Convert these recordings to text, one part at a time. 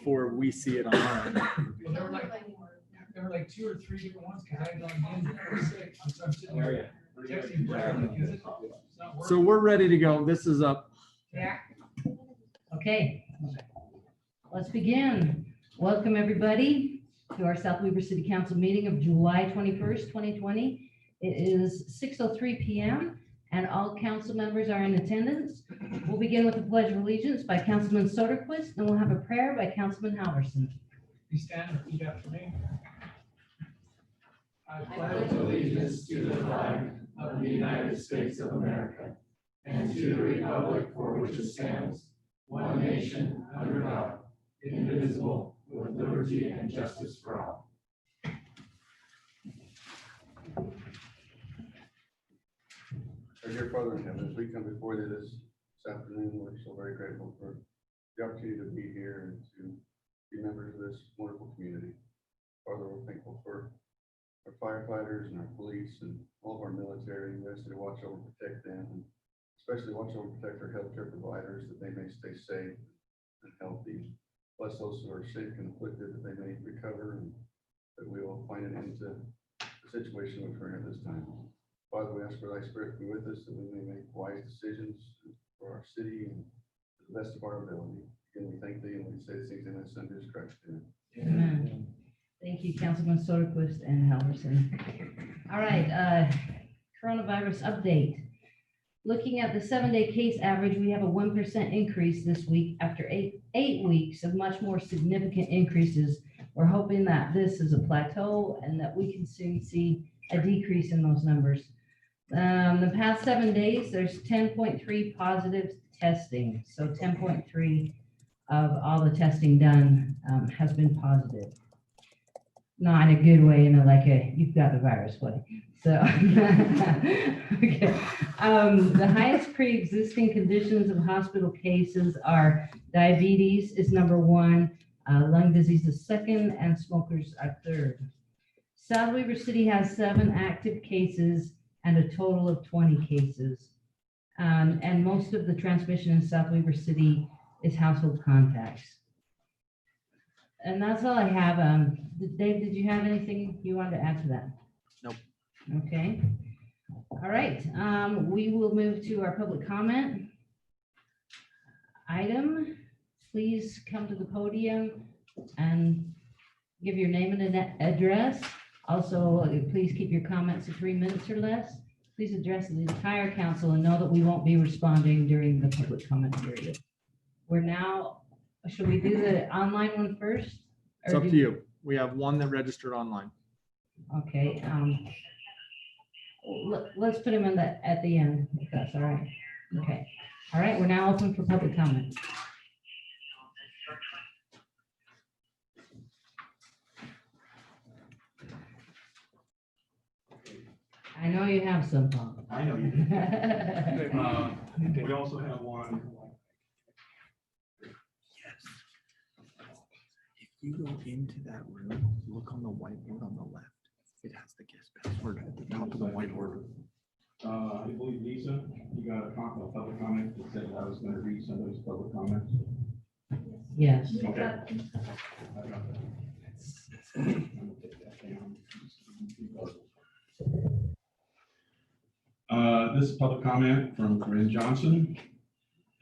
before we see it on our end. Well, there were like 2 or 3 different ones, because I logged in before 6, and so I'm sitting there texting Brad, like, is it? It's not working. So we're ready to go. This is up. Yeah. Okay, let's begin. Welcome, everybody, to our South Weaver City Council meeting of July 21st, 2020. It is 6:03 p.m. and all council members are in attendance. We'll begin with the Pledge of Allegiance by Councilman Soderquist, and we'll have a prayer by Councilman Halverson. You stand and repeat after me. I pledge allegiance to the flag of the United States of America and to the republic for which it stands, one nation, under God, indivisible, with liberty and justice for all. Our dear Father in heaven, as we come before you this afternoon, we're so very grateful for the opportunity to be here and to be members of this wonderful community. Father, we're thankful for our firefighters and our police and all of our military. We ask you to watch over and protect them, and especially watch over and protect our healthcare providers, that they may stay safe and healthy. Bless those who are sick and afflicted, that they may recover, and that we will find an end to the situation which we're in at this time. Father, we ask for thy spirit to be with us, that we may make wise decisions for our city and to the best of our ability. Again, we thank thee and we say these things in thy Son, Jesus Christ. Amen. Amen. Thank you, Councilman Soderquist and Halverson. All right, coronavirus update. Looking at the 7-day case average, we have a 1% increase this week after eight weeks of much more significant increases. We're hoping that this is a plateau and that we can soon see a decrease in those numbers. The past 7 days, there's 10.3 positive testing. So 10.3 of all the testing done has been positive. Not in a good way, like you've got the virus way. So, okay. The highest pre-existing conditions of hospital cases are diabetes is number 1, lung disease is 2nd, and smokers are 3rd. South Weaver City has 7 active cases and a total of 20 cases. And most of the transmission in South Weaver City is household contacts. And that's all I have. Dave, did you have anything you wanted to add to that? Nope. Okay. All right. We will move to our public comment item. Please come to the podium and give your name and address. Also, please keep your comments to 3 minutes or less. Please address the entire council and know that we won't be responding during the public comment period. We're now, should we do the online one first? It's up to you. We have one that registered online. Okay. Let's put him in at the end, if that's all right. Okay. All right. We're now open for public comment. I know you have some, Paul. I know you do. We also have one. If you go into that room, look on the whiteboard on the left. It has the guest password at the top of the whiteboard. I believe Lisa, you got a public comment that said I was going to read some of those public comments. Yes. Okay. I got that. I'm gonna take that down. This is public comment from Corinne Johnson,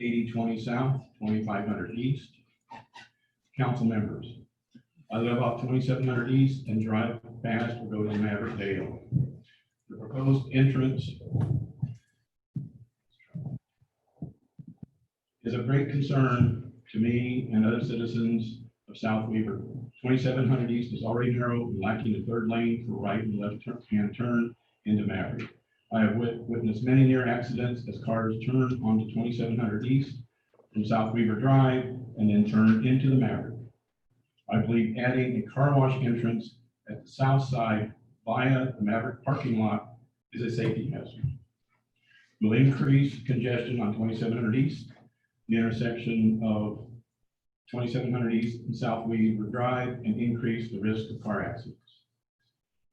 8020 South, 2500 East. Council members, I live off 2700 East and drive fast or go to Maverick Dale. The proposed entrance is of great concern to me and other citizens of South Weaver. 2700 East is already narrow and lacking a 3rd lane for right and left hand turn into Maverick. I have witnessed many near accidents as cars turn onto 2700 East from South Weaver Drive and then turn into the Maverick. I believe adding a car wash entrance at the south side via the Maverick parking lot is a safety hazard. Will increase congestion on 2700 East, the intersection of 2700 East and South Weaver Drive, and increase the risk of car accidents.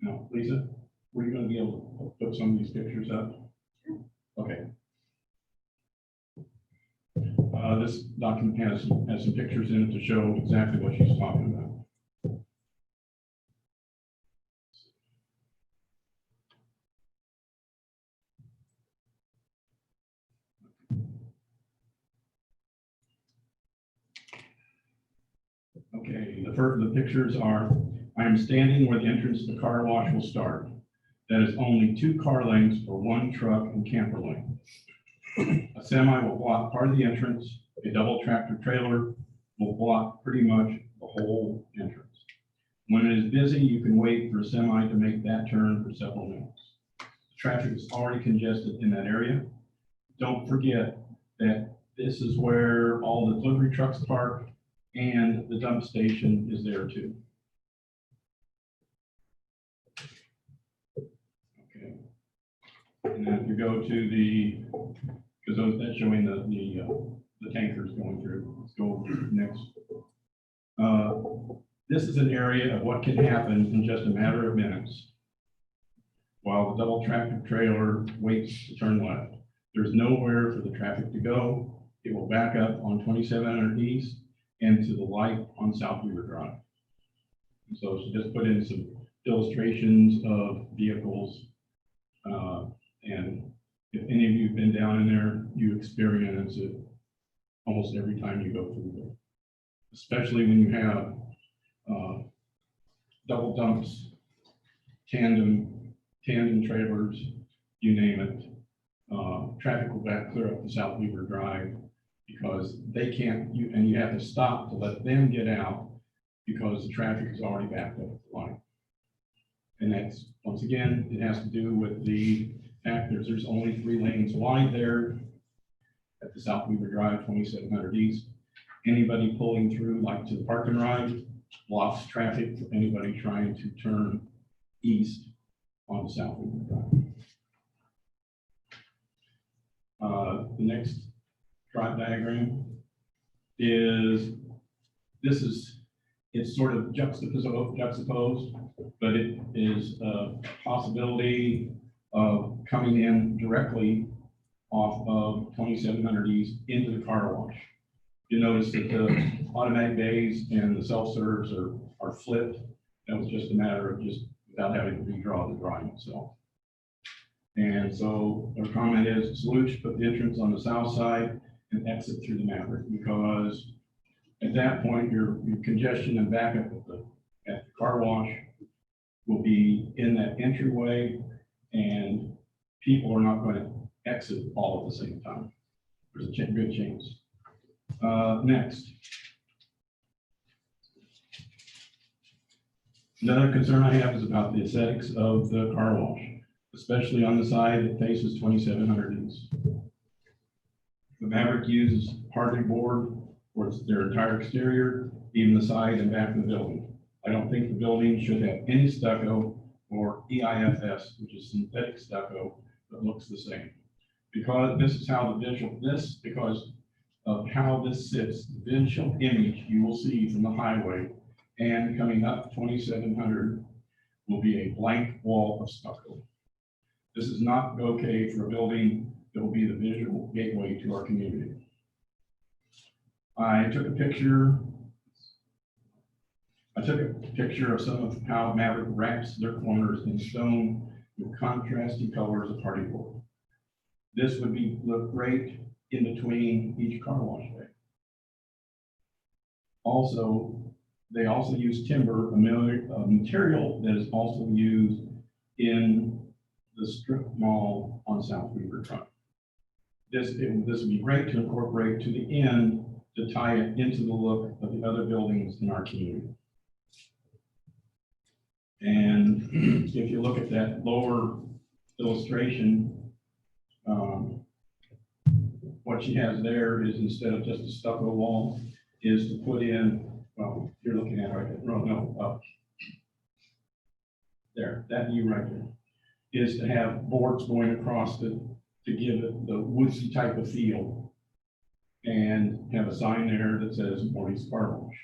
Now, Lisa, were you going to be able to put some of these pictures up? Okay. This document has some pictures in it to show exactly what she's talking about. Okay, the pictures are, I am standing where the entrance to the car wash will start. That is only 2 car lengths for 1 truck and camper lane. A semi will block part of the entrance. A double tractor trailer will block pretty much the whole entrance. When it is busy, you can wait for a semi to make that turn for several minutes. Traffic is already congested in that area. Don't forget that this is where all the delivery trucks park, and the dump station is there too. Okay. And then if you go to the, because that's showing the tankers going through. Let's go next. This is an area of what can happen in just a matter of minutes while the double tractor trailer waits to turn left. There's nowhere for the traffic to go. It will back up on 2700 East and to the light on South Weaver Drive. And so she just put in some illustrations of vehicles. And if any of you have been down in there, you experience it almost every time you go through there. Especially when you have double dumps, tandem trailers, you name it. Traffic will clear up the South Weaver Drive because they can't, you have to stop to let them get out because the traffic is already backed up at the line. And that's, once again, it has to do with the fact that there's only 3 lanes wide there at the South Weaver Drive, 2700 East. Anybody pulling through, like to the park and ride, blocks traffic for anybody trying to turn east on the South Weaver Drive. The next drive diagram is, it's sort of juxtaposed, but it is a possibility of coming in directly off of 2700 East into the car wash. You notice that the automatic bays and the self-serves are flipped. That was just a matter of just without having to redraw the drawing itself. And so their comment is, Saluch put the entrance on the south side and exit through the Maverick, because at that point, your congestion and backup at the car wash will be in that entryway, and people are not going to exit all at the same time. There's a good chance. Next. Another concern I have is about the aesthetics of the car wash, especially on the side that faces 2700 East. The Maverick uses hardwood board for their entire exterior, even the side and back of the building. I don't think the building should have any stucco or EIFS, which is synthetic stucco, that looks the same. Because this is how because of how this sits, the visual image you will see from the highway and coming up 2700 will be a blank wall of stucco. This is not okay for a building that will be the visual gateway to our community. I took a picture of some of how Maverick wraps their corners in stone with contrasting colors of hardy board. This would look great in between each car wash bay. Also, they also use timber, a material that is also used in the strip mall on South Weaver Drive. This would be great to incorporate to the end to tie it into the look of the other buildings in our community. And if you look at that lower illustration, what she has there is, instead of just a stucco wall, is to put in, well, you're looking at it right there, no, there, that view right there, is to have boards going across to give it the woodsy type of feel, and have a sign there that says Morty's Car Wash.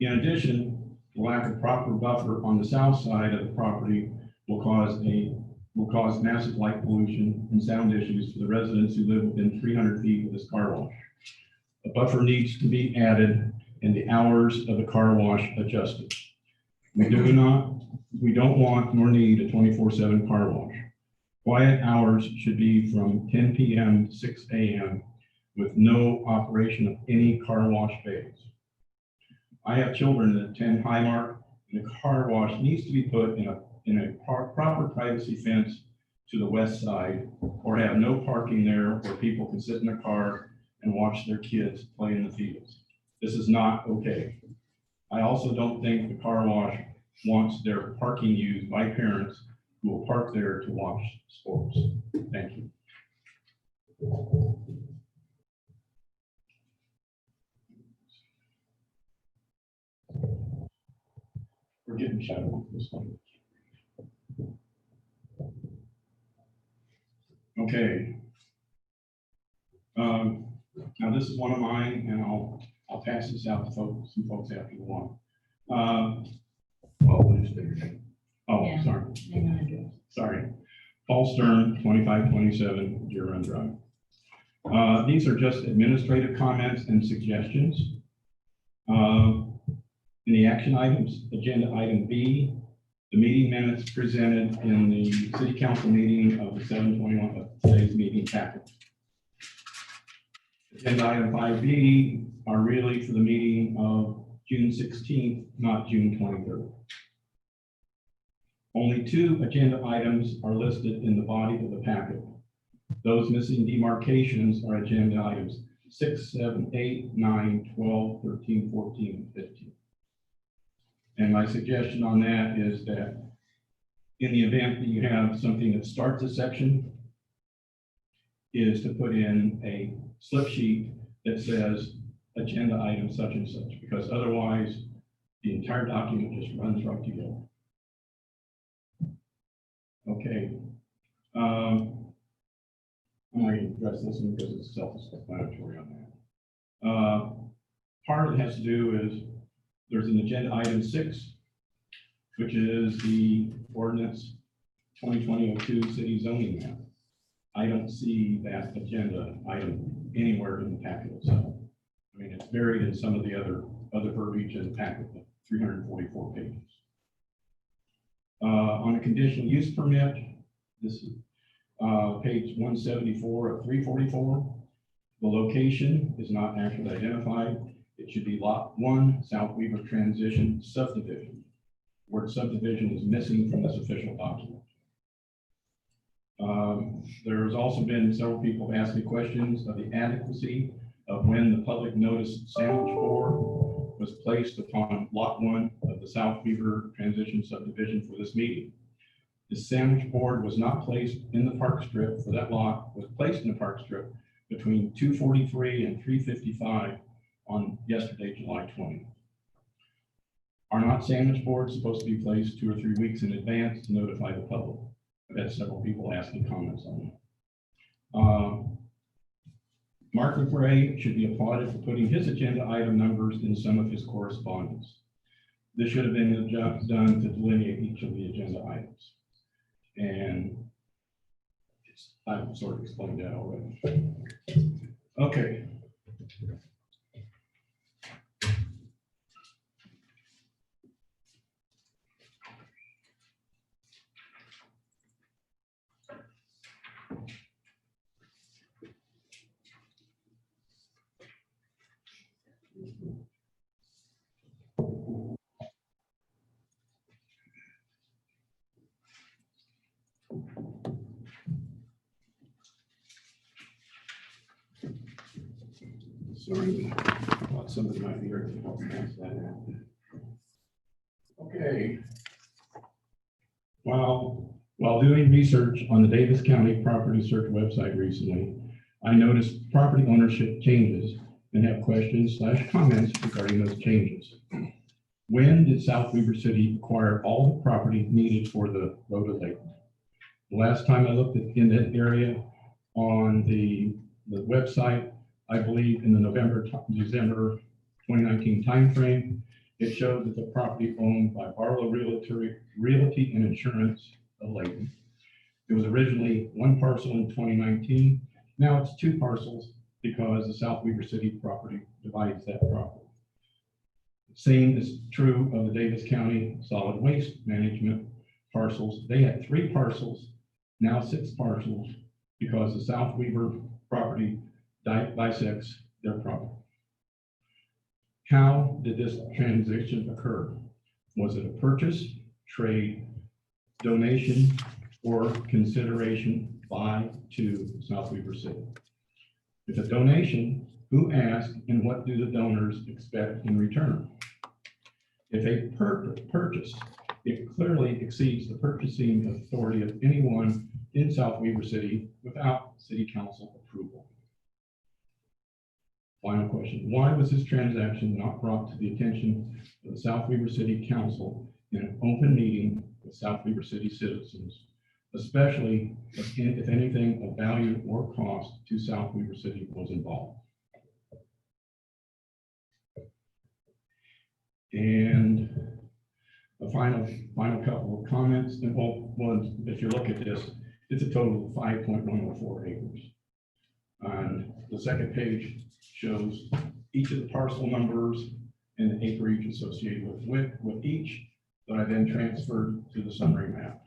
In addition, the lack of proper buffer on the south side of the property will cause a will cause massive light pollution and sound issues for the residents who live within 300 feet of this car wash. A buffer needs to be added and the hours of the car wash adjusted. We don't want nor need a 24/7 car wash. Quiet hours should be from 10 p.m. to 6 a.m. with no operation of any car wash bays. I have children that attend Highmark, and the car wash needs to be put in a proper privacy fence to the west side, or have no parking there where people can sit in their car and watch their kids play in the fields. This is not okay. I also don't think the car wash wants their parking used by parents who will park there to watch sports. Thank you. We're getting shadowed with this one. Okay. Now this is one of mine, and I'll pass this out to some folks after the one. Oh, Yeah. sorry. Name and address. Sorry. Paul Stern, 2527 Deer Run Drive. These are just administrative comments and suggestions. In the action items, agenda item B, the meeting minutes presented in the city council meeting of the 7/21 of today's meeting packet. Agenda item 5B are really for the meeting of June 16th, not June 23rd. Only 2 agenda items are listed in the body of the packet. Those missing demarcations are agenda items 6, 7, 8, 9, 12, 13, 14, and 15. And my suggestion on that is that in the event that you have something that starts a section, is to put in a slip sheet that says agenda item such and such, because otherwise the entire document just runs right together. Okay. I'm not going to address this one because it's self-explanatory on that. Part of it has to do is there's an agenda item 6, which is the ordinance 2020-02 city zoning map. I don't see that agenda item anywhere in the packet itself. I mean, it's buried in some of the other verbiage in the packet, 344 pages. On a conditional use permit, this is page 174 of 344. The location is not actually identified. It should be lot 1, South Weaver Transition Subdivision. The word subdivision is missing from this official document. There's also been several people ask me questions of the adequacy of when the public notice sandwich board was placed upon lot 1 of the South Weaver Transition Subdivision for this meeting. The sandwich board was not placed in the park strip for that lot, was placed in the park strip between 2:43 and 3:55 on yesterday, July 20th. Are not sandwich boards supposed to be placed 2 or 3 weeks in advance to notify the public? I've had several people asking comments on that. Mark McRae should be applauded for putting his agenda item numbers in some of his correspondence. This should have been the job done to delineate each of the agenda items. And I've sort of explained that already. Okay. Sorry, I thought somebody might be here to help me answer that. Okay. While doing research on the Davis County Property Search website recently, I noticed property ownership changes and have questions/comments regarding those changes. When did South Weaver City acquire all the property needed for the Road of Lake? The last time I looked in that area on the website, I believe in the December 2019 timeframe, it showed that the property owned by Barlow Realty and Insurance of Layton It was originally one parcel in 2019. Now it's two parcels because the South Weaver City property divides that property. Same is true of the Davis County Solid Waste Management parcels. They had three parcels, now six parcels, because the South Weaver property bisects their property. How did this transition occur? Was it a purchase, trade, donation, or consideration by to South Weaver City? If a donation, who asked and what do the donors expect in return? If a purchase, it clearly exceeds the purchasing authority of anyone in South Weaver City without city council approval. Final question, why was this transaction not brought to the attention of the South Weaver City Council in an open meeting with South Weaver City citizens, especially if anything of value or cost to South Weaver City was involved? And a final couple of comments. And one, if you look at this, it's a total of 5.104 acres. And the second page shows each of the parcel numbers and the acreage associated with each that I then transferred to the summary map.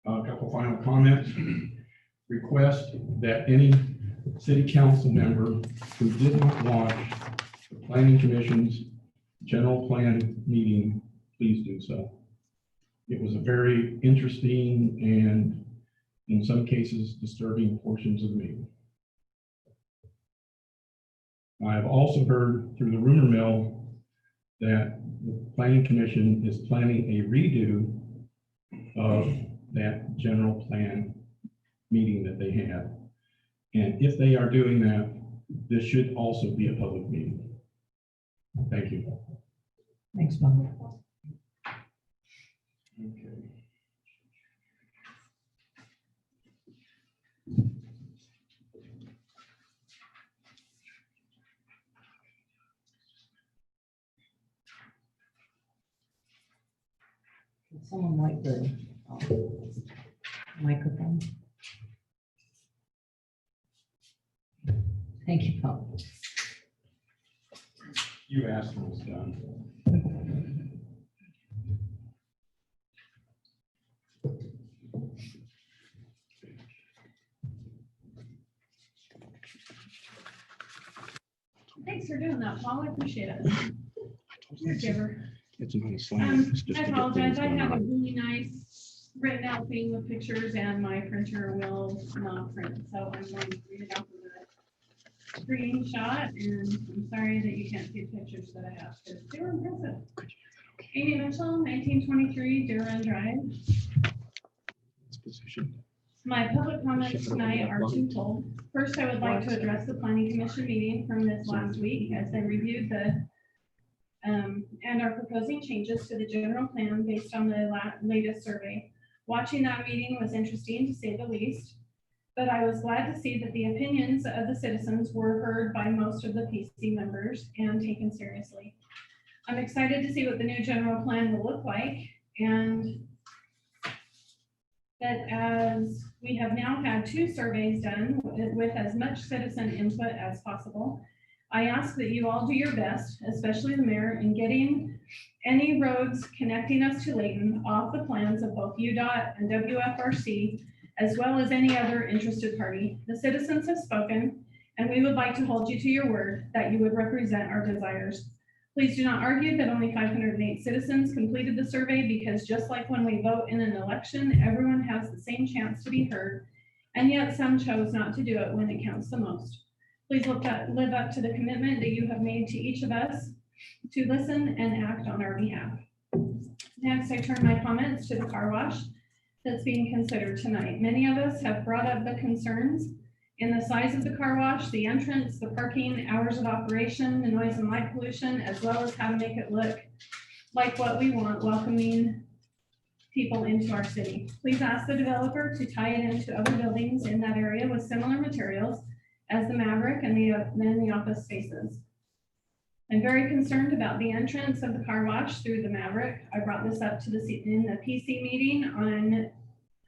A couple final comments. Request that any city council member who did not watch the Planning Commission's general plan meeting, please do so. It was a very interesting and in some cases disturbing portions of the meeting. I've also heard through the rumor mill that the Planning Commission is planning a redo of that general plan meeting that they had. And if they are doing that, this should also be a public meeting. Thank you. Thanks, Bob. Okay. Would someone like the microphone? Thank you, Paul. You asked when it's done. Thanks for doing that, Paul. I appreciate it. You're a giver. It's not a slide. It's just I to get apologize. things I done have a right. really nice written out thing with pictures and my printer will not print. So I'm going to read it off of the screenshot and I'm sorry that you can't see the pictures that I have because they were impressive. Amy Mitchell, 1923 Deer Run Drive. It's positioned. My public comments tonight are twofold. First, I would like to address the planning commission meeting from this last week as they reviewed the and are proposing changes to the general plan based on the latest survey. Watching that meeting was interesting to say the least, but I was glad to see that the opinions of the citizens were heard by most of the PC members and taken seriously. I'm excited to see what the new general plan will look like, and that as we have now had 2 surveys done with as much citizen input as possible, I ask that you all do your best, especially the mayor, in getting any roads connecting us to Layton off the plans of both UDOT and WFRC, as well as any other interested party. The citizens have spoken, and we would like to hold you to your word that you would represent our desires. Please do not argue that only 508 citizens completed the survey, because just like when we vote in an election, everyone has the same chance to be heard, and yet some chose not to do it when it counts the most. Please live up to the commitment that you have made to each of us to listen and act on our behalf. Next, I turn my comments to the car wash that's being considered tonight. Many of us have brought up the concerns in the size of the car wash, the entrance, the parking, hours of operation, the noise and light pollution, as well as how to make it look like what we want, welcoming people into our city. Please ask the developer to tie it into other buildings in that area with similar materials as the Maverick and the office spaces. I'm very concerned about the entrance of the car wash through the Maverick. I brought this up to in the PC meeting on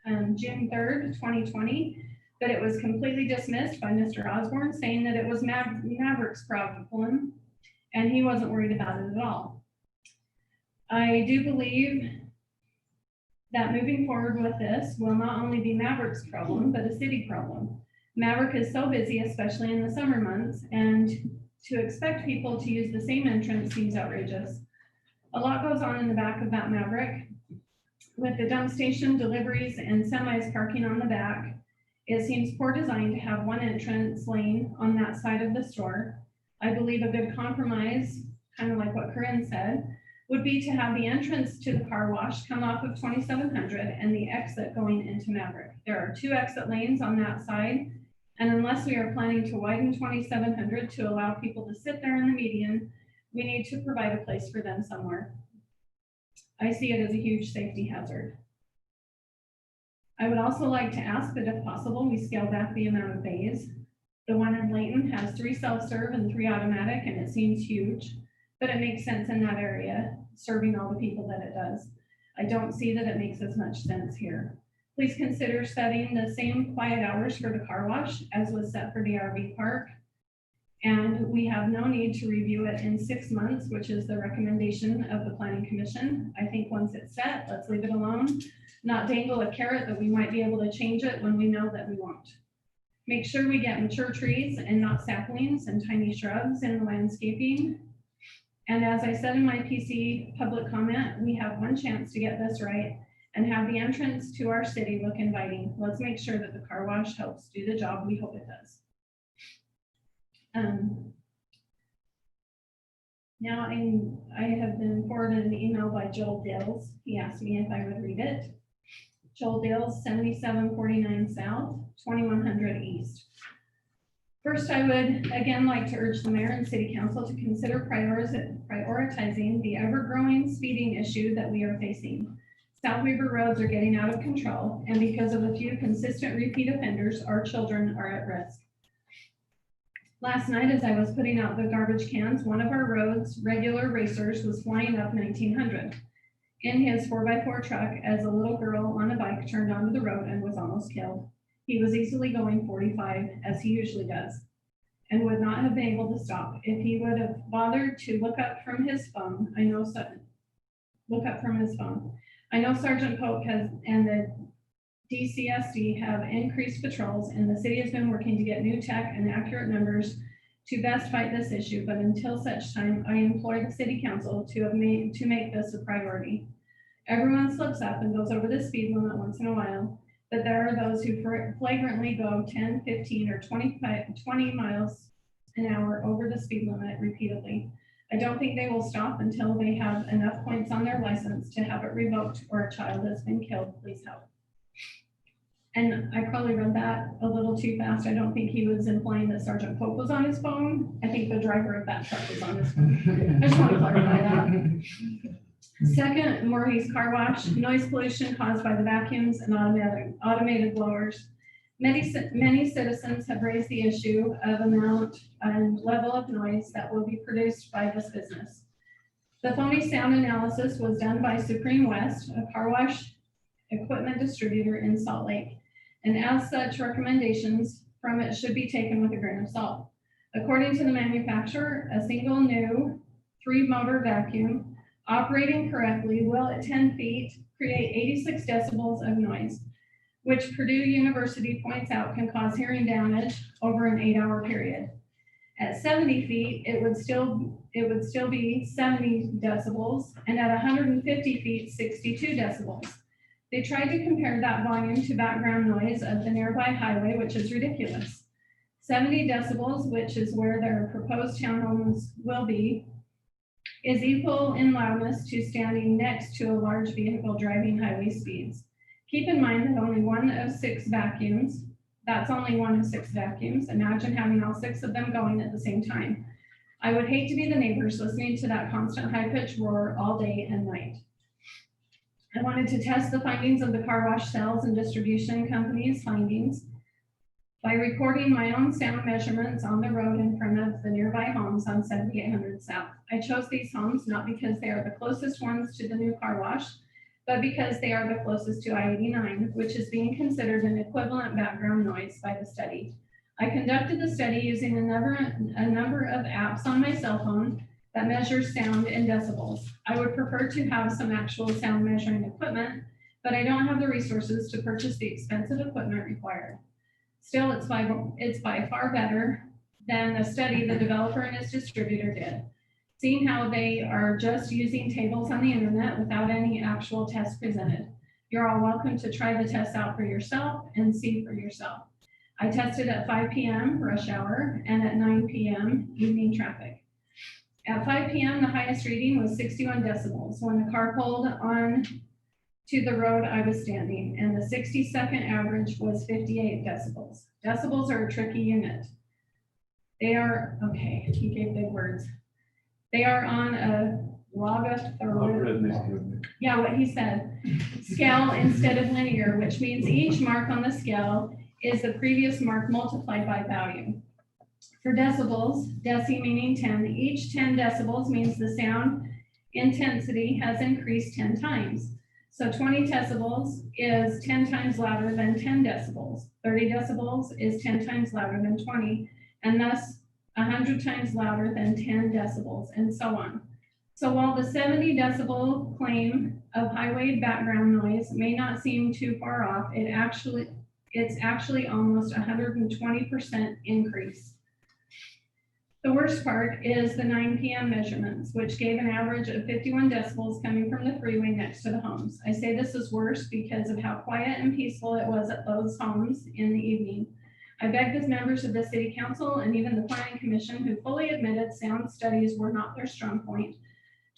June 3rd, 2020, but it was completely dismissed by Mr. Osborne, saying that it was Maverick's problem, and he wasn't worried about it at all. I do believe that moving forward with this will not only be Maverick's problem, but a city problem. Maverick is so busy, especially in the summer months, and to expect people to use the same entrance seems outrageous. A lot goes on in the back of that Maverick. With the dump station, deliveries, and semis parking on the back, it seems poor design to have one entrance lane on that side of the store. I believe a good compromise, kind of like what Corinne said, would be to have the entrance to the car wash come off of 2700 and the exit going into Maverick. There are 2 exit lanes on that side, and unless we are planning to widen 2700 to allow people to sit there in the median, we need to provide a place for them somewhere. I see it as a huge safety hazard. I would also like to ask that if possible, we scale back the amount of bays. The one in Layton has 3 self-serve and 3 automatic, and it seems huge, but it makes sense in that area, serving all the people that it does. I don't see that it makes as much sense here. Please consider setting the same quiet hours for the car wash as was set for the RV park. And we have no need to review it in 6 months, which is the recommendation of the Planning Commission. I think once it's set, let's leave it alone, not dangle a carrot that we might be able to change it when we know that we won't. Make sure we get mature trees and not saplings and tiny shrubs in the landscaping. And as I said in my PC public comment, we have one chance to get this right and have the entrance to our city look inviting. Let's make sure that the car wash helps do the job we hope it does. Now I have been forwarded an email by Joel Dills. He asked me if I would read it. Joel Dills, 7749 South, 2100 East. First, I would again like to urge the mayor and city council to consider prioritizing the ever-growing speeding issue that we are facing. South Weaver roads are getting out of control, and because of a few consistent repeat offenders, our children are at risk. Last night, as I was putting out the garbage cans, one of our road's regular racers was flying up 1900 in his 4x4 truck as a little girl on a bike turned onto the road and was almost killed. He was easily going 45, as he usually does, and would not have been able to stop if he would have bothered to look up from his phone. I know Sergeant Pope and the DCSD have increased patrols, and the city has been working to get new tech and accurate numbers to best fight this issue. But until such time, I implore the city council to make this a priority. Everyone slips up and goes over the speed limit once in a while, but there are those who flagrantly go 10, 15, or 20 miles an hour over the speed limit repeatedly. I don't think they will stop until they have enough points on their license to have it revoked or a child has been killed. Please help. And I probably read that a little too fast. I don't think he was implying that Sergeant Pope was on his phone. I think the driver of that truck was on his phone. I just want to clarify that. Second, Voorhees Car Wash, noise pollution caused by the vacuums and automated blowers. Many citizens have raised the issue of amount and level of noise that will be produced by this business. The phony sound analysis was done by Supreme West, a car wash equipment distributor in Salt Lake, and as such, recommendations from it should be taken with a grain of salt. According to the manufacturer, a single new 3-motor vacuum operating correctly will at 10 feet create 86 decibels of noise, which Purdue University points out can cause hearing damage over an 8-hour period. At 70 feet, it would still be 70 decibels, and at 150 feet, 62 decibels. They tried to compare that volume to background noise of the nearby highway, which is ridiculous. 70 decibels, which is where their proposed townhomes will be, is equal in loudness to standing next to a large vehicle driving highway speeds. Keep in mind that only one of 6 vacuums, that's only one of 6 vacuums. Imagine having all 6 of them going at the same time. I would hate to be the neighbors listening to that constant high-pitched roar all day and night. I wanted to test the findings of the car wash sales and distribution company's findings by recording my own sound measurements on the road in front of the nearby homes on 7800 South. I chose these homes not because they are the closest ones to the new car wash, but because they are the closest to I-89, which is being considered an equivalent background noise by the study. I conducted the study using a number of apps on my cell phone that measures sound in decibels. I would prefer to have some actual sound measuring equipment, but I don't have the resources to purchase the expensive equipment required. Still, it's by far better than a study the developer and his distributor did. Seeing how they are just using tables on the internet without any actual tests presented. You're all welcome to try the tests out for yourself and see for yourself. I tested at 5 p.m. rush hour and at 9 p.m. evening traffic. At 5 p.m., the highest reading was 61 decibels when the car pulled on to the road I was standing, and the 60-second average was 58 decibels. Decibels are a tricky unit. They are, okay, he gave big words. They are on a logarithmic, yeah, what he said, scale instead of linear, which means each mark on the scale is the previous mark multiplied by value. For decibels, deci meaning 10, each 10 decibels means the sound intensity has increased 10 times. So 20 decibels is 10 times louder than 10 decibels. 30 decibels is 10 times louder than 20, and thus 100 times louder than 10 decibels, and so on. So while the 70 decibel claim of highway background noise may not seem too far off, it's actually almost 120% increase. The worst part is the 9 p.m. measurements, which gave an average of 51 decibels coming from the freeway next to the homes. I say this is worse because of how quiet and peaceful it was at those homes in the evening. I begged as members of the city council and even the planning commission, who fully admitted sound studies were not their strong point,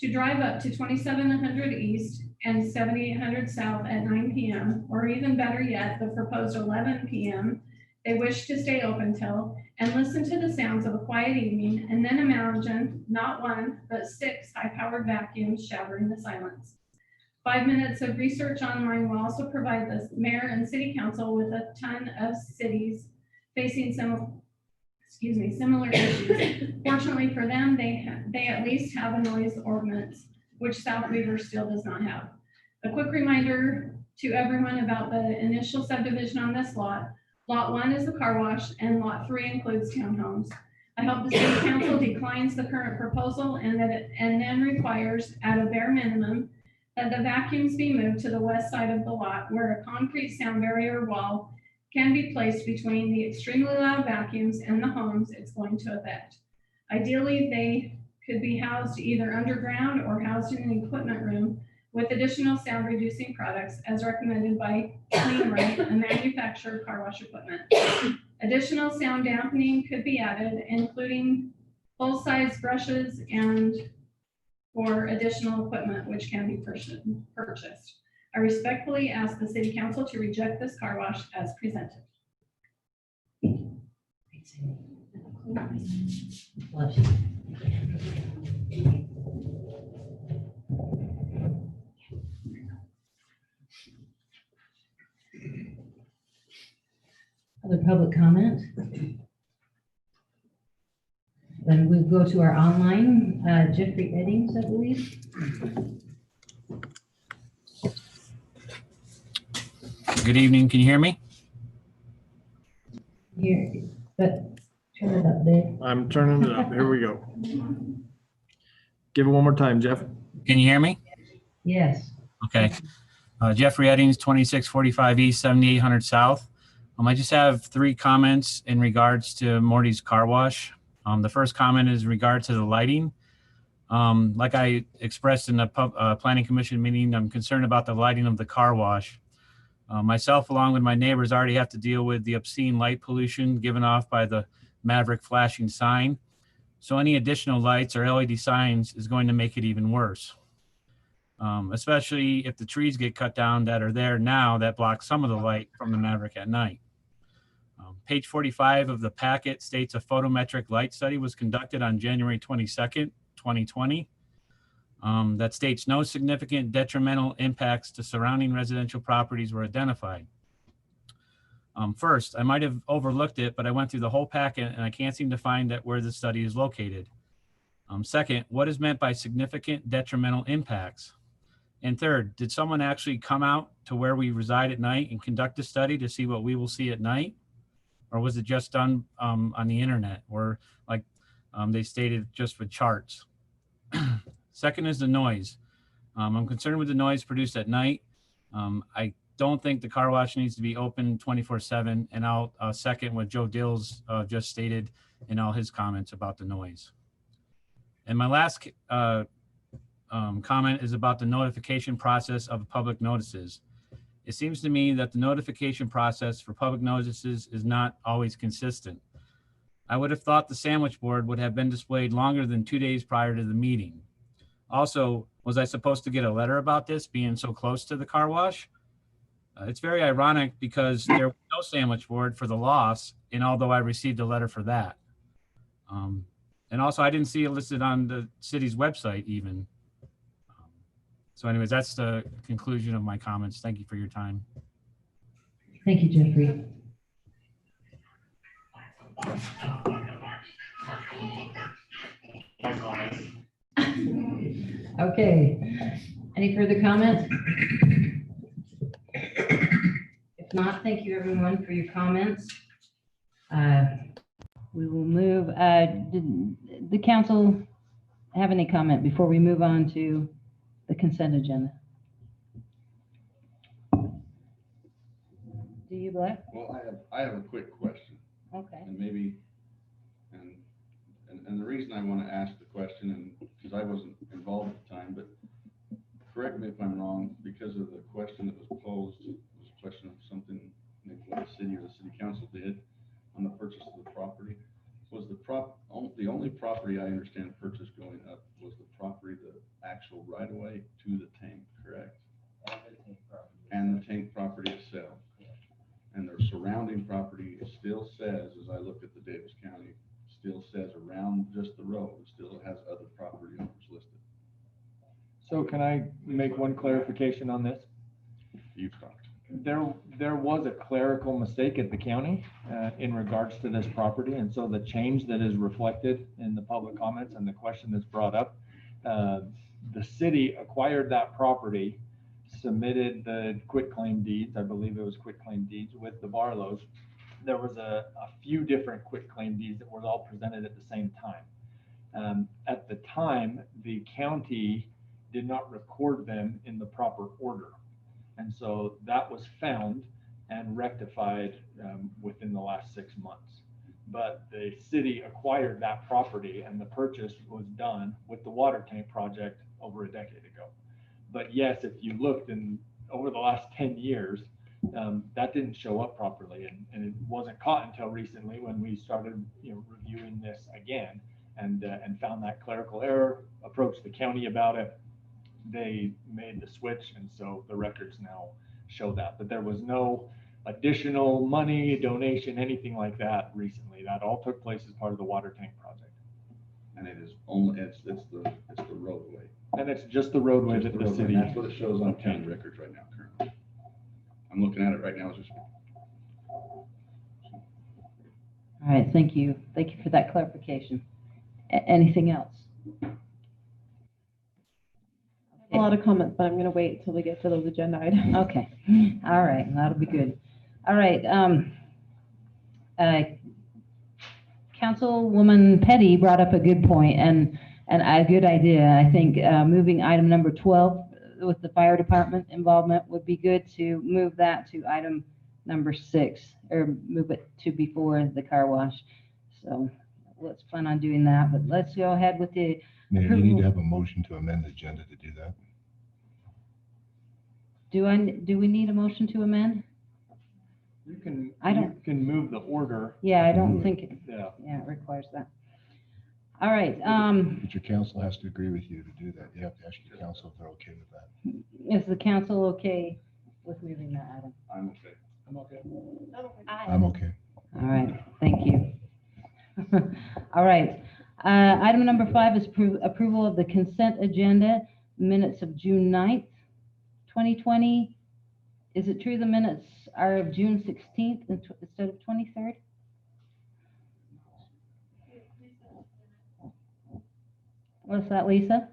to drive up to 2700 East and 7800 South at 9 p.m., or even better yet, the proposed 11 p.m. they wish to stay open till, and listen to the sounds of a quiet evening, and then imagine not one, but 6 high-powered vacuums showering the silence. 5 minutes of research online will also provide the mayor and city council with a ton of cities facing similar issues. Fortunately for them, they at least have a noise ordinance, which South Weaver still does not have. A quick reminder to everyone about the initial subdivision on this lot. Lot 1 is the car wash, and Lot 3 includes townhomes. I hope the city council declines the current proposal and then requires, at a bare minimum, that the vacuums be moved to the west side of the lot, where a concrete sound barrier wall can be placed between the extremely loud vacuums and the homes it's going to affect. Ideally, they could be housed either underground or housed in an equipment room with additional sound reducing products as recommended by Clean Right, a manufacturer of car wash equipment. Additional sound dampening could be added, including full-size brushes and or additional equipment which can be purchased. I respectfully ask the city council to reject this car wash as presented. Bless you. Other public comment? Then we'll go to our online, Jeffrey Eddings, I believe. Good evening. Can you hear me? Here, but turn it up, Dave. I'm turning it up. Here we go. Give it one more time, Jeff. Can you hear me? Yes. Okay. Jeffrey Eddings, 2645 East, 7800 South. I just have 3 comments in regards to Morty's Car Wash. The first comment is in regard to the lighting. Like I expressed in the planning commission meeting, I'm concerned about the lighting of the car wash. Myself, along with my neighbors, already have to deal with the obscene light pollution given off by the Maverick flashing sign. So any additional lights or LED signs is going to make it even worse. Especially if the trees get cut down that are there now that block some of the light from the Maverick at night. Page 45 of the packet states a photometric light study was conducted on January 22nd, 2020. That states no significant detrimental impacts to surrounding residential properties were identified. First, I might have overlooked it, but I went through the whole packet and I can't seem to find that where the study is located. Second, what is meant by significant detrimental impacts? And third, did someone actually come out to where we reside at night and conduct a study to see what we will see at night? Or was it just done on the internet, or like they stated, just with charts? Second is the noise. I'm concerned with the noise produced at night. I don't think the car wash needs to be open 24/7, and I'll second what Joe Dills just stated in all his comments about the noise. And my last comment is about the notification process of public notices. It seems to me that the notification process for public notices is not always consistent. I would have thought the sandwich board would have been displayed longer than 2 days prior to the meeting. Also, was I supposed to get a letter about this being so close to the car wash? It's very ironic because there was no sandwich board for the loss, and although I received a letter for that. And also, I didn't see it listed on the city's website even. So anyways, that's the conclusion of my comments. Thank you for your time. Thank you, Jeffrey. Okay, any further comments? If not, thank you everyone for your comments. We will move, did the council have any comment before we move on to the consent agenda? Do you, Black? Well, I have a quick question, Okay. and maybe, and the reason I want to ask the question, and because I wasn't involved at the time, but correct me if I'm wrong, because of the question that was posed, it was a question of something maybe what the city or the city council did on the purchase of the property. Was the only property I understand purchase going up was the property, the actual right of way to the tank, correct? And the tank property itself. And their surrounding property still says, as I look at the Davis County, still says around just the road, it still has other property owners listed. So can I make one clarification on this? You've talked. There was a clerical mistake at the county in regards to this property, and so the change that is reflected in the public comments and the question that's brought up, the city acquired that property, submitted the quitclaim deeds, I believe it was quitclaim deeds with the Barlows. There was a few different quitclaim deeds that were all presented at the same time. At the time, the county did not record them in the proper order. And so that was found and rectified within the last 6 months. But the city acquired that property and the purchase was done with the water tank project over a decade ago. But yes, if you looked in over the last 10 years, that didn't show up properly. And it wasn't caught until recently when we started reviewing this again and found that clerical error, approached the county about it. They made the switch, and so the records now show that. But there was no additional money, donation, anything like that recently. That all took place as part of the water tank project. And it is only, it's the roadway. And it's just the roadway Just that the the roadway. city. That's what it shows on county records right now currently. I'm looking at it right now, it's just. All right, thank you. Thank you for that clarification. Anything else? A lot of comments, but I'm going to wait until we get to those agenda items. Okay, all right, that'll be good. All right, Councilwoman Petty brought up a good point and a good idea. I think moving item number 12 with the fire department involvement would be good to move that to item number 6 or move it to before the car wash. So let's plan on doing that, but let's go ahead with the Mayor, you need to have a motion to amend the agenda to do that. Do we need a motion to amend? You can, I don't- you can move the order. Yeah, I don't think, it requires that. All right, But your council has to agree with you to do that. You have to ask your council if they're okay with that. is the council okay with moving that item? I'm okay. I'm okay. All right, thank you. All right, item number 5 is approval of the consent agenda, minutes of June 9th, 2020. Is it true the minutes are of June 16th instead of 23rd? What's that, Lisa?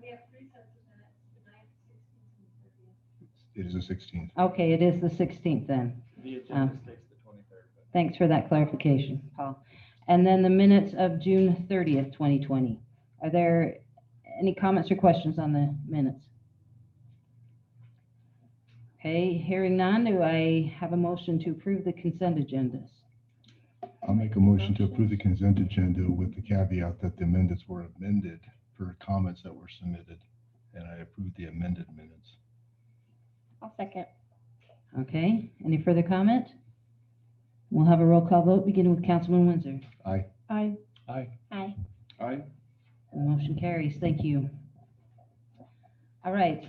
It is the 16th. Okay, it is the 16th then. The agenda states the 23rd. Thanks for that clarification, Paul. And then the minutes of June 30th, 2020. Are there any comments or questions on the minutes? Okay, hearing none, do I have a motion to approve the consent agendas? I'll make a motion to approve the consent agenda with the caveat that the minutes were amended per comments that were submitted, and I approve the amended minutes. I'll second. Okay, any further comment? We'll have a roll call vote, beginning with Councilman Windsor. Aye. Aye. Aye. Aye. Aye. The motion carries. Thank you. All right,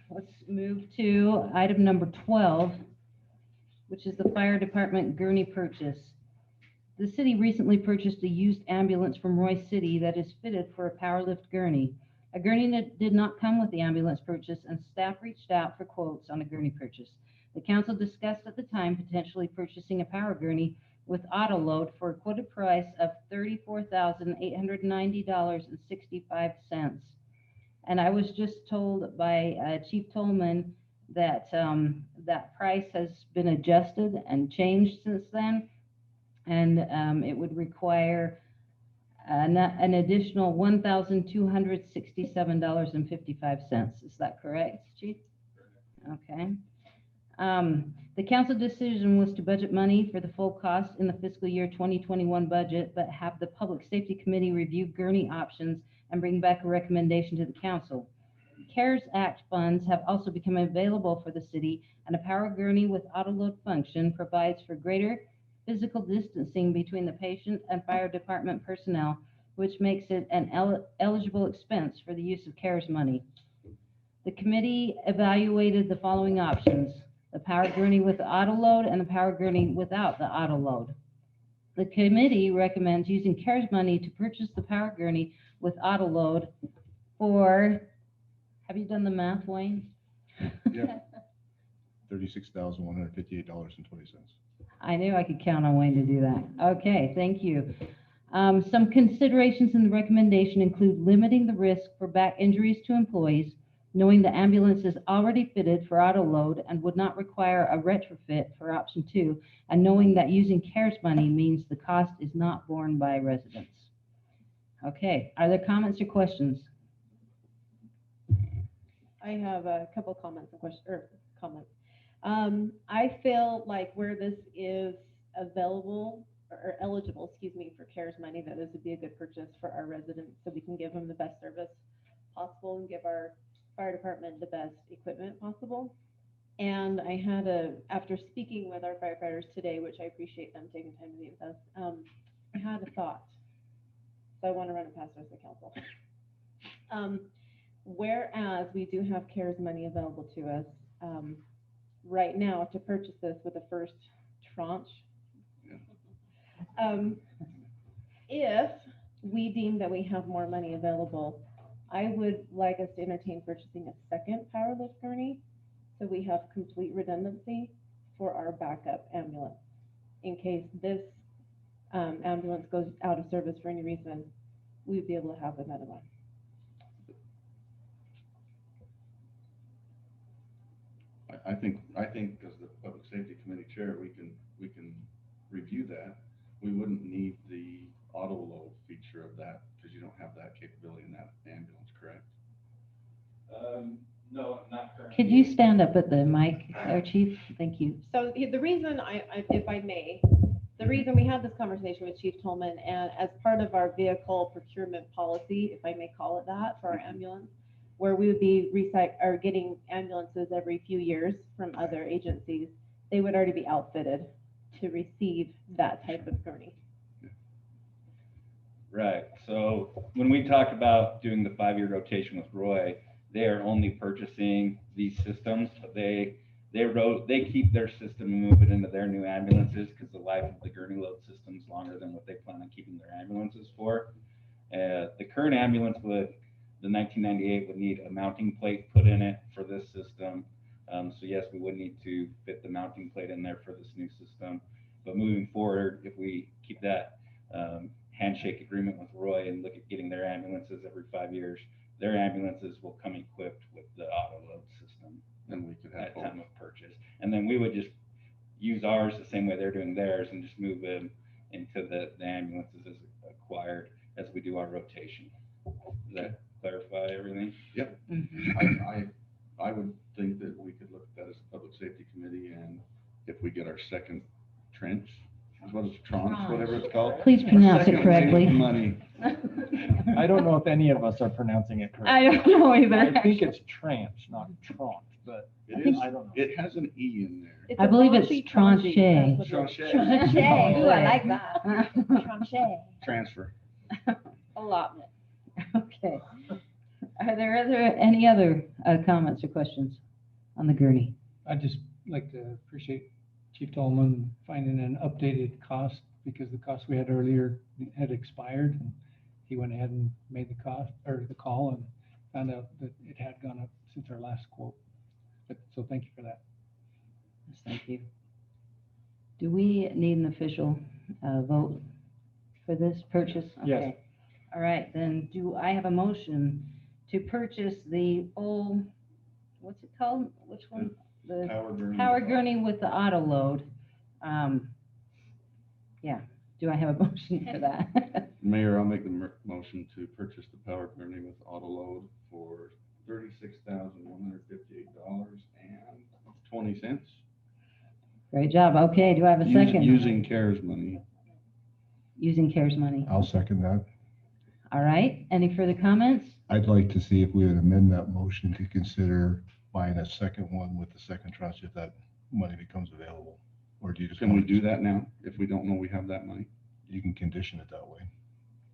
let's move to item number 12, which is the fire department gurney purchase. The city recently purchased a used ambulance from Roy City that is fitted for a power lift gurney. A gurney that did not come with the ambulance purchase, and staff reached out for quotes on a gurney purchase. The council discussed at the time potentially purchasing a power gurney with auto load for a quoted price of $34,890.65. And I was just told by Chief Tolman that that price has been adjusted and changed since then. And it would require an additional $1,267.55. Is that correct, Chief? Okay. The council decision was to budget money for the full cost in the fiscal year 2021 budget, but have the Public Safety Committee review gurney options and bring back a recommendation to the council. CARES Act funds have also become available for the city, and a power gurney with auto load function provides for greater physical distancing between the patient and fire department personnel, which makes it an eligible expense for the use of CARES money. The committee evaluated the following options: the power gurney with the auto load and the power gurney without the auto load. The committee recommends using CARES money to purchase the power gurney with auto load for, have you done the math, Wayne? Yeah. $36,158.20. I knew I could count on Wayne to do that. Okay, thank you. Some considerations in the recommendation include limiting the risk for back injuries to employees, knowing the ambulance is already fitted for auto load and would not require a retrofit for option 2, and knowing that using CARES money means the cost is not borne by residents. Okay, are there comments or questions? I have a couple comments and questions, or comments. I feel like where this is available or eligible, excuse me, for CARES money, that this would be a good purchase for our residents, so we can give them the best service possible and give our fire department the best equipment possible. And I had after speaking with our firefighters today, which I appreciate them taking time to meet with us, I had a thought. So I want to run it past the rest of the council. Whereas we do have CARES money available to us right now to purchase this with the first tranche. If we deem that we have more money available, I would like us to entertain purchasing a second power lift gurney, so we have complete redundancy for our backup ambulance. In case this ambulance goes out of service for any reason, we'd be able to have another one. I think as the Public Safety Committee Chair, we can review that. We wouldn't need the auto load feature of that because you don't have that capability in that ambulance, correct? No, not currently. Could you stand up at the mic there, Chief? Thank you. So the reason if I may, the reason we had this conversation with Chief Tolman, and as part of our vehicle procurement policy, if I may call it that, for our ambulance, where we would be getting ambulances every few years from other agencies, they would already be outfitted to receive that type of gurney. Right. So when we talk about doing the 5-year rotation with Roy, they are only purchasing these systems. They keep their system and move it into their new ambulances because the life of the gurney load system is longer than what they plan on keeping their ambulances for. The current ambulance with the 1998 would need a mounting plate put in it for this system. So yes, we would need to fit the mounting plate in there for this new system. But moving forward, if we keep that handshake agreement with Roy and look at getting their ambulances every 5 years, their ambulances will come equipped with the auto load system Then we could have at both. time of purchase. And then we would just use ours the same way they're doing theirs and just move them into the ambulances as acquired as we do our rotation. Does that clarify everything? I would think that we could look at that as a public safety committee, and if we get our second trench, what is tranche, whatever it's called. Please pronounce it Second wave of correctly. Money. I don't know if any of us are pronouncing it correctly. I don't know either. I think it's tranche, not tranche, but It is, I don't know. it has an E in there. It's I a believe it's tranche. tranche. That's what it is. Tranche. Tranche. Ooh, I like that. Tranche. Transfer. Allotment. Okay. Are there any other comments or questions on the gurney? I'd just like to appreciate Chief Tolman finding an updated cost, because the cost we had earlier had expired. And he went ahead and made the cost, or the call, and found out that it had gone up since our last quote. So thank you for that. Yes, thank you. Do we need an official vote for this purchase? Yes. Okay. All right, then do I have a motion to purchase the old, what's it called? Which one? The Power gurney with the auto load. Yeah, do I have a motion for that? Mayor, I'll make the motion to purchase the power gurney with auto load for $36,158.20. Great job. Okay, do I have a second? Using CARES money. Using CARES money. I'll second that. All right, any further comments? I'd like to see if we would amend that motion to consider buying a second one with the second tranche if that money becomes available. Or do you just? Can we want to- do that now if we don't know we have that money? You can condition it that way.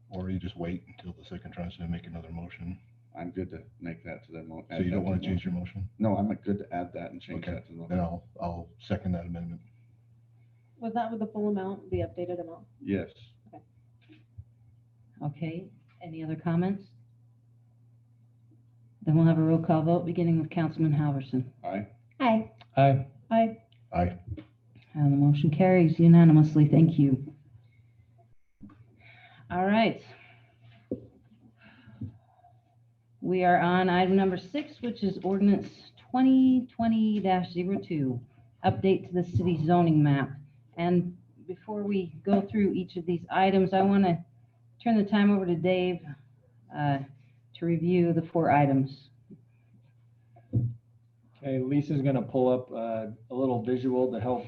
Or you just wait until the second tranche and make another motion. I'm good to make that to the motion. So you don't want to change your motion? No, I'm good to add that and change Okay, that to the then motion. I'll second that amendment. Was that with the full amount, the updated amount? Yes. Okay, any other comments? Then we'll have a roll call vote, beginning with Councilman Halverson. Aye. Aye. Aye. Aye. Aye. And the motion carries unanimously. Thank you. All right. We are on item number 6, which is ordinance 2020-02, update to the city zoning map. And before we go through each of these items, I want to turn the time over to Dave to review the 4 items. Okay, Lisa's gonna pull up a little visual to help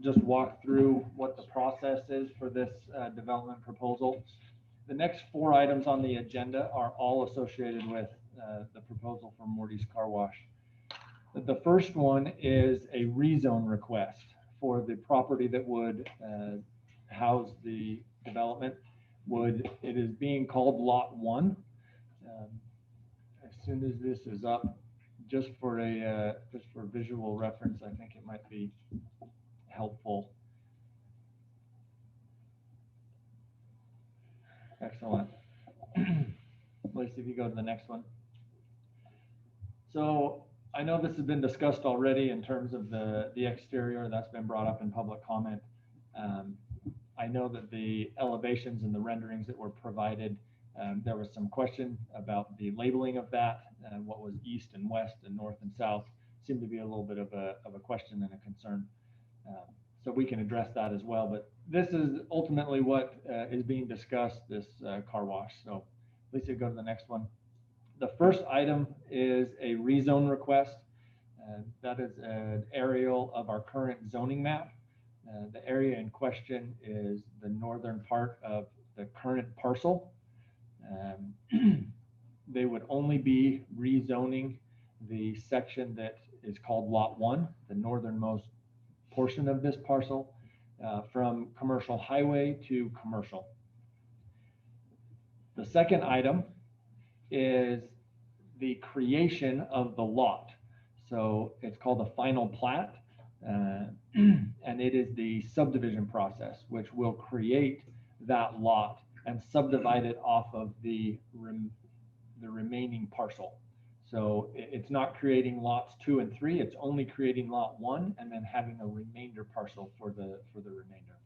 just walk through what the process is for this development proposal. The next 4 items on the agenda are all associated with the proposal for Morty's Car Wash. The first one is a rezone request for the property that would house the development. It is being called Lot 1. As soon as this is up, just for visual reference, I think it might be helpful. Excellent. Lacey, if you go to the next one. So I know this has been discussed already in terms of the exterior that's been brought up in public comment. I know that the elevations and the renderings that were provided, there was some question about the labeling of that, what was east and west and north and south. Seemed to be a little bit of a question and a concern. So we can address that as well. But this is ultimately what is being discussed, this car wash. So Lisa, go to the next one. The first item is a rezone request. That is an aerial of our current zoning map. The area in question is the northern part of the current parcel. They would only be rezoning the section that is called Lot 1, the northernmost portion of this parcel, from commercial highway to commercial. The second item is the creation of the lot. So it's called a final plat, and it is the subdivision process, which will create that lot and subdivide it off of the remaining parcel. So it's not creating lots 2 and 3, it's only creating lot 1 and then having a remainder parcel for the remainder.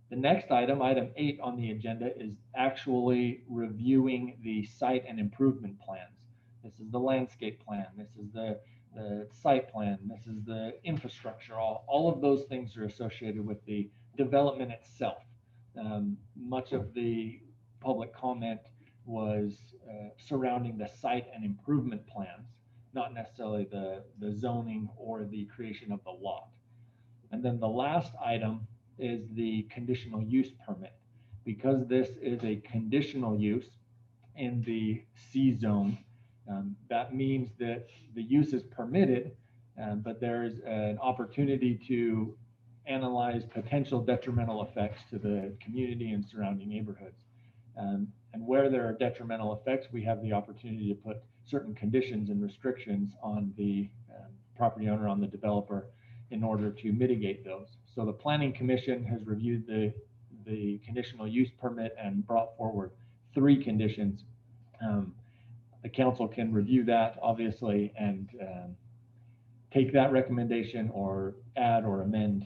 The next item, item 8 on the agenda, is actually reviewing the site and improvement plans. This is the landscape plan. This is the the site plan, this is the infrastructure, all of those things are associated with the development itself. Much of the public comment was surrounding the site and improvement plans, not necessarily the zoning or the creation of the lot. And then the last item is the conditional use permit. Because this is a conditional use in the C zone, that means that the use is permitted, but there's an opportunity to analyze potential detrimental effects to the community and surrounding neighborhoods. And where there are detrimental effects, we have the opportunity to put certain conditions and restrictions on the property owner, on the developer, in order to mitigate those. So the Planning Commission has reviewed the conditional use permit and brought forward 3 conditions. The council can review that, obviously, and take that recommendation or add or amend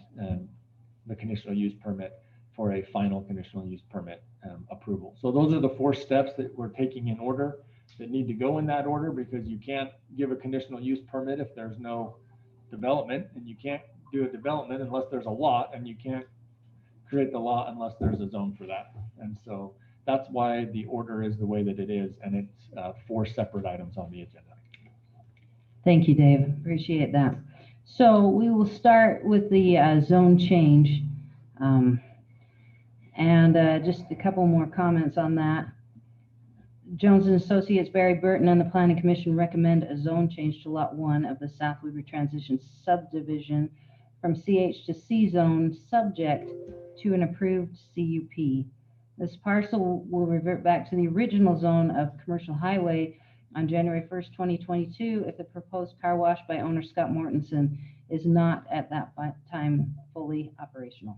the conditional use permit for a final conditional use permit approval. So those are the 4 steps that we're taking in order, that need to go in that order, because you can't give a conditional use permit if there's no development, and you can't do a development unless there's a lot, and you can't create the lot unless there's a zone for that. And so that's why the order is the way that it is, and it's 4 separate items on the agenda. Thank you, Dave. Appreciate that. So we will start with the zone change. Just a couple more comments on that. Jones and Associates, Barry Burton, and the Planning Commission recommend a zone change to Lot 1 of the South Weaver Transition Subdivision from CH to C zone, subject to an approved CUP. This parcel will revert back to the original zone of Commercial Highway on January 1st, 2022, if the proposed car wash by owner Scott Mortensen is not at that time fully operational.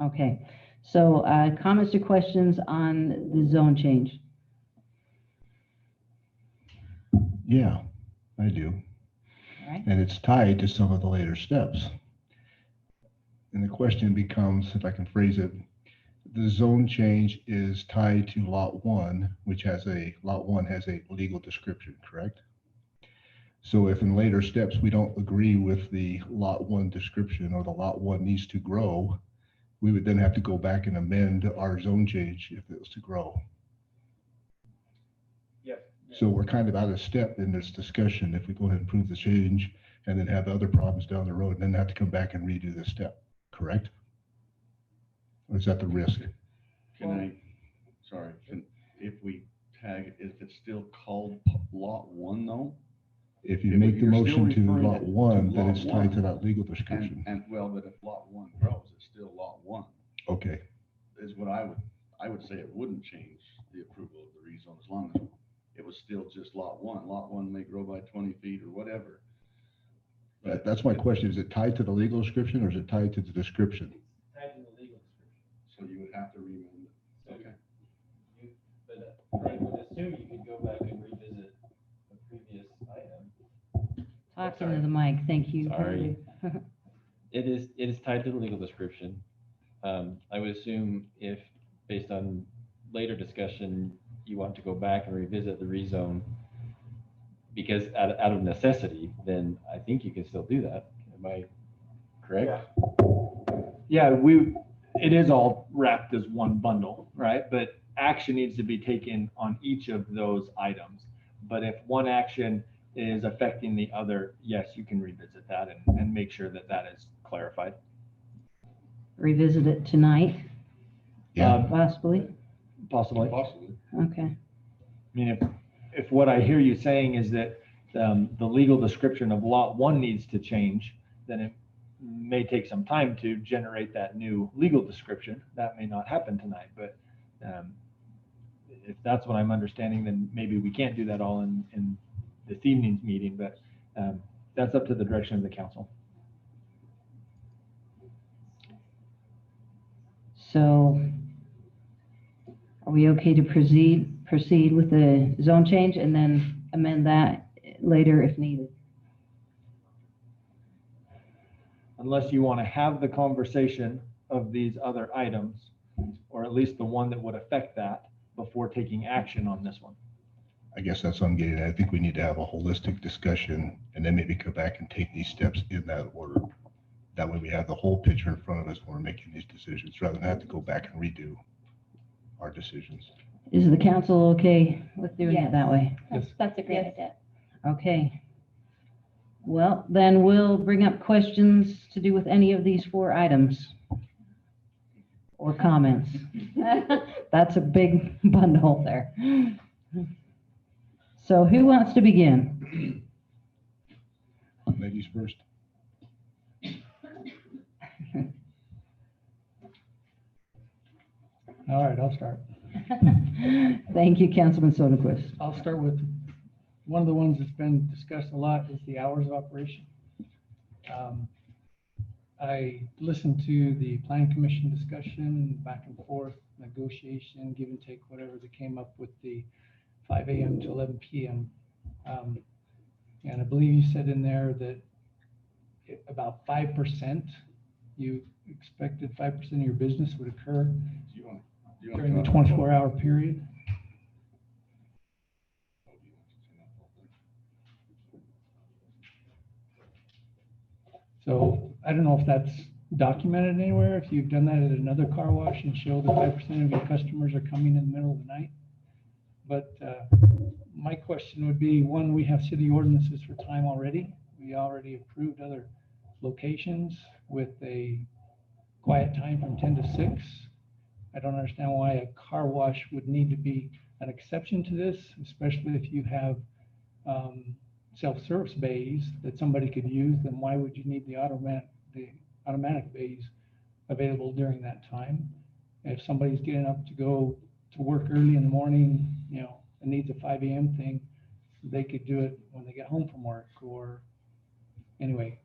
Okay, so comments or questions on the zone change? Yeah, I do. All right. And it's tied to some of the later steps. And the question becomes, if I can phrase it, the zone change is tied to Lot 1, which has Lot 1 has a legal description, correct? So if in later steps we don't agree with the Lot 1 description, or the Lot 1 needs to grow, we would then have to go back and amend our zone change if it was to grow. Yep. So we're kind of out of step in this discussion if we go ahead and approve the change and then have other problems down the road and then have to come back and redo this step, correct? Or is that the risk? If we tag, if it's still called Lot 1 though? If you If make the you're still motion to referring Lot it to 1, then Lot it's tied to 1, that legal description. And well, but if Lot 1 grows, it's still Lot 1, Okay, is what I would say. It wouldn't change the approval of the rezone as long as it was still just Lot 1. Lot 1 may grow by 20 feet or whatever. that's my question. Is it tied to the legal description or is it tied to the description? Tied to the legal description. So you would have to remove it. Okay. But I would assume you could go back and revisit the previous item. Talk into the mic, thank you. Sorry. It is tied to the legal description. I would assume if, based on later discussion, you want to go back and revisit the rezone, because out of necessity, then I think you can still do that. Am I correct? Yeah, it is all wrapped as one bundle, right? But action needs to be taken on each of those items. But if one action is affecting the other, yes, you can revisit that and make sure that that is clarified. Revisit it tonight, Yeah. possibly? Possibly. Possibly. Okay. I mean, if what I hear you saying is that the legal description of Lot 1 needs to change, then it may take some time to generate that new legal description. That may not happen tonight, but if that's what I'm understanding, then maybe we can't do that all in this evening's meeting, but that's up to the direction of the council. So are we okay to proceed with the zone change and then amend that later if needed? Unless you want to have the conversation of these other items, or at least the one that would affect that, before taking action on this one. I guess that's what I'm getting at. I think we need to have a holistic discussion and then maybe come back and take these steps in that order. That way we have the whole picture in front of us when we're making these decisions, rather than have to go back and redo our decisions. Is the council okay with doing it Yes. that way? That's a great Yes. idea. Okay. Well, then we'll bring up questions to do with any of these 4 items or comments. That's a big bundle there. So who wants to begin? Ladies first. All right, I'll start. Thank you, Councilman Soderquist. I'll start with, one of the ones that's been discussed a lot is the hours of operation. I listened to the plan commission discussion, back and forth, negotiation, give and take, whatever they came up with the 5 a.m. to 11 p.m. And I believe you said in there that about 5%, you expected 5% of your business would occur during the 24-hour period. So I don't know if that's documented anywhere, if you've done that at another car wash and show that 5% of your customers are coming in the middle of the night. But my question would be, one, we have city ordinances for time already. We already approved other locations with a quiet time from 10 to 6. I don't understand why a car wash would need to be an exception to this, especially if you have self-service bays that somebody could use. Then why would you need the automatic bays available during that time? If somebody's getting up to go to work early in the morning, and needs a 5 a.m. thing, they could do it when they get home from work. Or anyway,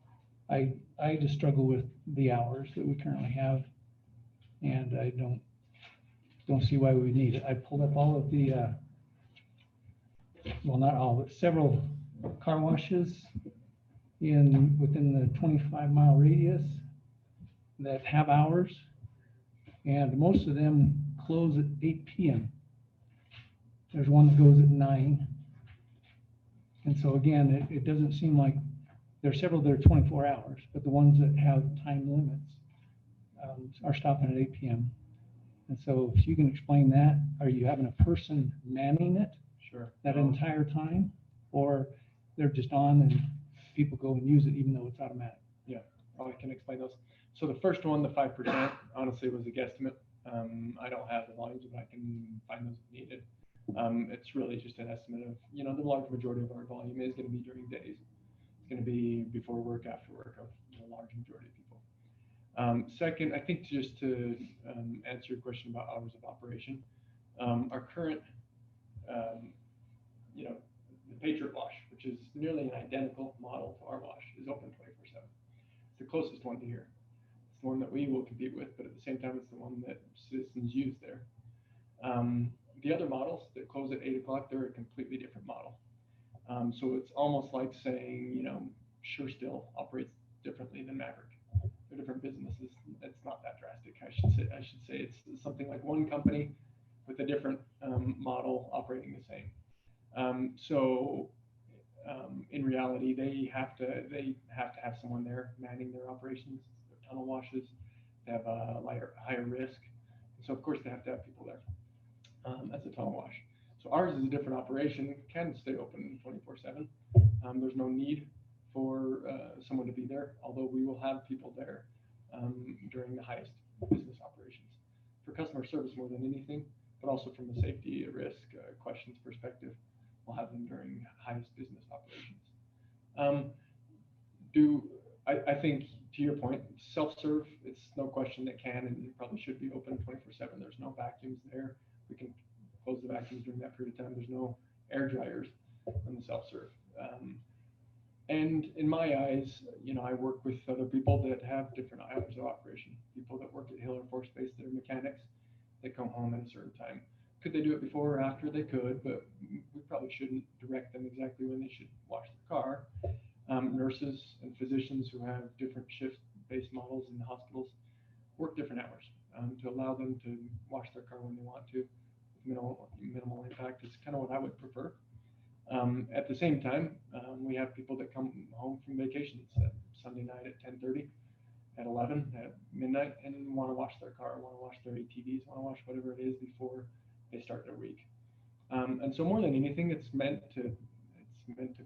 I just struggle with the hours that we currently have, and I don't see why we need it. I pulled up all of the well, not all, but several car washes within the 25-mile radius that have hours, and most of them close at 8 p.m. There's one that goes at 9. And so again, it doesn't seem like, there are several that are 24 hours, but the ones that have time limits are stopping at 8 p.m. And so if you can explain that, are you having a person manning it that entire time? Or they're just on and people go and use it even though it's automatic? Yeah, I can explain those. So the first one, the 5%, honestly was a guesstimate. I don't have the volumes, but I can find those if needed. It's really just an estimate of, the large majority of our volume is going to be during days. It's going to be before work, after work of the large majority of people. Second, I think just to answer your question about hours of operation, our current, the Patriot Wash, which is nearly an identical model to our wash, is open 24/7. It's the closest one to here. It's the one that we will compete with, but at the same time, it's the one that citizens use there. The other models that close at 8 o'clock, they're a completely different model. So it's almost like saying, Sure Still operates differently than Maverick. They're different businesses. It's not that drastic. I should say it's something like one company with a different model operating the same. In reality, they have to have someone there manning their operations, their tunnel washes. They have a higher risk. So of course they have to have people there. As a tunnel wash. So ours is a different operation, can stay open 24/7. There's no need for someone to be there, although we will have people there during the highest business operations. For customer service more than anything, but also from the safety risk questions perspective, we'll have them during highest business operations. I think, to your point, self-serve, it's no question that can and probably should be open 24/7. There's no vacuums there. We can close the vacuums during that period of time. There's no air dryers on the self-serve. And in my eyes, I work with other people that have different hours of operation. People that work at Hill Air Force Base, they're mechanics. They come home at a certain time. Could they do it before or after? They could, but we probably shouldn't direct them exactly when they should wash their car. Nurses and physicians who have different shift-based models in the hospitals work different hours to allow them to wash their car when they want to with minimal impact. It's kind of what I would prefer. At the same time, we have people that come home from vacations at Sunday night at 10:30, at 11, at midnight, and want to wash their car, want to wash their ATVs, want to wash whatever it is before they start their week. And so more than anything, it's meant to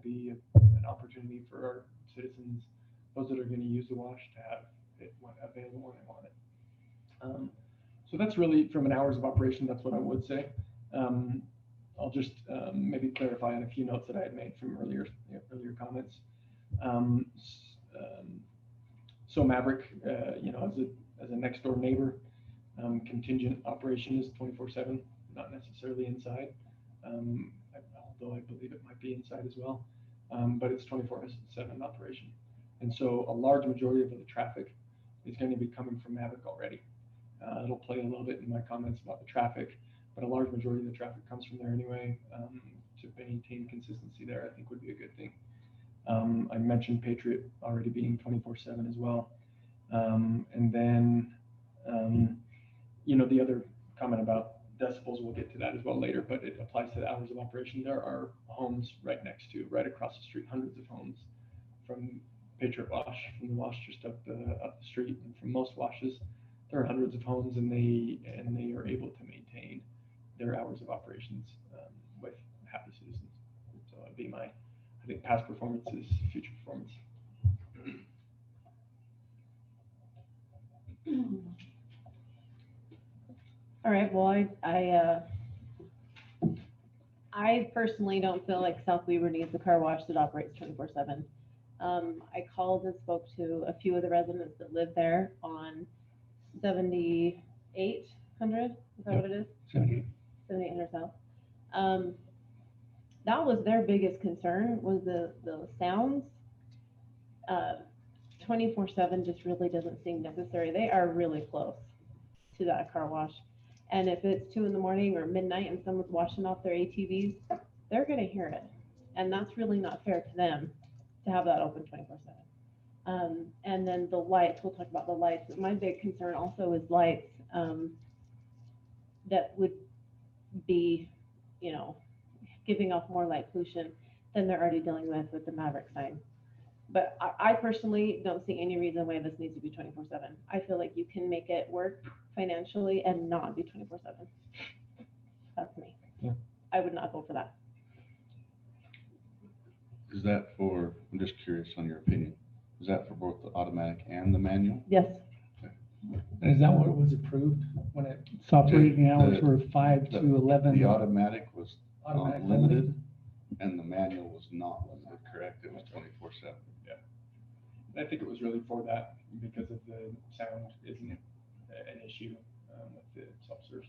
be an opportunity for our citizens, those that are going to use the wash, to have it available when they want it. So that's really, from an hours of operation, that's what I would say. I'll just maybe clarify on a few notes that I had made from earlier comments. So Maverick, as a next door neighbor, contingent operation is 24/7, not necessarily inside. Although I believe it might be inside as well, but it's 24/7 operation. And so a large majority of the traffic is going to be coming from Maverick already. It'll play a little bit in my comments about the traffic, but a large majority of the traffic comes from there anyway. To maintain consistency there, I think would be a good thing. I mentioned Patriot already being 24/7 as well. And then, the other comment about decibels, we'll get to that as well later, but it applies to the hours of operation. There are homes right across the street, hundreds of homes from Patriot Wash, from the wash just up the street, and from most washes. There are hundreds of homes, and they are able to maintain their hours of operations with happy citizens. So that'd be I think past performance is future performance. All right, well, I personally don't feel like South Weaver needs a car wash that operates 24/7. I called and spoke to a few of the residents that live there on 7800, is that what it is? 7800 South. That was their biggest concern, was the sounds. 24/7 just really doesn't seem necessary. They are really close to that car wash. And if it's 2 in the morning or midnight and someone's washing off their ATVs, they're going to hear it. And that's really not fair to them to have that open 24/7. And then the lights, we'll talk about the lights. My big concern also is lights that would be, giving off more light pollution than they're already dealing with the Maverick sign. But I personally don't see any reason why this needs to be 24/7. I feel like you can make it work financially and not be 24/7. That's me. Yeah. I would not go for that. Is that for, I'm just curious on your opinion, is that for both the automatic and the manual? Yes. Is that what was approved when its operating hours were 5 to 11? The automatic was Automatic limited, and the manual was not limited, correct? It was 24/7. Yeah. And I think it was really for that, because of the sound isn't an issue with the self-serve.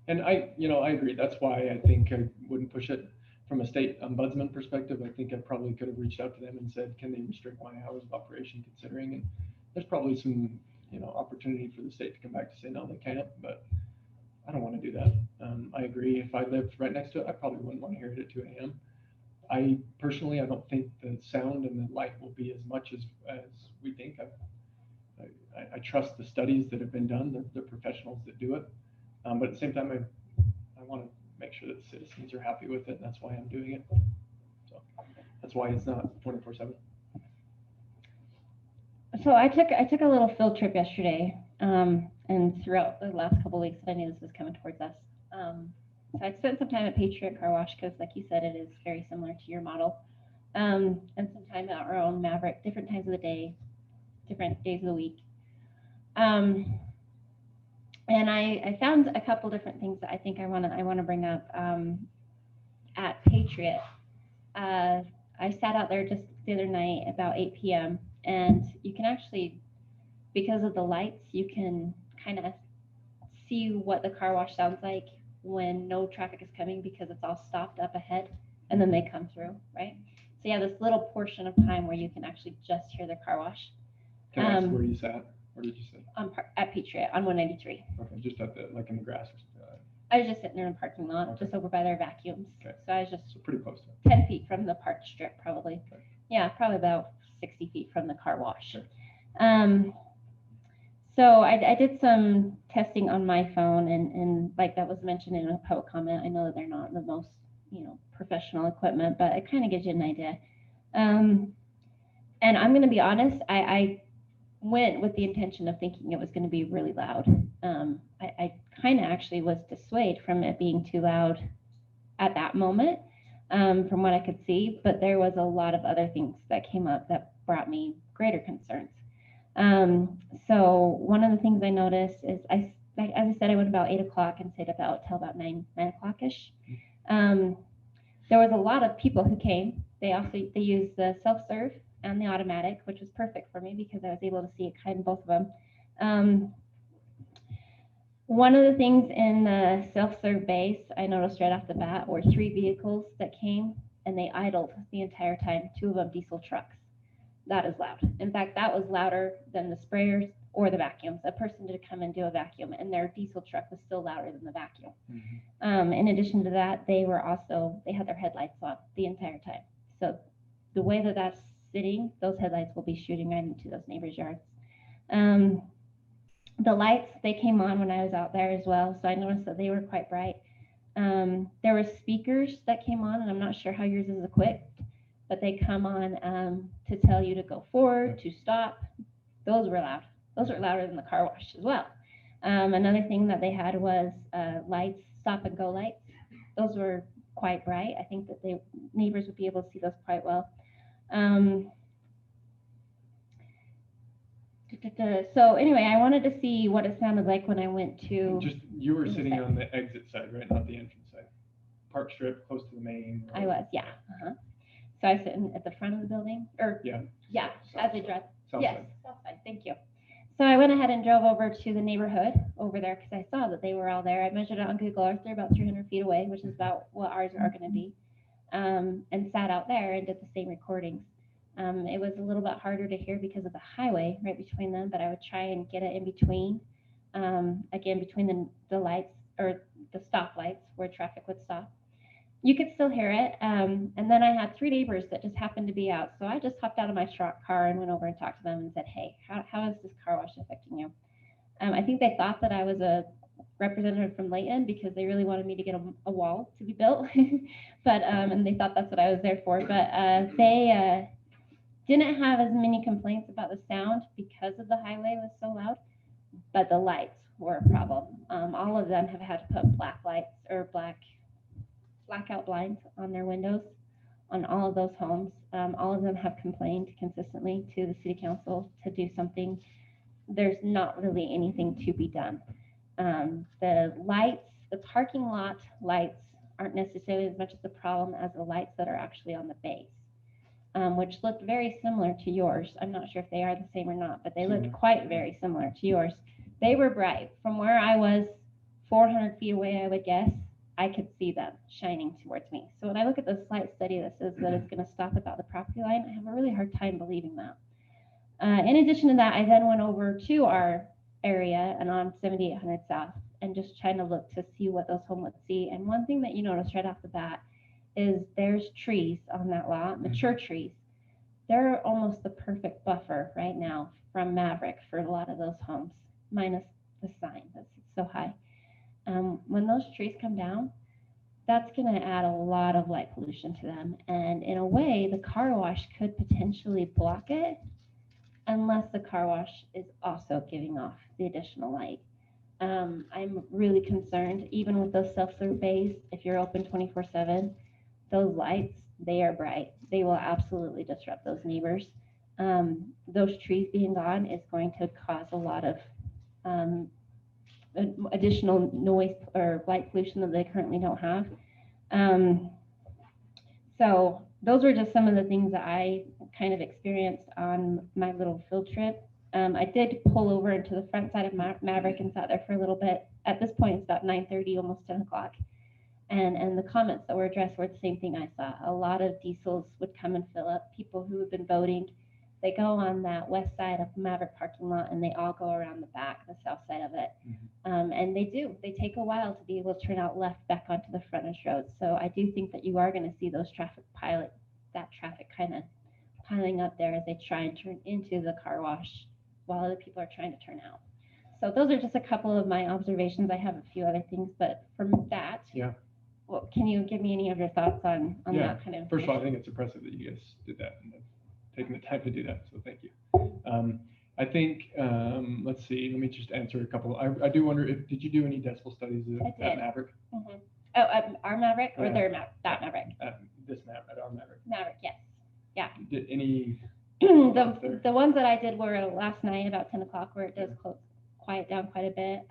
And I agree. That's why I think I wouldn't push it from a state ombudsman perspective. I think I probably could have reached out to them and said, can they restrict my hours of operation considering? And there's probably some, opportunity for the state to come back to say, no, they can't, but I don't want to do that. I agree. If I lived right next to it, I probably wouldn't want to hear it at 2 a.m. I don't think the sound and the light will be as much as we think. I trust the studies that have been done, the professionals that do it. But at the same time, I want to make sure that the citizens are happy with it, and that's why I'm doing it. So that's why it's not 24/7. So I took a little field trip yesterday, and throughout the last couple of weeks, I knew this was coming towards us. So I spent some time at Patriot Car Wash because, like you said, it is very similar to your model, and some time at our own Maverick, different times of the day, different days of the week. And I found a couple different things that I think I want to bring up. At Patriot, I sat out there just the other night about 8 p.m. and you can actually, because of the lights, you can kind of see what the car wash sounds like when no traffic is coming, because it's all stopped up ahead and then they come through, right? So you have this little portion of time where you can actually just hear the car wash. Can I ask where you sat? Where did you sit? At Patriot on 193. Okay, just at in the grass. I was just sitting there in the parking lot, just over by their vacuums. Okay. So I was just pretty close to it. 10 feet from the parked strip, probably. Okay. Yeah, probably about 60 feet from the car wash. Sure. So I did some testing on my phone, and like that was mentioned in a public comment. I know that they're not the most professional equipment, but it kind of gives you an idea. And I'm going to be honest, I went with the intention of thinking it was going to be really loud. I kind of actually was dissuaded from it being too loud at that moment, from what I could see, but there was a lot of other things that came up that brought me greater concerns. So one of the things I noticed is as I said, I went about 8 o'clock and stayed about till about 9 o'clock-ish. There was a lot of people who came. They used the self-serve and the automatic, which was perfect for me because I was able to see kind of both of them. One of the things in the self-serve base I noticed right off the bat were 3 vehicles that came and they idled the entire time, 2 of them diesel trucks. That is loud. In fact, that was louder than the sprayers or the vacuums. A person did come and do a vacuum and their diesel truck was still louder than the vacuum. In addition to that, they had their headlights on the entire time. So the way that that's sitting, those headlights will be shooting right into those neighbors' yards. The lights, they came on when I was out there as well, so I noticed that they were quite bright. There were speakers that came on, and I'm not sure how yours is equipped, but they come on to tell you to go forward, to stop. Those were loud. Those were louder than the car wash as well. Another thing that they had was lights, stop and go lights. Those were quite bright. I think that neighbors would be able to see those quite well. So anyway, I wanted to see what it sounded like when I went to. You were sitting on the exit side, right? Not the entrance side. Park strip, close to the main. I was, yeah. So I was sitting at the front of the building, or yeah, as I drive. South Yes, side. south side. Thank you. So I went ahead and drove over to the neighborhood over there because I saw that they were all there. I measured it on Google Earth. They're about 300 feet away, which is about what ours are going to be, and sat out there and did the same recordings. It was a little bit harder to hear because of the highway right between them, but I would try and get it in between, again, between the lights or the stop lights where traffic would stop. You could still hear it. And then I had 3 neighbors that just happened to be out. So I just hopped out of my car and went over and talked to them and said, hey, how is this car wash affecting you? I think they thought that I was a representative from Layton because they really wanted me to get a wall to be built. But, and they thought that's what I was there for. But they didn't have as many complaints about the sound because of the highway was so loud, but the lights were a problem. All of them have had to put black lights or blackout blinds on their windows on all of those homes. All of them have complained consistently to the city council to do something. There's not really anything to be done. The lights, the parking lot lights aren't necessarily as much of the problem as the lights that are actually on the base. Which looked very similar to yours. I'm not sure if they are the same or not, but they looked quite very similar to yours. They were bright. From where I was 400 feet away, I would guess, I could see them shining towards me. So when I look at the slight study that says that it's going to stop about the property line, I have a really hard time believing that. In addition to that, I then went over to our area and on 7800 South and just trying to look to see what those homes would see. And one thing that you notice right off the bat is there's trees on that lot, mature trees. They're almost the perfect buffer right now from Maverick for a lot of those homes, minus the sign that's so high. When those trees come down, that's going to add a lot of light pollution to them. And in a way, the car wash could potentially block it unless the car wash is also giving off the additional light. I'm really concerned, even with those self-serve bays, if you're open 24/7, those lights, they are bright. They will absolutely disrupt those neighbors. Those trees being gone is going to cause a lot of additional noise or light pollution that they currently don't have. So those were just some of the things that I kind of experienced on my little field trip. I did pull over into the front side of Maverick and sat there for a little bit. At this point, it's about 9:30, almost 10 o'clock. And the comments that were addressed were the same thing I saw. A lot of diesels would come and fill up. People who have been voting, they go on that west side of Maverick parking lot and they all go around the back, the south side of it. And they take a while to be able to turn out left back onto the frontage road. So I do think that you are going to see those traffic kind of piling up there as they try and turn into the car wash while other people are trying to turn out. So those are just a couple of my observations. I have a few other things, but from that, well, can you give me any of your thoughts on Yeah. that kind of? First of all, I think it's impressive that you guys did that and have taken the time to do that, so thank you. I think, let's see, let me just answer a couple. I do wonder if, did you do any decibel studies I at did. Maverick? Mhm. Oh, our Maverick or Yeah. their that Maverick? This Maverick, at our Maverick? Maverick, yes. Yeah. Did any? The ones that I did were last night about 10 o'clock where it does quiet down quite a bit.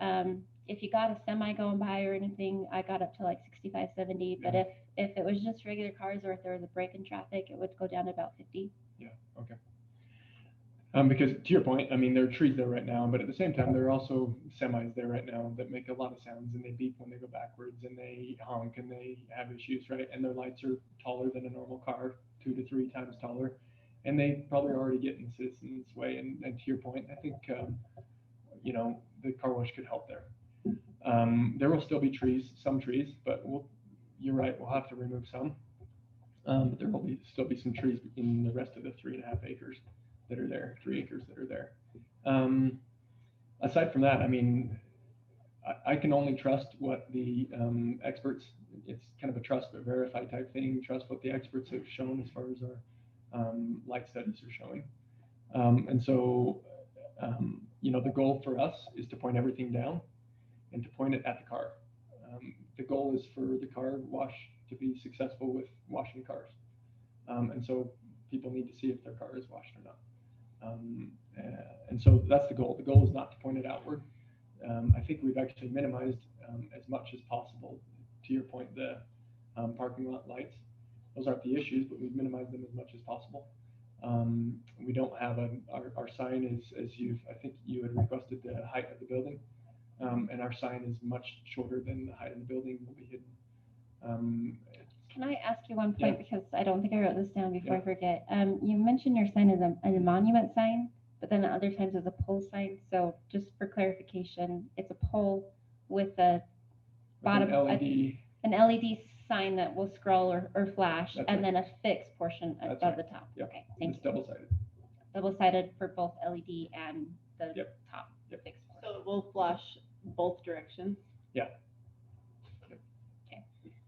If you got a semi going by or anything, I got up to like 65, 70. But if it was just regular cars or if there was a break in traffic, it would go down to about 50. Yeah, okay. Because to your point, I mean, there are trees there right now, but at the same time, there are also semis there right now that make a lot of sounds and they beep when they go backwards and they honk and they have issues, right? And their lights are taller than a normal car, 2 to 3 times taller. And they probably already get in the citizens' way. And to your point, I think, you know, the car wash could help there. There will still be trees, some trees, but you're right, we'll have to remove some. But there will still be some trees in the rest of the 3.5 acres that are there, 3 acres that are there. Aside from that, I mean, I can only trust what the experts, it's kind of a trust but verify type thing, trust what the experts have shown as far as our light studies are showing. And so, you know, the goal for us is to point everything down and to point it at the car. The goal is for the car wash to be successful with washing cars. And so people need to see if their car is washed or not. And so that's the goal. The goal is not to point it outward. I think we've actually minimized as much as possible, to your point, the parking lot lights. Those aren't the issues, but we've minimized them as much as possible. We don't have our sign is, as I think you had requested the height of the building. And our sign is much shorter than the height of the building will be hidden. Can I ask you one point, because I don't think I wrote this down before Yeah. I forget. You mentioned your sign is a monument sign, but then at other times it's a pole sign. So just for clarification, it's a pole with a bottom, An LED. an LED sign that will scroll or flash, That's and right. then a fixed portion That's above right. the top. Yep. Okay, thank It's you. double-sided. Double-sided for both LED and the Yep. top Yep. fixed portion. So it will flash both directions. Yeah.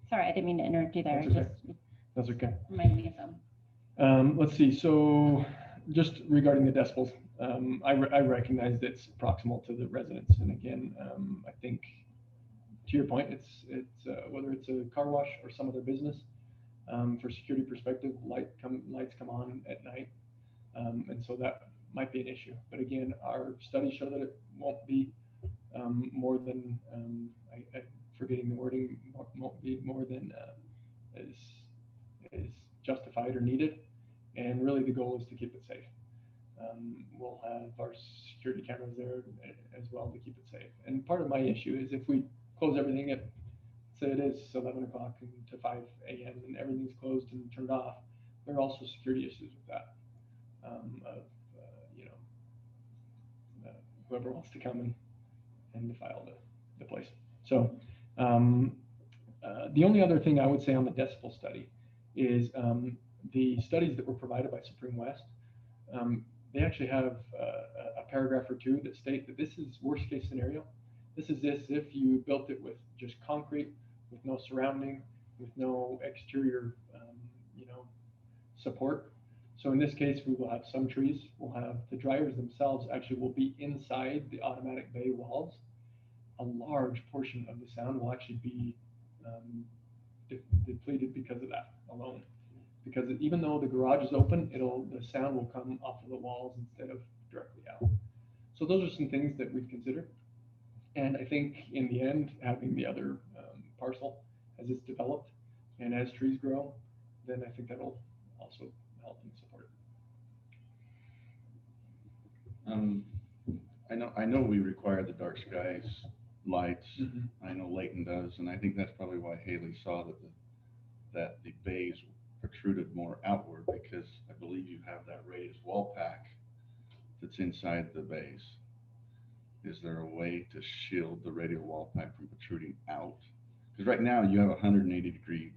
Sorry, I didn't mean to interrupt you there. That's okay. Just That's okay. reminded me of something. Let's see. So just regarding the decibels, I recognize that it's proximal to the residents. And again, I think to your point, it's whether it's a car wash or some other business, for security perspective, lights come on at night. And so that might be an issue. But again, our studies show that it won't be more than, I'm forgetting the wording, won't be more than is justified or needed. And really the goal is to keep it safe. We'll have our security cameras there as well to keep it safe. And part of my issue is if we close everything at, say it is 11 o'clock to 5 a.m. and everything's closed and turned off, there are also security issues with that. You know, whoever wants to come and defile the place. So the only other thing I would say on the decibel study is the studies that were provided by Supreme West, they actually have a paragraph or two that state that this is worst case scenario. This is if you built it with just concrete, with no surrounding, with no exterior, you know, support. So in this case, we will have some trees. We'll have the dryers themselves actually will be inside the automatic bay walls. A large portion of the sound will actually be depleted because of that alone. Because even though the garage is open, the sound will come off of the walls instead of directly out. So those are some things that we've considered. And I think in the end, having the other parcel as it's developed and as trees grow, then I think that'll also help and support it. I know we require the dark skies lights. Mm-hmm. I know Layton does, and I think that's probably why Haley saw that the bays protruded more outward, because I believe you have that radius wall pack that's inside the bays. Is there a way to shield the radial wall pack from protruding out? Because right now you have a 180-degree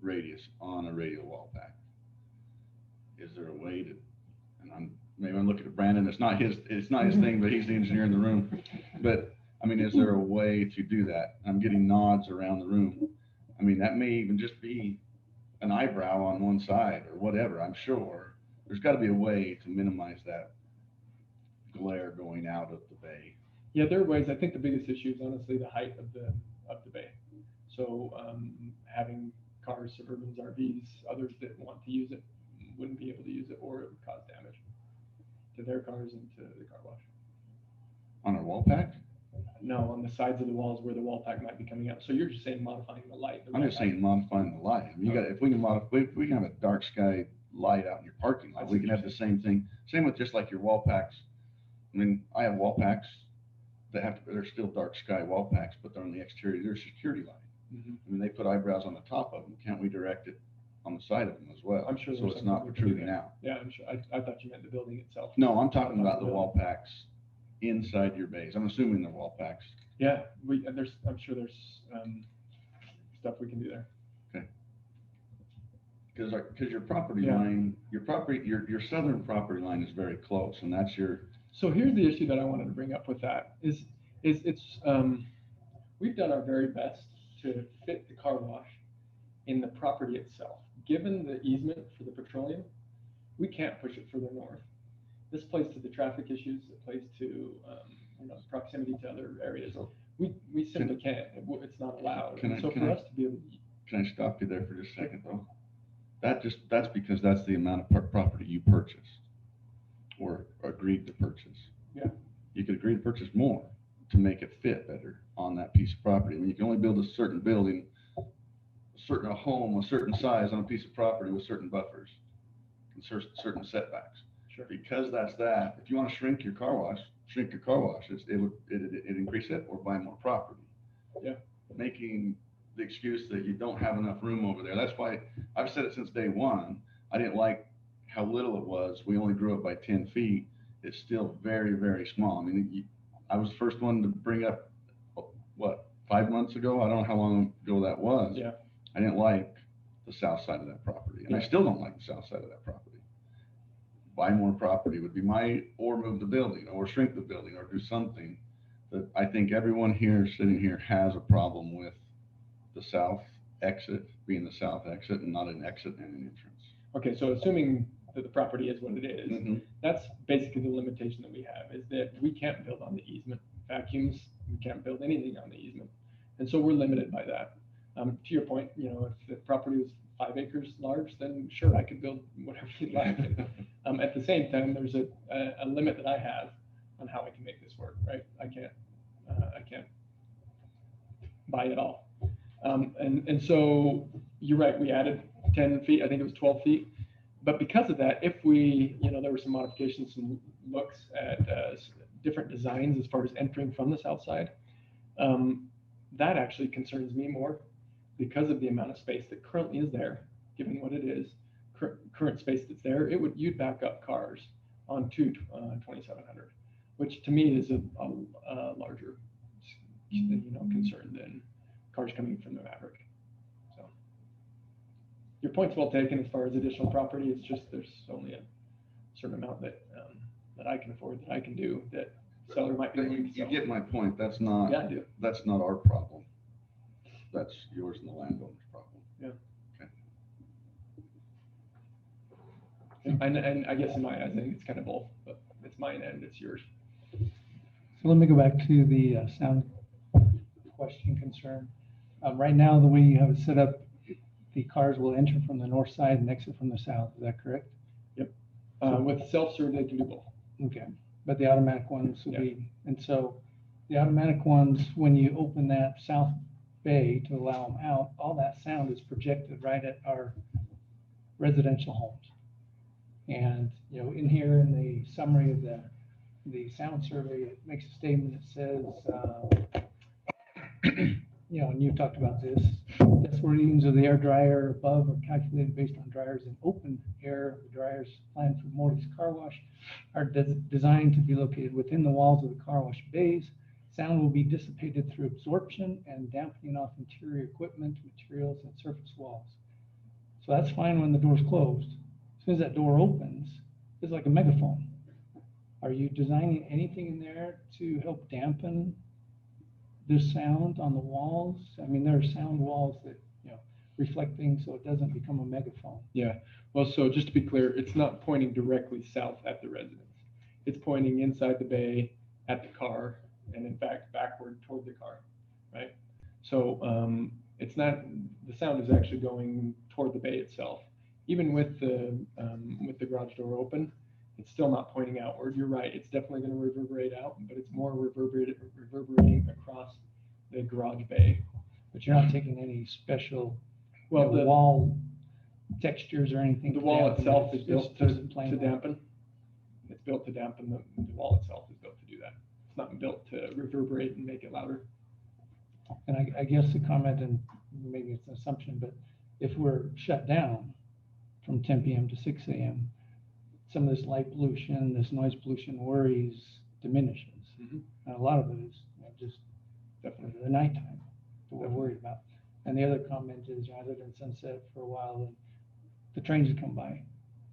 radius on a radial wall pack. Is there a way to, and maybe I'm looking at Brandon, it's not his thing, but he's the engineer in the room. But I mean, is there a way to do that? I'm getting nods around the room. I mean, that may even just be an eyebrow on one side or whatever, I'm sure. There's got to be a way to minimize that glare going out of the bay. Yeah, there are ways. I think the biggest issue is honestly the height of the bay. So having cars, Suburbans, RVs, others that want to use it wouldn't be able to use it, or it would cause damage to their cars and to the car wash. On our wall pack? No, on the sides of the walls where the wall pack might be coming out. So you're just saying modifying the light. I'm just saying modifying the light. I mean, you got, if we can modify, if we can have a dark sky light out in your parking lot, we can have the same thing. Same with just like your wall packs. I mean, I have wall packs that they're still dark sky wall packs, but they're on the exterior, they're security light. I mean, they put eyebrows on the top of them. Can't we direct it on the side of them as well? I'm sure so there's it's not something we can do protruding there. out. Yeah, I'm sure. I thought you meant the building itself. No, I'm talking about the wall packs inside your bays. I'm assuming they're wall packs. Yeah, I'm sure there's stuff we can do there. Okay. Because your property Yeah. line, your southern property line is very close, and that's your. So here's the issue that I wanted to bring up with that is it's we've done our very best to fit the car wash in the property itself. Given the easement for the petroleum, we can't push it further north. This plays to the traffic issues. It plays to proximity to other areas. We simply can't. It's not allowed. So for us to be able to. Can I stop you there for just a second though? That's because that's the amount of property you purchased or agreed to purchase. Yeah. You could agree to purchase more to make it fit better on that piece of property. I mean, you can only build a certain building, a home, a certain size on a piece of property with certain buffers and certain setbacks. Sure. Because that's that. If you want to shrink your car wash. It increase it or buy more property. Yeah. Making the excuse that you don't have enough room over there. That's why I've said it since day one. I didn't like how little it was. We only grew it by 10 feet. It's still very, very small. I mean, I was the first one to bring up, 5 months ago? I don't know how long ago that was. Yeah. I didn't like the south side of that property. And I still don't like the south side of that property. Buy more property would be or move the building or shrink the building or do something that I think everyone here sitting here has a problem with the south exit being the south exit and not an exit and an entrance. Okay, so assuming that the property is what it is, that's basically the limitation that we have is that we can't build on the easement. Vacuums, we can't build anything on the easement. And so we're limited by that. To your point, if the property was 5 acres large, then sure, I could build whatever you'd like. At the same time, there's a limit that I have on how I can make this work, right? I can't buy it all. And so you're right, we added 10 feet, I think it was 12 feet. But because of that, if we, there were some modifications, some looks at different designs as far as entering from the south side, that actually concerns me more because of the amount of space that currently is there, given what it is, current space that's there, you'd back up cars onto 2700, which to me is a larger, concern than cars coming from the Maverick. So your point's well taken as far as additional property. It's just there's only a certain amount that I can afford, that I can do, that seller might be willing to You sell. get my point. That's not. Yeah, I do. That's not our problem. That's yours and the landowner's problem. Yeah. Okay. And I guess in my eyes, I think it's kind of both, but it's mine and it's yours. So let me go back to the sound question concern. Right now, the way you have it set up, the cars will enter from the north side and exit from the south. Is that correct? Yep. With self-serve, they can do both. Okay. But the automatic ones will be, and so the automatic ones, when you open that south bay to allow them out, all that sound is projected right at our residential homes. And, in here in the summary of the sound survey, it makes a statement that says, and you've talked about this, decibel readings of the air dryer above are calculated based on dryers in open air. The dryers planned for Morty's Car Wash are designed to be located within the walls of the car wash bays. Sound will be dissipated through absorption and dampening off interior equipment, materials, and surface walls. So that's fine when the door's closed. As soon as that door opens, it's like a megaphone. Are you designing anything in there to help dampen this sound on the walls? I mean, there are sound walls that, reflecting so it doesn't become a megaphone. Yeah, well, so just to be clear, it's not pointing directly south at the residence. It's pointing inside the bay at the car and in fact backward toward the car, right? So it's not, the sound is actually going toward the bay itself. Even with the garage door open, it's still not pointing outward. You're right, it's definitely going to reverberate out, but it's more reverberating across the garage bay. But you're not taking any special, Well, the wall textures or anything. The to wall dampen it. itself is It's built just plain to wall. dampen. It's built to dampen, the wall itself is built to do that. It's not built to reverberate and make it louder. And I guess the comment, and maybe it's an assumption, but if we're shut down from 10 p.m. to 6 a.m., some of this light pollution, this noise pollution worries diminishes. Mhm. And a lot of it is just Definitely. the nighttime that we're worried about. And the other comment is, I lived in Sunset for a while, and the trains would come by.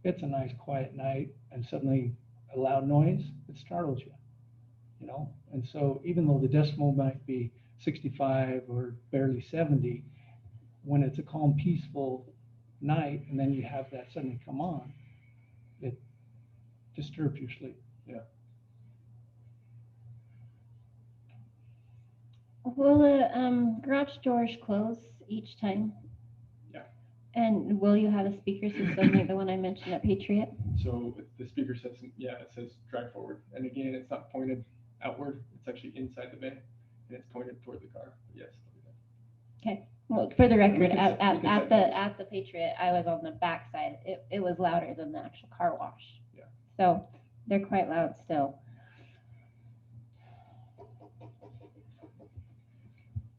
It's a nice quiet night, and suddenly a loud noise, it startles you, you know? And so even though the decibel might be 65 or barely 70, when it's a calm, peaceful night, and then you have that suddenly come on, it disturbs your sleep. Yeah. Will the garage doors close each time? Yeah. And will you have a speaker system like the one I mentioned at Patriot? So the speaker says, yeah, it says drive forward. And again, it's not pointed outward. It's actually inside the bay and it's pointed toward the car. Yes. Okay. Well, for the record, We can at, set- we at, can at set the those. at the Patriot, I was on the back side. It was louder than the actual car wash. Yeah. So they're quite loud still.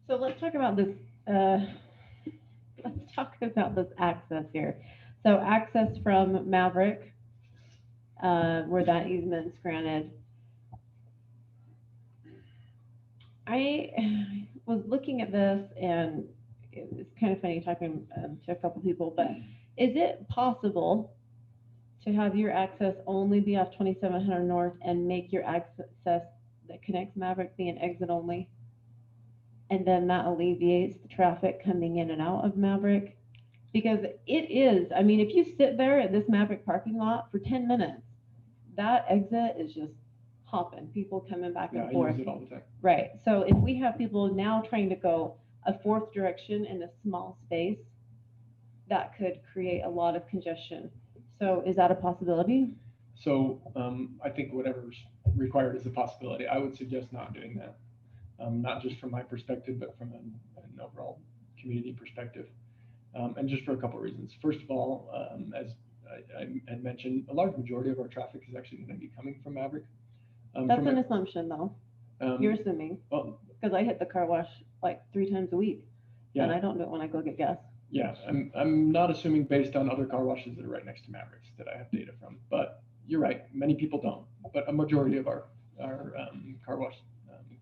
So let's talk about this, let's talk about this access here. So access from Maverick, where that easement's granted. I was looking at this and it's kind of funny talking to a couple people, but is it possible to have your access only be off 2700 North and make your access that connects Maverick be an exit only? And then that alleviates the traffic coming in and out of Maverick? Because it is, I mean, if you sit there at this Maverick parking lot for 10 minutes, that exit is just hopping, people coming back Yeah, and I forth. use it all the time. Right, so if we have people now trying to go a fourth direction in a small space, that could create a lot of congestion. So is that a possibility? So I think whatever's required is a possibility. I would suggest not doing that. Not just from my perspective, but from an overall community perspective. And just for a couple of reasons. First of all, as I had mentioned, a large majority of our traffic is actually going to be coming from Maverick. That's from an a- assumption though, um, you're assuming, well, because I hit the car wash like 3 times a week. And yeah, I don't do it when I go get gas. yeah. I'm not assuming based on other car washes that are right next to Mavericks that I have data from, but you're right. Many people don't, but a majority of our car wash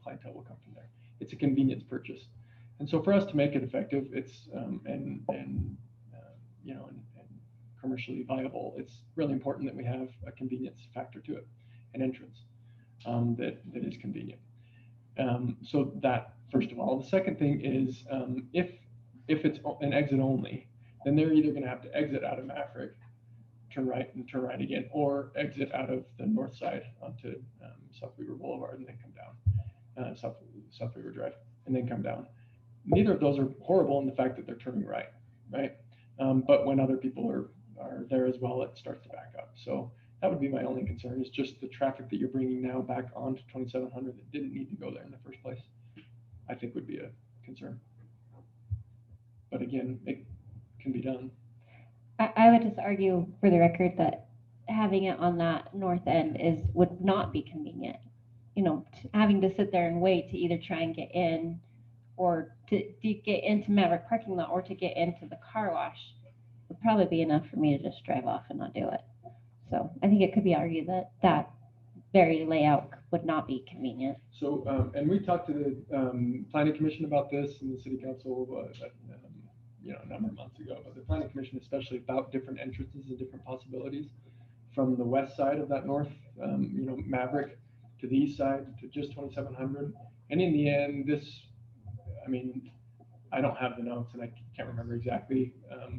clientele will come from there. It's a convenience purchase, and so for us to make it effective, it's and commercially viable, it's really important that we have a convenience factor to it, an entrance that is convenient. So that, first of all. The second thing is if it's an exit only, then they're either going to have to exit out of Maverick, turn right and turn right again, or exit out of the north side onto South Weaver Boulevard and then come down, South Weaver Drive, and then come down. Neither of those are horrible in the fact that they're turning right, right? But when other people are there as well, it starts to back up. So that would be my only concern, is just the traffic that you're bringing now back onto 2700 that didn't need to go there in the first place, I think would be a concern. But again, it can be done. I would just argue for the record that having it on that north end would not be convenient. You know, having to sit there and wait to either try and get in or to get into Maverick parking lot or to get into the car wash would probably be enough for me to just drive off and not do it. So I think it could be argued that that very layout would not be convenient. So, and we talked to the planning commission about this and the city council, a number of months ago, but the planning commission especially about different entrances and different possibilities from the west side of that north, Maverick to the east side to just 2700. And in the end, I don't have the notes and I can't remember exactly,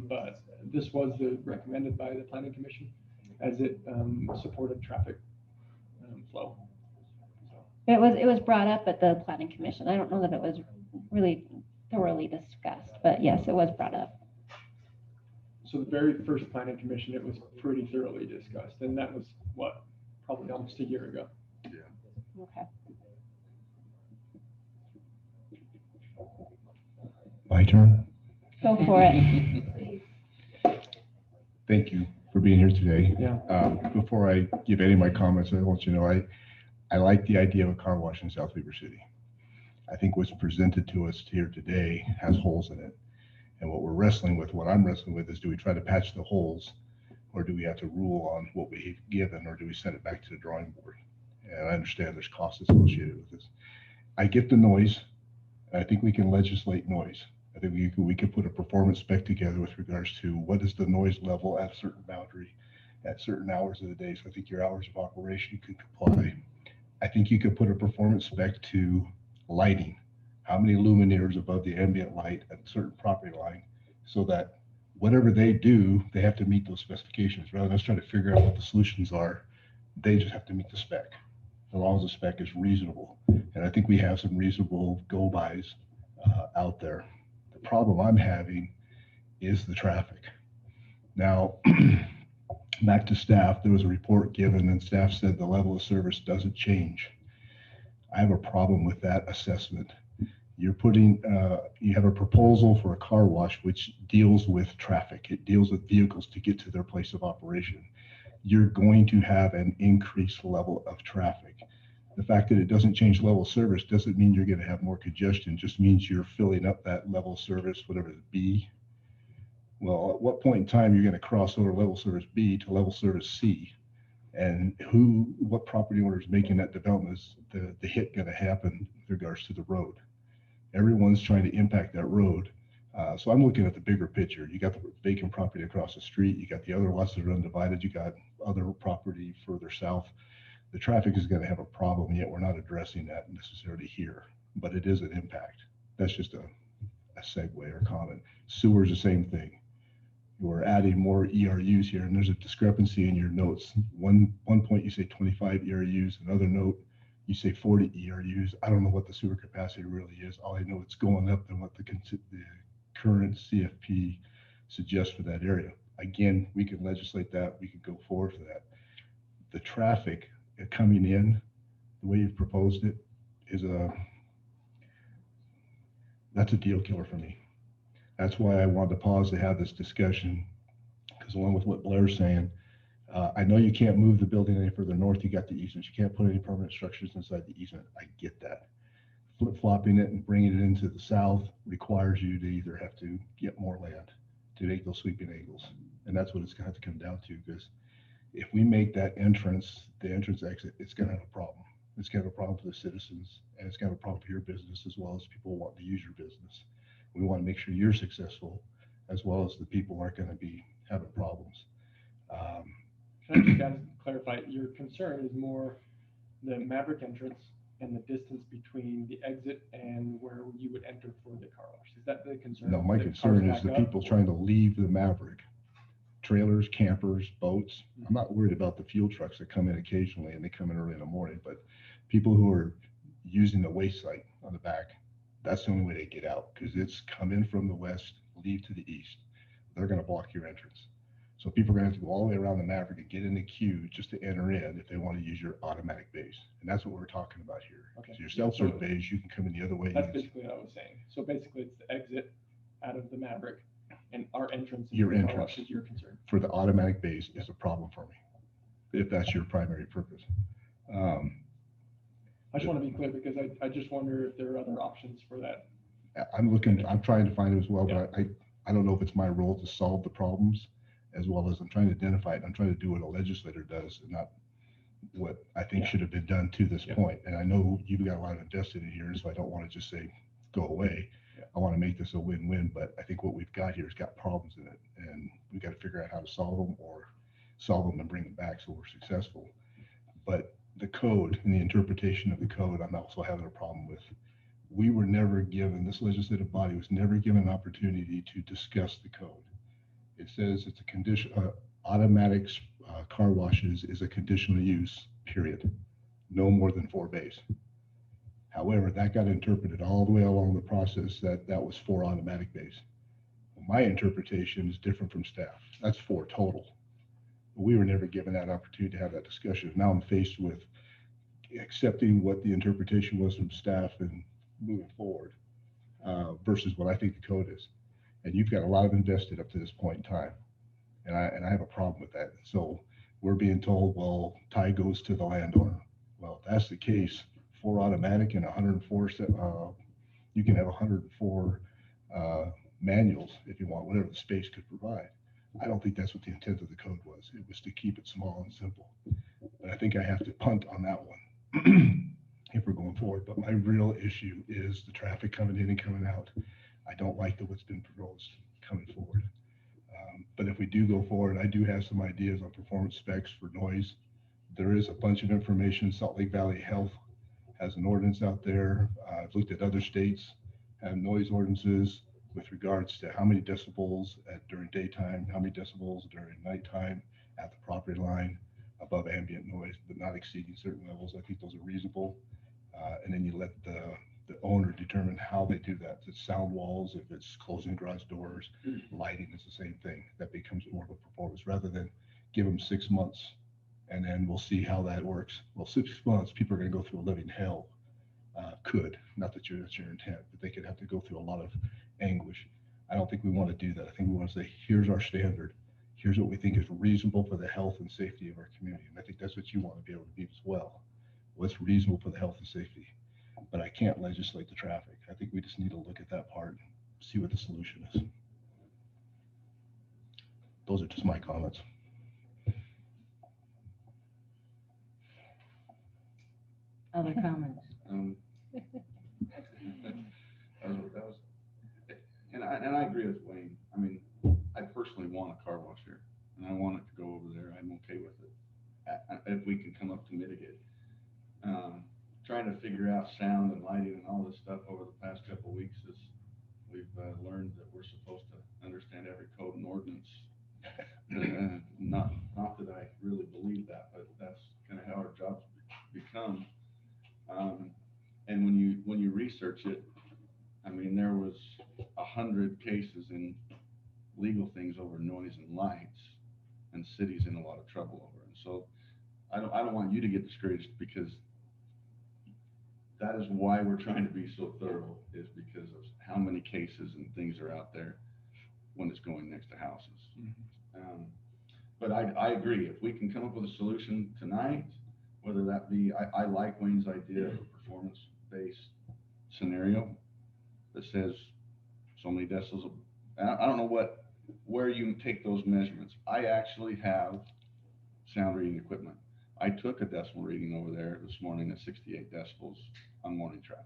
but this was recommended by the planning commission as it supported traffic flow. So, It was brought up at the planning commission. I don't know that it was really thoroughly discussed, but yes, it was brought up. so the very first planning commission, it was pretty thoroughly discussed, and that was what, probably almost a year ago. Okay. My turn. Go for it. Thank you for being here today. Yeah. Before I give any of my comments, I want you to know I like the idea of a car wash in South Weaver City. I think what's presented to us here today has holes in it. And what I'm wrestling with is, do we try to patch the holes, or do we have to rule on what we've given, or do we send it back to the drawing board? And I understand there's costs associated with this. I get the noise. And I think we can legislate noise. I think we could put a performance spec together with regards to what is the noise level at a certain boundary, at certain hours of the day. So I think your hours of operation could comply. I think you could put a performance spec to lighting. How many luminaires above the ambient light at a certain property line, so that whatever they do, they have to meet those specifications. Rather than us trying to figure out what the solutions are, they just have to meet the spec, as long as the spec is reasonable. And I think we have some reasonable go-bys out there. The problem I'm having is the traffic. Now, back to staff, there was a report given and staff said the level of service doesn't change. I have a problem with that assessment. You're putting, you have a proposal for a car wash which deals with traffic. It deals with vehicles to get to their place of operation. You're going to have an increased level of traffic. The fact that it doesn't change level of service doesn't mean you're going to have more congestion. It just means you're filling up that level of service, whatever it be. Well, at what point in time you're going to cross over level service B to level service C? And what property owner is making that development? Is the hit going to happen with regards to the road? Everyone's trying to impact that road. So I'm looking at the bigger picture. You got the vacant property across the street. You got the other lots that are undivided. You got other property further south. The traffic is going to have a problem, yet we're not addressing that necessarily here, but it is an impact. That's just a segue or comment. Sewer's the same thing. We're adding more ERUs here, and there's a discrepancy in your notes. One point you say 25 ERUs, another note you say 40 ERUs. I don't know what the sewer capacity really is. All I know it's going up than what the current CFP suggests for that area. Again, we can legislate that. We could go forward for that. The traffic coming in, the way you've proposed it, that's a deal killer for me. That's why I wanted to pause to have this discussion, because along with what Blair's saying, I know you can't move the building any further north. You got the easement. You can't put any permanent structures inside the easement. I get that. Flip-flopping it and bringing it into the south requires you to either have to get more land to make those sweeping angles. And that's what it's going to have to come down to, because if we make that entrance, the entrance exit, it's going to have a problem. It's going to have a problem for the citizens, and it's going to have a problem for your business as well as people wanting to use your business. We want to make sure you're successful, as well as the people aren't going to be having problems. Can I just clarify, your concern is more the Maverick entrance and the distance between the exit and where you would enter for the car wash? Is that the concern? No, my That concern cars is the back up, people or- trying to leave the Maverick. Trailers, campers, boats. I'm not worried about the fuel trucks that come in occasionally and they come in early in the morning, but people who are using the waste site on the back, that's the only way they get out, because it's come in from the west, leave to the east. They're going to block your entrance. So people are going to have to go all the way around the Maverick and get in the queue just to enter in if they want to use your automatic bays. And that's what we're talking about here. Okay. So your self-serve bays, you can come in the other way. That's basically what I was saying. So basically, it's the exit out of the Maverick and our entrance. into Your the car entrance. wash is your concern. For the automatic bays is a problem for me, if that's your primary purpose. I just want to be clear, because I just wonder if there are other options for that. I'm trying to find it as well, but I don't know if it's my role to solve the problems, as well as I'm trying to identify it. I'm trying to do what a legislator does, and not what I think should have been done to this point. And I know you've got a lot invested in here, so I don't want to just say, go away. I want to make this a win-win, but I think what we've got here has got problems in it, and we've got to figure out how to solve them, or solve them and bring them back so we're successful. But the code and the interpretation of the code, I'm also having a problem with. we were never given, this legislative body was never given an opportunity to discuss the code. It says it's a condition, automatic car washes is a conditional use, period. No more than 4 bays. However, that got interpreted all the way along the process that that was 4 automatic bays. My interpretation is different from staff. That's 4 total. We were never given that opportunity to have that discussion. Now I'm faced with accepting what the interpretation was from staff and moving forward versus what I think the code is. And you've got a lot of invested up to this point in time. And I have a problem with that. So we're being told, well, tie goes to the landowner. Well, if that's the case, 4 automatic and 104, you can have 104 manuals if you want, whatever the space could provide. I don't think that's what the intent of the code was. It was to keep it small and simple. But I think I have to punt on that one if we're going forward. But my real issue is the traffic coming in and coming out. I don't like what's been proposed coming forward. But if we do go forward, I do have some ideas on performance specs for noise. There is a bunch of information. Salt Lake Valley Health has an ordinance out there. I've looked at other states have noise ordinances with regards to how many decibels during daytime, how many decibels during nighttime at the property line above ambient noise, but not exceeding certain levels. I think those are reasonable. And then you let the owner determine how they do that. If it's sound walls, if it's closing garage doors, lighting is the same thing. That becomes more of a performance rather than give them 6 months and then we'll see how that works. Well, 6 months, people are going to go through a living hell. Could, not that that's your intent, but they could have to go through a lot of anguish. I don't think we want to do that. I think we want to say, here's our standard. Here's what we think is reasonable for the health and safety of our community. And I think that's what you want to be able to do as well. What's reasonable for the health and safety? But I can't legislate the traffic. I think we just need to look at that part, see what the solution is. Those are just my comments. Other comments? And I agree with Wayne. I mean, I personally want a car wash here, and I want it to go over there. I'm okay with it if we can come up to mitigate. Trying to figure out sound and lighting and all this stuff over the past couple of weeks is we've learned that we're supposed to understand every code and ordinance. Not that I really believe that, but that's kind of how our jobs become. And when you research it, I mean, there was 100 cases in legal things over noise and lights, and cities in a lot of trouble over it. And so I don't want you to get discouraged, because that is why we're trying to be so thorough, is because of how many cases and things are out there when it's going next to houses. But I agree, if we can come up with a solution tonight, whether that be, I like Wayne's idea of a performance-based scenario that says so many decibels. I don't know where you take those measurements. I actually have sound reading equipment. I took a decibel reading over there this morning at 68 decibels on morning traffic.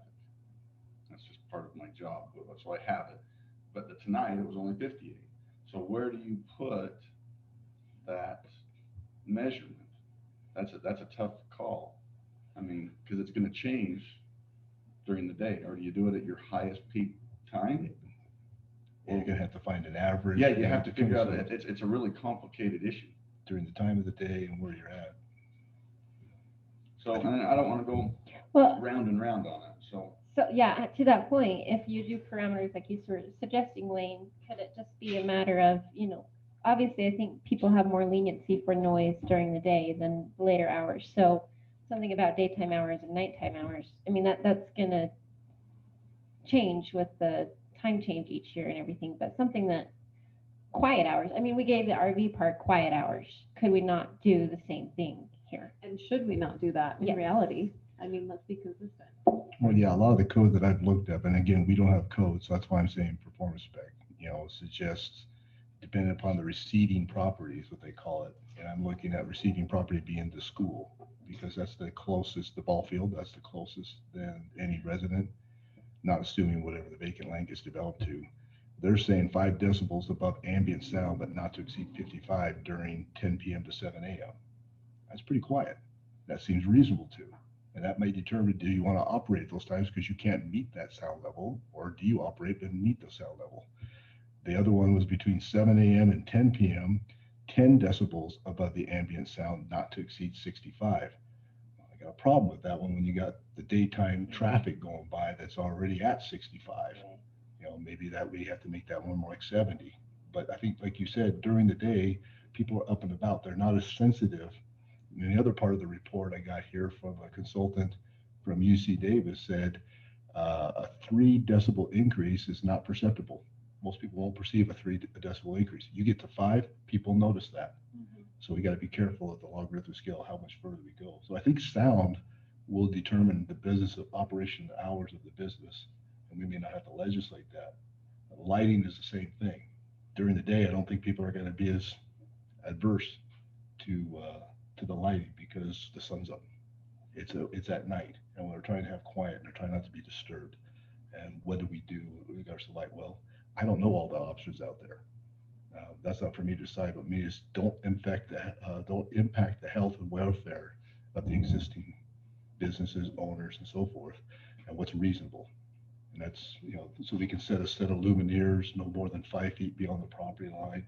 That's just part of my job, so I have it. But tonight it was only 58. So where do you put that measurement? That's a tough call. I mean, because it's going to change during the day. Or do you do it at your highest peak time? Or you're going to have to find an average. Yeah, you have to figure out it's a really complicated issue during the time of the day and where you're at. So, and I don't want to go round and round on it. So yeah, to that point, if you do parameters like you were suggesting, Wayne, could it just be a matter of, obviously I think people have more leniency for noise during the day than later hours. So something about daytime hours and nighttime hours, I mean, that's going to change with the time change each year and everything, but something that quiet hours, I mean, we gave the RV park quiet hours. Could we not do the same thing here? And should we not do that in reality? I mean, let's be consistent. Well, yeah, a lot of the code that I've looked up, and again, we don't have code, so that's why I'm saying performance spec, suggests depending upon the receding properties, what they call it. And I'm looking at receding property being the school, because that's the closest, the ball field, that's the closest than any resident, not assuming whatever the vacant land gets developed to. They're saying 5 decibels above ambient sound, but not to exceed 55 during 10 p.m. to 7 a.m. That's pretty quiet. That seems reasonable too. And that may determine, do you want to operate at those times because you can't meet that sound level, or do you operate and meet the sound level? The other one was between 7 a.m. and 10 p.m., 10 decibels above the ambient sound, not to exceed 65. I got a problem with that one when you got the daytime traffic going by that's already at 65. You know, maybe that we have to make that one more like 70. But I think, like you said, during the day, people are up and about. They're not as sensitive. And the other part of the report I got here from a consultant from UC Davis said a 3 decibel increase is not perceptible. Most people won't perceive a 3 decibel increase. You get to 5, people notice that. So we got to be careful at the logarithmic scale how much further we go. So I think sound will determine the business of operation, the hours of the business, and we may not have to legislate that. Lighting is the same thing. During the day, I don't think people are going to be as adverse to the lighting because the sun's up. It's at night, and we're trying to have quiet, and they're trying not to be disturbed. And what do we do with regards to light? Well, I don't know all the options out there. That's not for me to decide, but me is don't impact the health and welfare of the existing businesses, owners, and so forth, and what's reasonable. And that's, you know, so we can set a set of luminaires no more than 5 feet beyond the property line,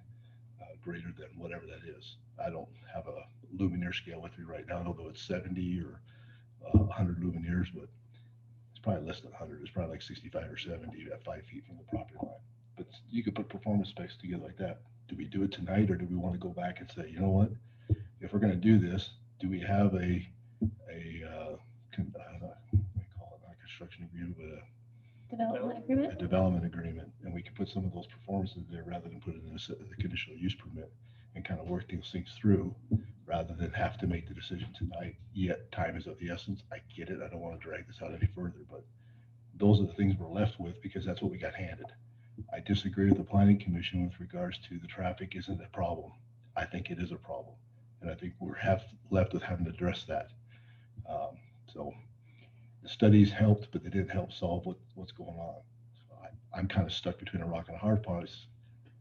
greater than whatever that is. I don't have a luminaire scale with me right now, although it's 70 or 100 luminaires, but it's probably less than 100. It's probably like 65 or 70 at 5 feet from the property line. But you could put performance specs together like that. Do we do it tonight, or do we want to go back and say, you know what, if we're going to do this, do we have a construction agreement, but Development agreement? a development agreement, and we can put some of those performances there rather than put it in the conditional use permit and kind of work these things through rather than have to make the decision tonight. Yet time is of the essence. I get it. I don't want to drag this out any further, but those are the things we're left with because that's what we got handed. I disagree with the planning commission with regards to the traffic isn't a problem. I think it is a problem. And I think we're left with having to address that. So the studies helped, but they didn't help solve what's going on. So I'm kind of stuck between a rock and a hard place.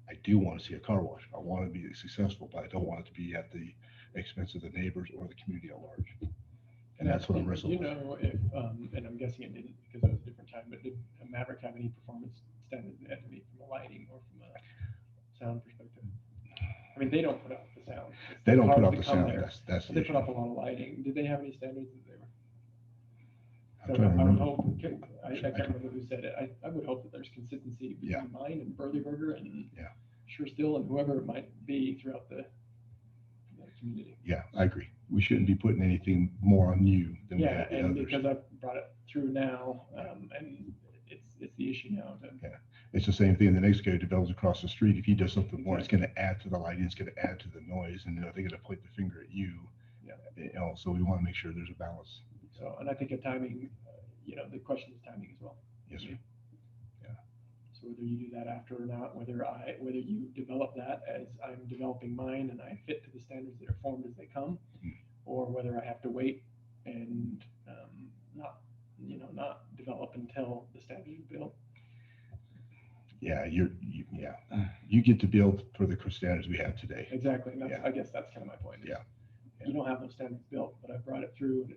I do want to see a car wash. I want to be successful, but I don't want it to be at the expense of the neighbors or the community at large. And that's what I'm wrestling with. You know, if, and I'm guessing it didn't because it was a different time, but did Maverick have any performance standards they had to meet from a lighting or from a sound perspective? I mean, they don't put up the sound. They don't put hard up to the come sound. there. That's But the they put up a lot of lighting. Did they have any standards that they were? I'm trying to I would remember. hope, I can't remember who said it. I would hope that there's consistency Yeah. between mine and Burley Burger and Yeah. Sure Still and whoever it might be throughout the community. Yeah, I agree. We shouldn't be putting anything more on you than we Yeah, have the and others. because I've brought it through now, and it's the issue now. It's the same thing. The next guy who develops across the street, if he does something more, it's going to add to the lighting, it's going to add to the noise, and they're going to point the finger at you. Yeah. You know, so we want to make sure there's a balance. So, and I think of timing, the question is timing as well. Yes, sir. So whether you do that after or not, whether you develop that as I'm developing mine and I fit to the standards that are formed as they come, or whether I have to wait and not develop until the standards are built. Yeah, you get to build for the standards we have today. Exactly. And Yeah. I guess that's kind of my point. Yeah. You don't have those standards built, but I brought it through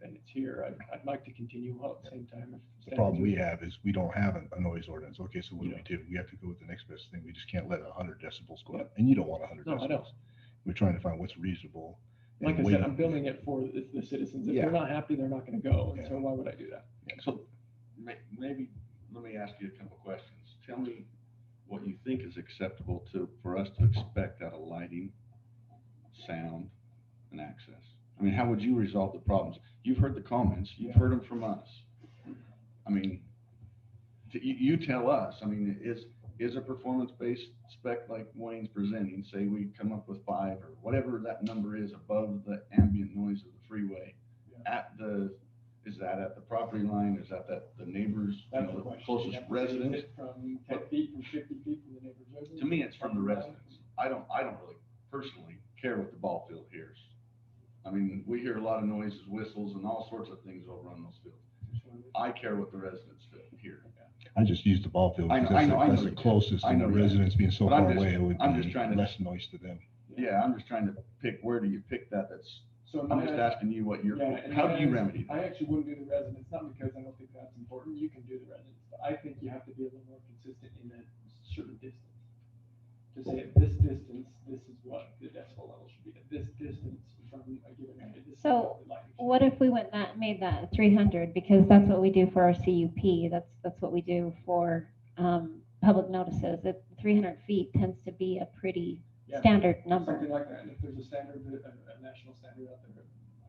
and it's here. I'd like to continue while at the same time. The problem we have is we don't have a noise ordinance. Okay, so what do? We have to go with the next best thing. We just can't let 100 decibels go up, and you don't want 100 No, I decibels. know. We're trying to find what's reasonable. and Like I said, waiting. I'm building it for the citizens. If Yeah. they're not happy, they're not going to go. And Yeah. so why would I do that? So maybe, let me ask you a couple questions. Tell me what you think is acceptable for us to expect out of lighting, sound, and access. I mean, how would you resolve the problems? You've heard the comments, you've heard them from us. I mean, you tell us, I mean, is a performance-based spec like Wayne's presenting, say we come up with 5 or whatever that number is above the ambient noise of the freeway, is that at the property line? Is that the neighbors, That's the the question. closest You have to residents? say, is it from 10 feet, from 50 feet from the neighbor's residence? To me, it's from the residents. I don't really personally care what the ball field hears. I mean, we hear a lot of noises, whistles, and all sorts of things over on those fields. I care what the residents hear. I just use the ball field I know- because I know that's you the do. closest, I and know the you do. residents being so But I'm far just- away, it would I'm just be trying to- less noise to them. Yeah, I'm just trying to pick, where do you pick that's So in I'm my just eyes- asking you what you're, Yeah, and how do you I- remedy that? I actually wouldn't do the residence, not because I don't think that's important, you can do the residence, but I think you have to be a little more consistent in a certain distance. To say at this distance, this is what the decibel level should be, at this distance from a given area, this is So what the lighting should what if we made that 300, because that's what we do for our CUP, that's what we do for, public notices. 300 feet tends to be a pretty Yeah, standard number. Something like that, and if there's a standard, a national standard out there,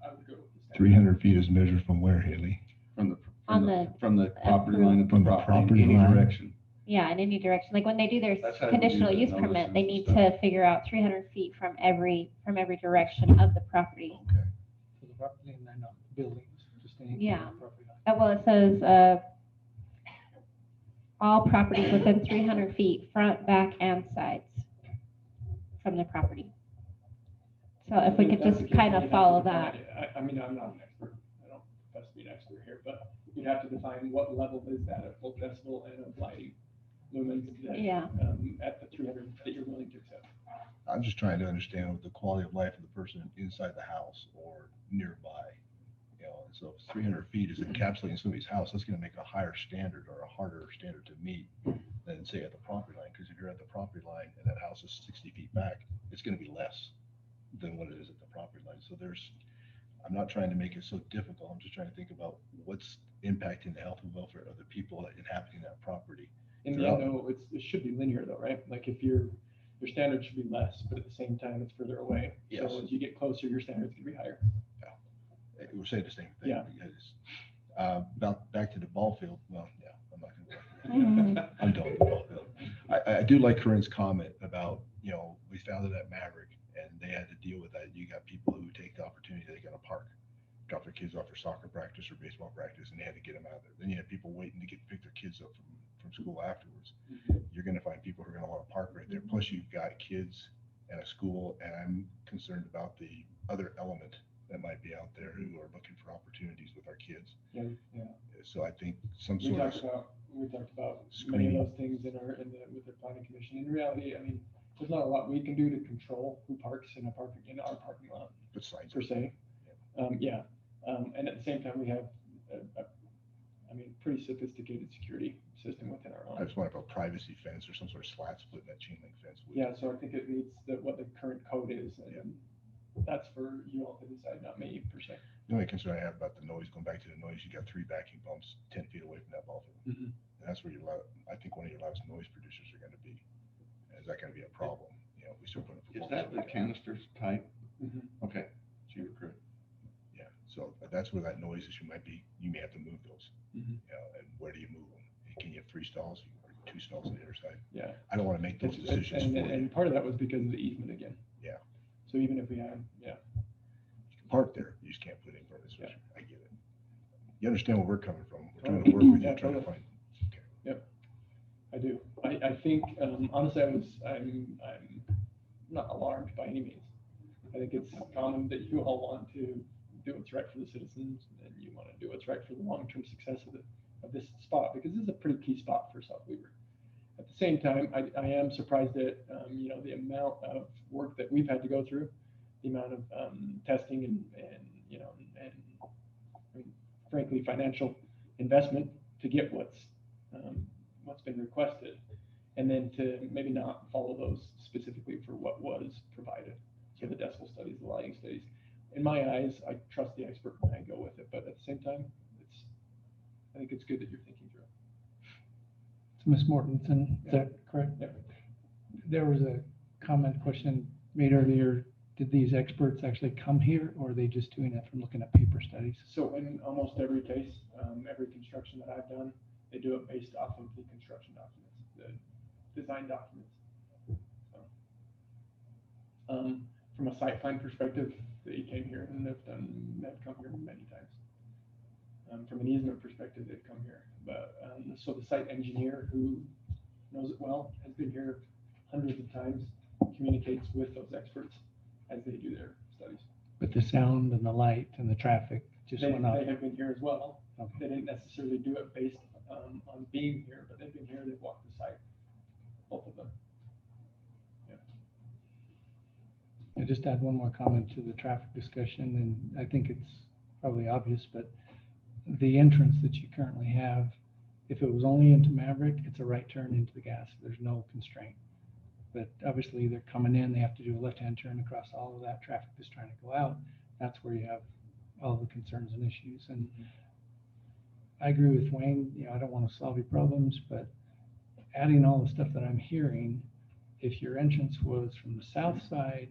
I would go with the standard. 300 feet is measured from where, Haley? From the, On from the, the from the property line of the From the property, in property any line. direction. Yeah, in any direction. Like when they do their That's how we do conditional the use permit, they notices need and to figure out 300 feet from every direction of the property. For the property and then buildings, just anything. Yeah. on the property line. Well, it says, all properties within 300 feet, front, back, and sides from the property. So if we could That's just the case, kind then of you'd have to follow define that. it. I mean, I'm not an expert, I don't profess to be an expert here, but you'd have to define what level is that of both decibel and of lighting lumens that, Yeah. at the 300 that you're willing to accept. I'm just trying to understand the quality of life of the person inside the house or nearby. You know, and so if 300 feet is encapsulating somebody's house, that's gonna make a higher standard or a harder standard to meet than say at the property line, because if you're at the property line and that house is 60 feet back, it's gonna be less than what it is at the property line. So I'm not trying to make it so difficult, I'm just trying to think about what's impacting the health and welfare of the people inhabiting that property. In the end, though, it should be linear though, right? Like if your standard should be less, but at the same time, it's further away. Yes. So as you get closer, your standard's gonna be higher. We're saying the same thing. Yeah. Because, back to the ball field, well, yeah, I'm not gonna go Mhm. there. I'm done with the ball field. I do like Corinne's comment about, you know, we found it at Maverick and they had to deal with that. You got people who take the opportunity, they got a park, drop their kids off for soccer practice or baseball practice, and they had to get them out of there. Then you have people waiting to pick their kids up from school afterwards. You're gonna find people who are gonna want to park right there. Plus you've got kids and a school, and I'm concerned about the other element that might be out there who are looking for opportunities with our kids. Yeah. So I think some We sort talked of, about many of screening. those things with the planning commission. In reality, I mean, there's not a lot we can do to control who parks in our parking lot but signs. per se. And at the same time, we have pretty sophisticated security system within our I own. just want to have a privacy fence or some sort of slat split in that chain link fence. Yeah, so I think it meets what the current code is, and that's for you all to decide, not me per se. The only concern I have about the noise, going back to the noise, you got 3 vacuum pumps 10 feet away from that ball field. Mhm. And that's where I think one of your loudest noise producers are gonna be. Is that gonna be a problem? You know, if we start putting. Is that the canisters type? Mhm. Okay, so you were correct. Yeah, so that's where that noise issue might be. You may have to move those. Mhm. You know, and where do you move them? Can you have 3 stalls or 2 stalls on the other side? Yeah. I don't want to make those decisions for you. And part of that was because of the easement again. Yeah. So even if we had, You can park there, you just can't put in permits. Yeah. I get it. You understand where we're coming from. We're trying to work with you, Yeah, trying to totally. find. I do. I think, honestly, I'm not alarmed by any means. I think it's common that you all want to do what's right for the citizens and you want to do what's right for the long-term success of this spot, because this is a pretty key spot for South Weaver. At the same time, I am surprised at, the amount of work that we've had to go through, the amount of testing and I mean, frankly, financial investment to get what's been requested, and then to maybe not follow those specifically for what was provided. So the decibel studies, the lighting studies. In my eyes, I trust the expert and I go with it, but at the same time, I think it's good that you're thinking through it. So Ms. Mortensen, is that correct? Yeah. There was a comment question made earlier. Did these experts actually come here, or are they just doing it from looking at paper studies? So in almost every case, every construction that I've done, they do it based off of the construction documents, the design documents. So, from a site plan perspective, they came here and they've come here many times. From an easement perspective, they've come here, but, so the site engineer who knows it well has been here hundreds of times, communicates with those experts as they do their studies. But the sound and the light and the traffic just They went up. have been here as well. Okay. They didn't necessarily do it based on being here, but they've been here, they've walked the site, both of them. Yeah. I just add one more comment to the traffic discussion, and I think it's probably obvious, but the entrance that you currently have, if it was only into Maverick, it's a right turn into the gas. There's no constraint. But obviously they're coming in, they have to do a left-hand turn across all of that traffic that's trying to go out. That's where you have all the concerns and issues. And I agree with Wayne, I don't want to solve your problems, but adding all the stuff that I'm hearing, if your entrance was from the south side,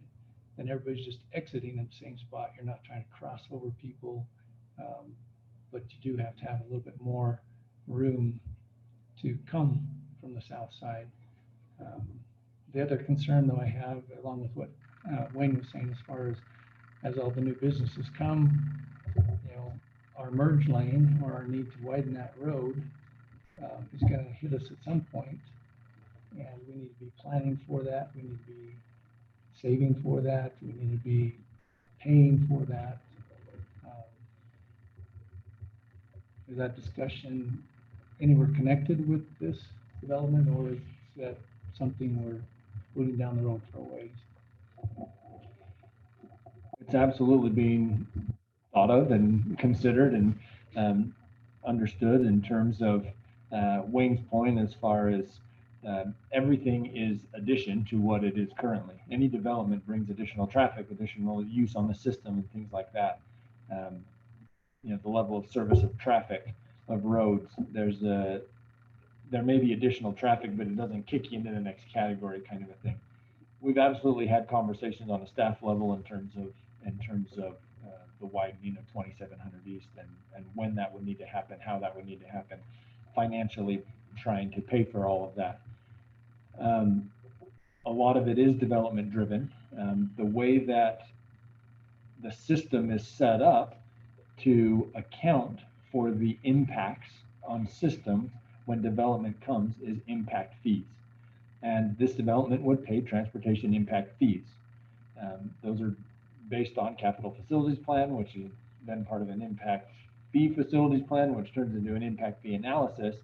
then everybody's just exiting at the same spot. You're not trying to cross over people. But you do have to have a little bit more room to come from the south side. The other concern though I have, along with what Wayne was saying, as far as all the new businesses come, our merge lane or our need to widen that road is going to hit us at some point, and we need to be planning for that. We need to be saving for that. We need to be paying for that. Is that discussion anywhere connected with this development, or is that something we're moving down the road for a ways? It's absolutely being thought of and considered and understood in terms of Wayne's point, as far as everything is addition to what it is currently. Any development brings additional traffic, additional use on the system and things like that. The level of service of traffic of roads, there may be additional traffic, but it doesn't kick you into the next category kind of a thing. We've absolutely had conversations on a staff level in terms of the widening of 2700 East and when that would need to happen, how that would need to happen, financially trying to pay for all of that. A lot of it is development driven. The way that the system is set up to account for the impacts on systems when development comes is impact fees. And this development would pay transportation impact fees. Those are based on capital facilities plan, which is then part of an impact fee facilities plan, which turns into an impact fee analysis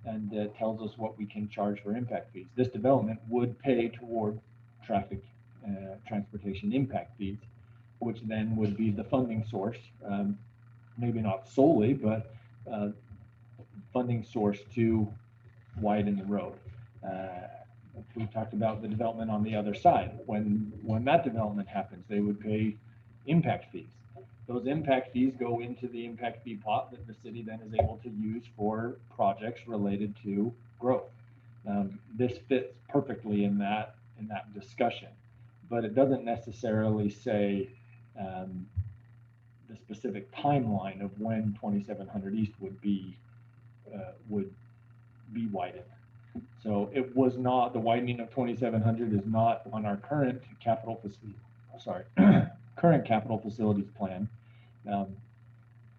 and tells us what we can charge for impact fees. This development would pay toward traffic transportation impact fees, which then would be the funding source, maybe not solely, but funding source to widen the road. We talked about the development on the other side. When that development happens, they would pay impact fees. Those impact fees go into the impact fee pot that the city then is able to use for projects related to growth. This fits perfectly in that discussion, but it doesn't necessarily say the specific timeline of when 2700 East would be widened. So it was not, the widening of 2700 is not on our current capital facilities plan.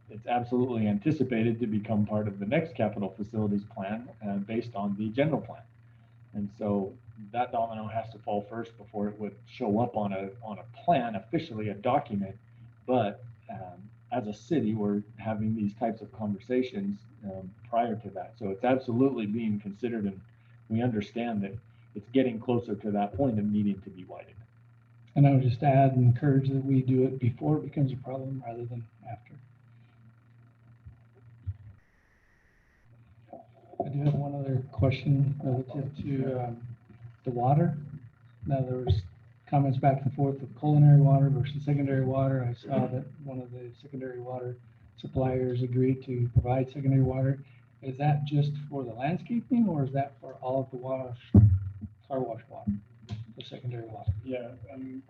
It's absolutely anticipated to become part of the next capital facilities plan based on the general plan. And so that domino has to fall first before it would show up on a plan, officially a document. But as a city, we're having these types of conversations prior to that. So it's absolutely being considered, and we understand that it's getting closer to that point of needing to be widened. And I would just add and encourage that we do it before it becomes a problem rather than after. I do have one other question relative to the water. Now, there was comments back and forth of culinary water versus secondary water. I saw that one of the secondary water suppliers agreed to provide secondary water. Is that just for the landscaping, or is that for all of the car wash water, the secondary water? Yeah,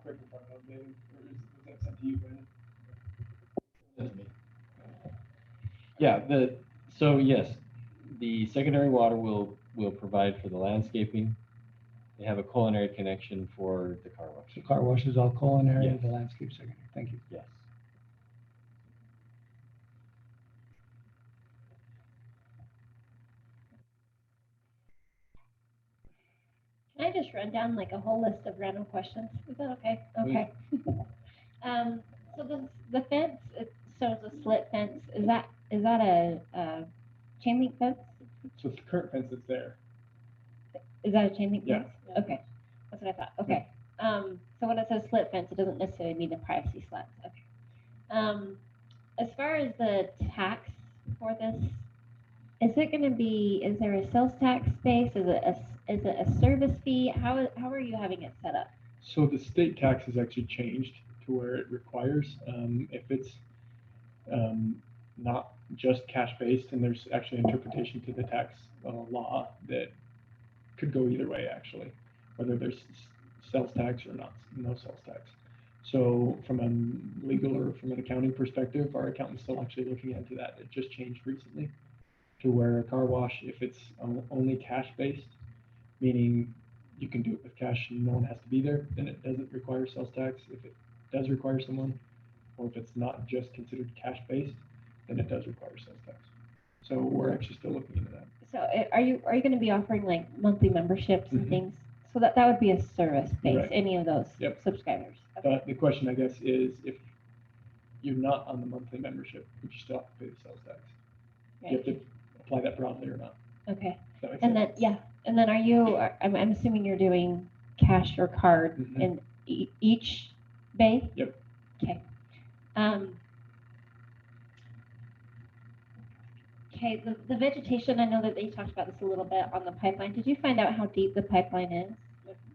quick if I'm updated, or is that sent to you, Brandon? Yeah, so yes, the secondary water will provide for the landscaping. They have a culinary connection for the car wash. The car wash is all culinary, Yes. the landscape secondary. Thank you. Yes. Can I just run down like a whole list of random questions? Is that okay? Okay. So the fence, it shows a slit fence. Is that a chain link fence? So it's the current fence that's there. Is that a chain link Yeah. fence? Okay, that's what I thought. Okay. So when it says split fence, it doesn't necessarily mean the privacy slats. Okay. As far as the tax for this, is it going to be? Is there a sales tax base? Is it a service fee? How are you having it set up? So the state tax has actually changed to where it requires, if it's not just cash based, and there's actually interpretation to the tax law that could go either way, actually, whether there's sales tax or not, no sales tax. So from a legal or from an accounting perspective, our accountant's still actually looking into that. It just changed recently to where a car wash, if it's only cash based, meaning you can do it with cash and no one has to be there, then it doesn't require sales tax. If it does require someone, or if it's not just considered cash based, then it does require sales tax. So we're actually still looking into that. So are you going to be offering like monthly memberships and things? So that would be a service base, Right. any of those Yep. subscribers. But the question, I guess, is if you're not on the monthly membership, would you still have to pay the sales tax? You have to apply that broadly or not. Okay. Does that make And sense? then, and then I'm assuming you're doing cash or card in each bay? Yep. Okay. Okay, the vegetation, I know that they talked about this a little bit on the pipeline. Did you find out how deep the pipeline is?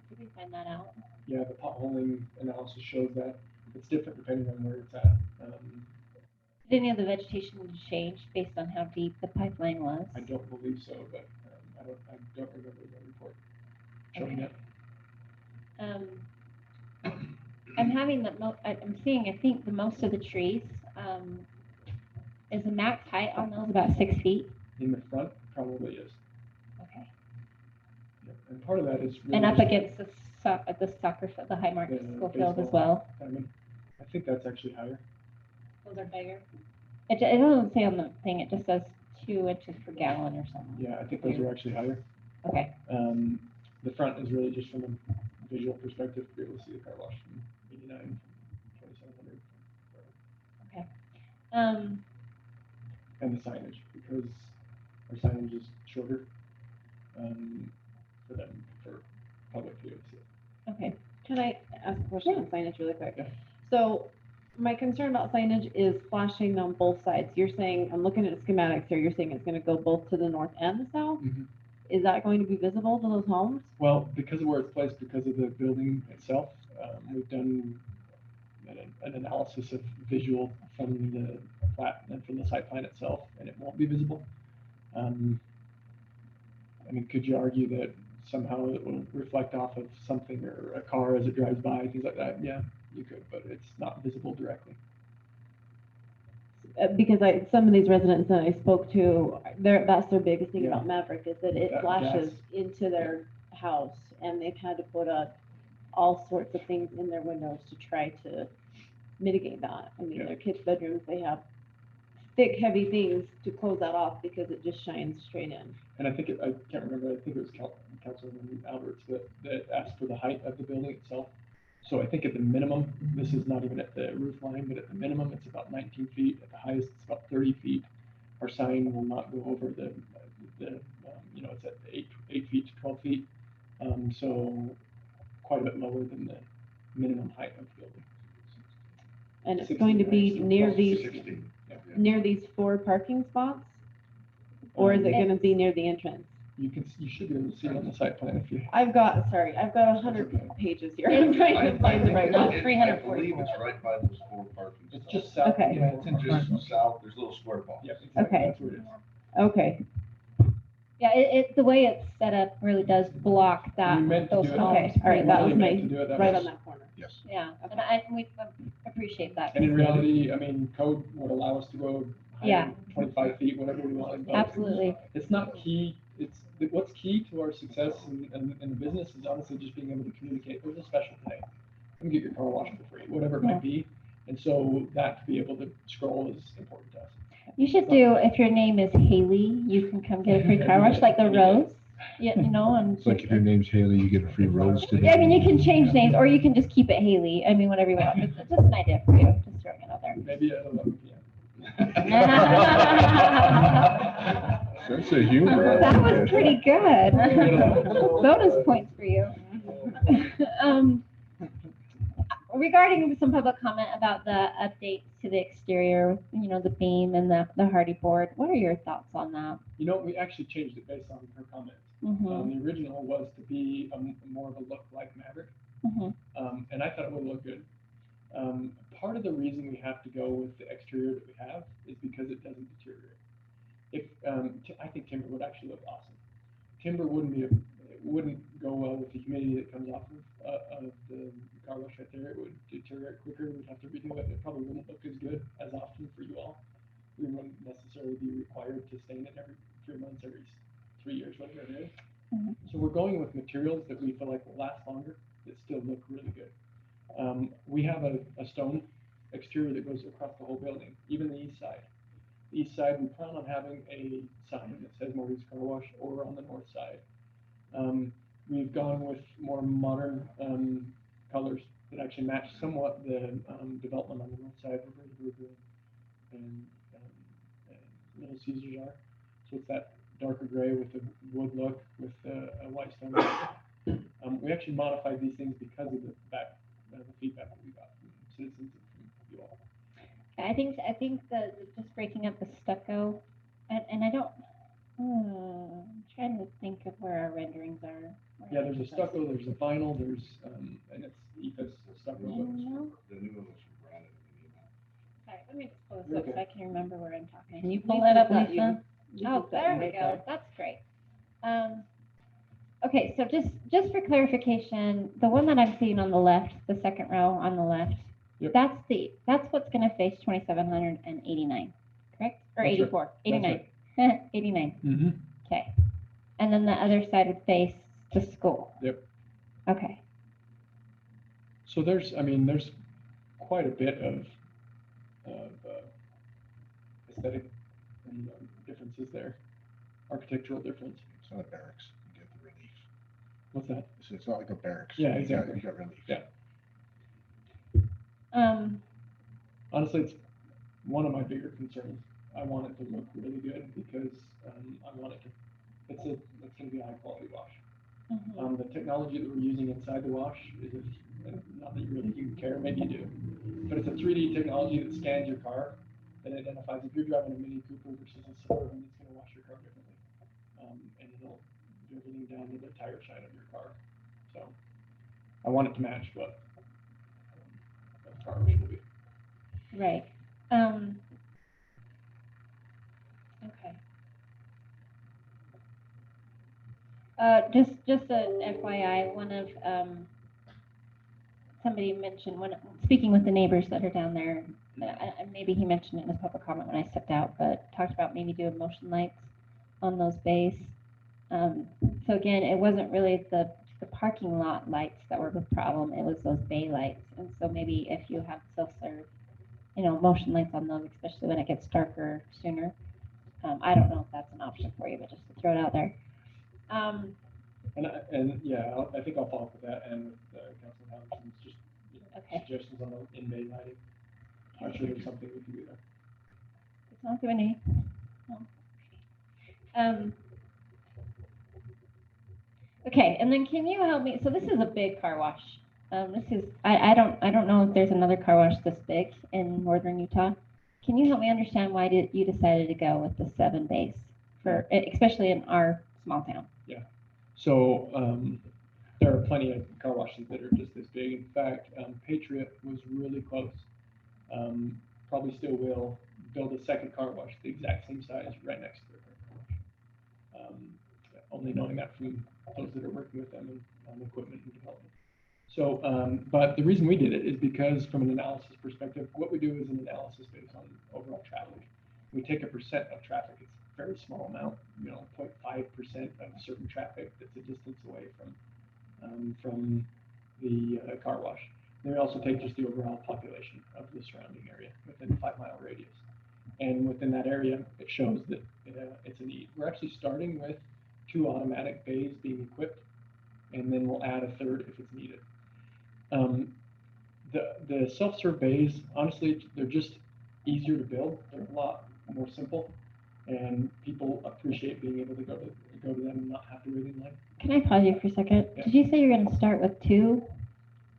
Did we find that out? Yeah, the potholing analysis shows that it's different depending on where it's at. Did any of the vegetation change based on how deep the pipeline was? I don't believe so, but I don't remember the report showing Okay. that. I'm having I'm seeing, I think the most of the trees, is the max height on those about 6 feet? In the front, probably is. Okay. Yep. And part of that is really And up just against the soccer field, the Highmark the school field as baseball well? diamond. I think that's actually higher. Those are bigger? It doesn't say on the thing, it just says 2 inches per gallon or something. Yeah, I think those are actually higher. Okay. The front is really just from a visual perspective, to be able to see the car wash from 89, 2700. Okay. And the signage, because our signage is shorter, for public view. Okay. Can I ask a question on signage really quick? Yeah. So my concern about signage is flashing on both sides. You're saying, I'm looking at schematics here, you're saying it's gonna go both to the north and the south? Mhm. Is that going to be visible to those homes? Well, because of where it's placed, because of the building itself, we've done an analysis of visual from the plat and from the site plan itself, and it won't be visible. I mean, could you argue that somehow it will reflect off of something or a car as it drives by, things like that? Yeah, you could, but it's not visible directly. Because some of these residents that I spoke to, that's their biggest thing about Maverick is that it That flashes gas. into their house, and they've had to put up all sorts of things in their windows to try to mitigate that. I mean, Yeah. their kids' bedrooms, they have thick, heavy things to close that off because it just shines straight in. And I think, I can't remember, I think it was Councilman Alberts that asked for the height of the building itself. So I think at the minimum, this is not even at the roof line, but at the minimum, it's about 19 feet. At the highest, it's about 30 feet. Our sign will not go over it's at 8 feet to 12 feet. So quite a bit lower than the minimum height of the building. And it's 60, going to be right? near these, 60. near these 4 parking spots? Or is it gonna be near the entrance? You should be able to see it on the site plan if you. I've got 100 pages here. I'm trying to find the right one. I believe it's right by those 4 parking It's spots. just south. Okay. Yeah, it's in front. Just south, there's little square box. Yeah, exactly. Okay. That's where it is. Okay, Yeah, the way it's set up really does block that, We meant to those do it. homes. okay, all right, that Really was meant to do it that right way. on that corner. Yes. Yeah, and we appreciate that. And in reality, I mean, code would allow us to go Yeah. higher, 25 feet, whatever we want. but Absolutely. It's not key. What's key to our success in the business is honestly just being able to communicate. There's a special today. Come get your car washed for free, whatever it Yeah. might be. And so that to be able to scroll is important to us. You should do, if your name is Haley, you can come get a free car wash, like the Rose. Yeah, and. It's like if your name's Haley, you get a free rose today. Yeah, I mean, you can change names, or you can just keep it Haley. I mean, whatever you want. It's just an idea for you, just throwing it out there. Maybe at 11 p.m. Sense of humor. That was pretty good. Bonus points for you. regarding some public comment about the updates to the exterior, the beam and the hardy board, what are your thoughts on that? You know, we actually changed it based on her comments. Mhm. The original was to be more of a look like Maverick, Mhm. and I thought it would look good. Part of the reason we have to go with the exterior that we have is because it doesn't deteriorate. I think timber would actually look awesome. Timber wouldn't go well with the humidity that comes off of the car wash right there. It would deteriorate quicker. We'd have to redo it. It probably wouldn't look as good as often for you all. We wouldn't necessarily be required to stain it every 3 months, every 3 years, whatever it is. Mhm. So we're going with materials that we feel like will last longer, that still look really good. We have a stone exterior that goes across the whole building, even the east side. The east side, we plan on having a sign that says Morty's Car Wash, or on the north side. We've gone with more modern colors that actually match somewhat the development on the north side, where the Blue and Little Caesars are. So it's that darker gray with the wood look with a white stone. We actually modified these things because of the feedback that we got from citizens and from you all. I think that just breaking up the stucco, and I don't. I'm trying to think of where our renderings are. Yeah, there's a stucco, there's a vinyl, there's and it's EFS stucco. The new one was from Brandon. Sorry, let me just pull this You're up so okay. I can remember where I'm talking. Can you pull please that up, repeat Lisa? you? Oh, Just that there we make go. up. That's great. Okay, so just for clarification, the one that I'm seeing on the left, the second row on the left, Yep. that's what's going to face 2,789, correct? Or That's right. 84, 89, 89. Mm-hmm. Okay. And then the other side would face the school. Yep. Okay. So there's quite a bit of aesthetic and differences there, architectural difference. It's not a barracks, you get the relief. What's that? It's not like a barracks. Yeah, You got- exactly. You got relief. Yeah. Um, Honestly, it's one of my bigger concerns. I want it to look really good because I want it to. It's going to be a high quality wash. mhm. The technology that we're using inside the wash is not that you really care, maybe you do, but it's a 3D technology that scans your car that identifies if you're driving a Mini Cooper versus a Suburban, it's going to wash your car differently, and it'll do everything down to the tire shine of your car. So I want it to match what a car wash will be. Right. Okay. Just an FYI, one of somebody mentioned speaking with the neighbors that are down there. Maybe he mentioned it in his public comment when I stepped out, but talked about maybe doing motion lights on those bays. So again, it wasn't really the parking lot lights that were the problem. It was those bay lights, and so maybe if you have self-serve, motion lights on those, especially when it gets darker sooner. I don't know if that's an option for you, but just to throw it out there. And yeah, I think I'll follow up with that and with Councilman Halverson's just Okay. suggestions on the in-bay lighting. I'm sure there's something we can do there. It's not doing any. No. Okay, and then can you help me? So this is a big car wash. I don't know if there's another car wash this big in northern Utah. Can you help me understand why you decided to go with the 7 bays especially in our small town? Yeah. So there are plenty of car washes that are just this big. In fact, Patriot was really close. Probably still will build a second car wash the exact same size right next to their current car wash. Only knowing that from those that are working with them on equipment and development. So, but the reason we did it is because from an analysis perspective, what we do is an analysis based on overall traffic. We take a percent of traffic. It's a very small amount, 0.5% of certain traffic that's a distance away from the car wash. Then we also take just the overall population of the surrounding area within a 5-mile radius. And within that area, it shows that it's a need. We're actually starting with 2 automatic bays being equipped, and then we'll add a third if it's needed. The self-serve bays, honestly, they're just easier to build. They're a lot more simple, and people appreciate being able to go to them and not have to wait in line. Can I pause you for a second? Yeah. Did you say you're going to start with 2?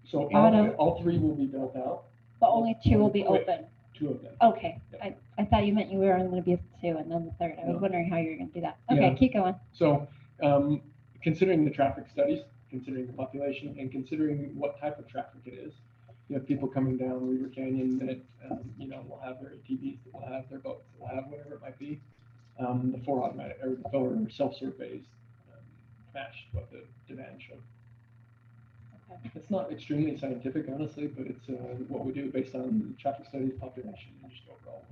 So Auto. all three will be built out, But only two will be Wait. open. two of them. Okay, Yep. I thought you meant you were only gonna be two and then the third. I was No. wondering how you were gonna do that. Okay, Yeah. keep going. So, considering the traffic studies, considering the population, and considering what type of traffic it is, you have people coming down Weaver Canyon that, will have their ATVs, that will have their boats, that will have whatever it might be. The four automatic, or the four self-serve bays matched what the demand showed. Okay. It's not extremely scientific, honestly, but it's what we do based on traffic studies, population, and just overall.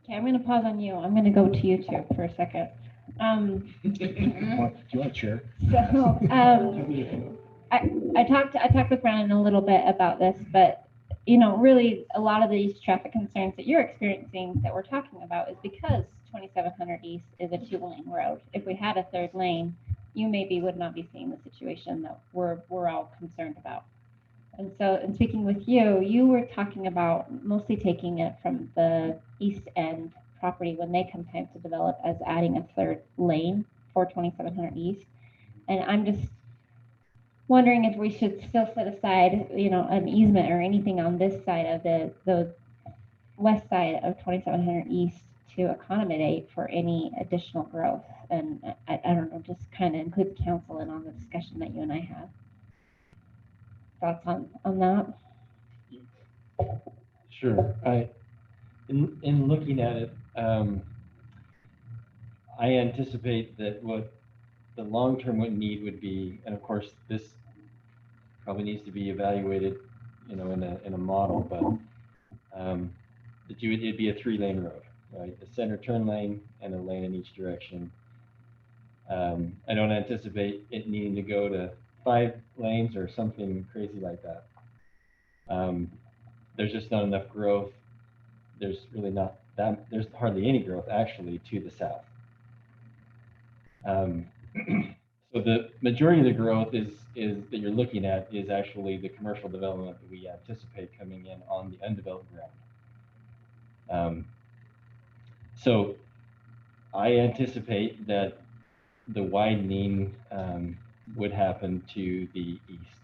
Okay, I'm gonna pause on you. I'm gonna go to you two for a second. Do you want to share? So, I talked with Brandon a little bit about this, but really a lot of these traffic concerns that you're experiencing that we're talking about is because 2700 East is a 2-lane road. If we had a third lane, you maybe would not be seeing the situation that we're all concerned about. And so, in speaking with you, you were talking about mostly taking it from the east end property when they come time to develop as adding a third lane for 2700 East. And I'm just wondering if we should still set aside, an easement or anything on this side of the west side of 2700 East to accommodate for any additional growth. And I don't know, just kind of include the council in on the discussion that you and I had. Thoughts on that? Sure. In looking at it, I anticipate that what the long-term need would be, and of course, this probably needs to be evaluated, in a model, but it'd be a 3-lane road, right? A center turn lane and a lane in each direction. I don't anticipate it needing to go to 5 lanes or something crazy like that. There's just not enough growth. There's really not that, there's hardly any growth actually to the south. So the majority of the growth is that you're looking at is actually the commercial development that we anticipate coming in on the undeveloped ground. So I anticipate that the widening would happen to the east.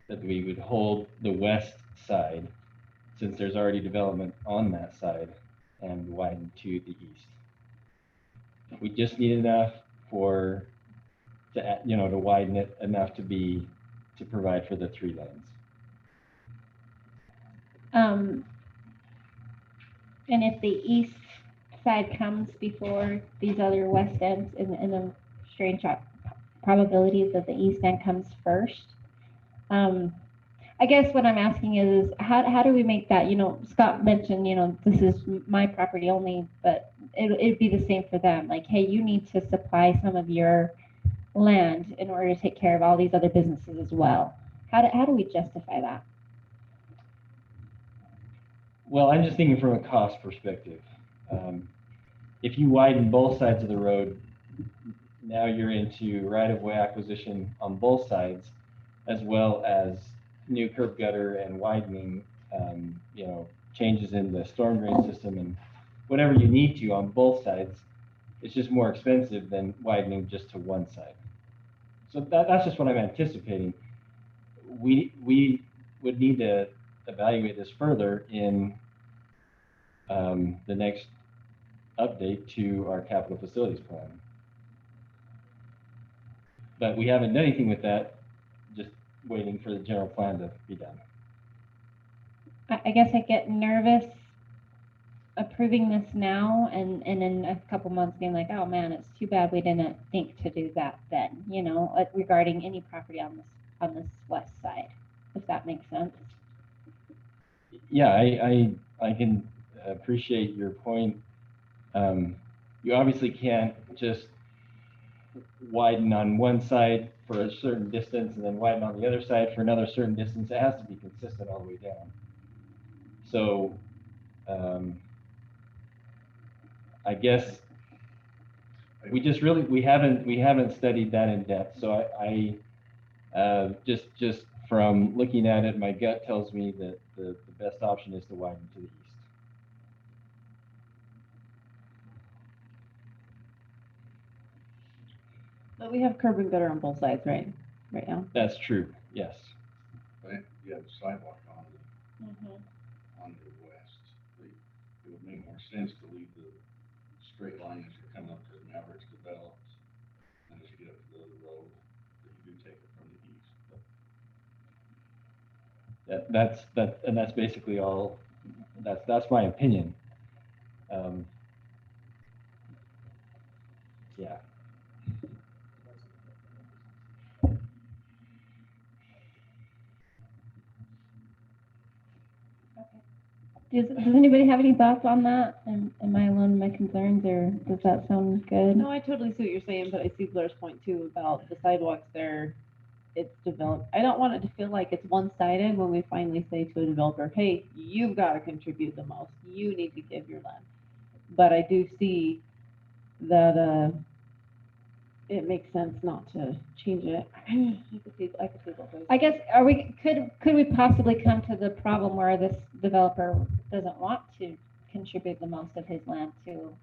That we would hold the west side, since there's already development on that side, and widen to the east. We just need enough to widen it enough to provide for the 3 lanes. And if the east side comes before these other west ends, in the strange probabilities that the east end comes first, I guess what I'm asking is how do we make that, Scott mentioned, this is my property only, but it'd be the same for them. Like, hey, you need to supply some of your land in order to take care of all these other businesses as well. How do we justify that? Well, I'm just thinking from a cost perspective. If you widen both sides of the road, now you're into right-of-way acquisition on both sides, as well as new curb gutter and widening, changes in the storm drain system and whatever you need to on both sides. It's just more expensive than widening just to one side. So that's just what I'm anticipating. We would need to evaluate this further in the next update to our capital facilities plan. But we haven't done anything with that, just waiting for the general plan to be done. I guess I get nervous approving this now and in a couple months being like, oh man, it's too bad we didn't think to do that then, regarding any property on this west side, if that makes sense. Yeah, I can appreciate your point. You obviously can't just widen on one side for a certain distance and then widen on the other side for another certain distance. It has to be consistent all the way down. So I guess we haven't studied that in depth. So I just from looking at it, my gut tells me that the best option is to widen to the east. But we have curb and gutter on both sides, right now? That's true, yes. But you have the sidewalk on the west. It would make more sense to leave the straight line as you come up to Mavericks developed. And as you get up to the road, that you do take it from the east. And that's basically all, that's my opinion. Yeah. Does anybody have any thoughts on that? Am I alone in my concerns, or does that sound good? No, I totally see what you're saying, but I see Blair's point too about the sidewalks there. It's developed. I don't want it to feel like it's one-sided when we finally say to a developer, hey, you've got to contribute the most. You need to give your land. But I do see that it makes sense not to change it. I could see both ways. I guess, could we possibly come to the problem where this developer doesn't want to contribute the most of his land to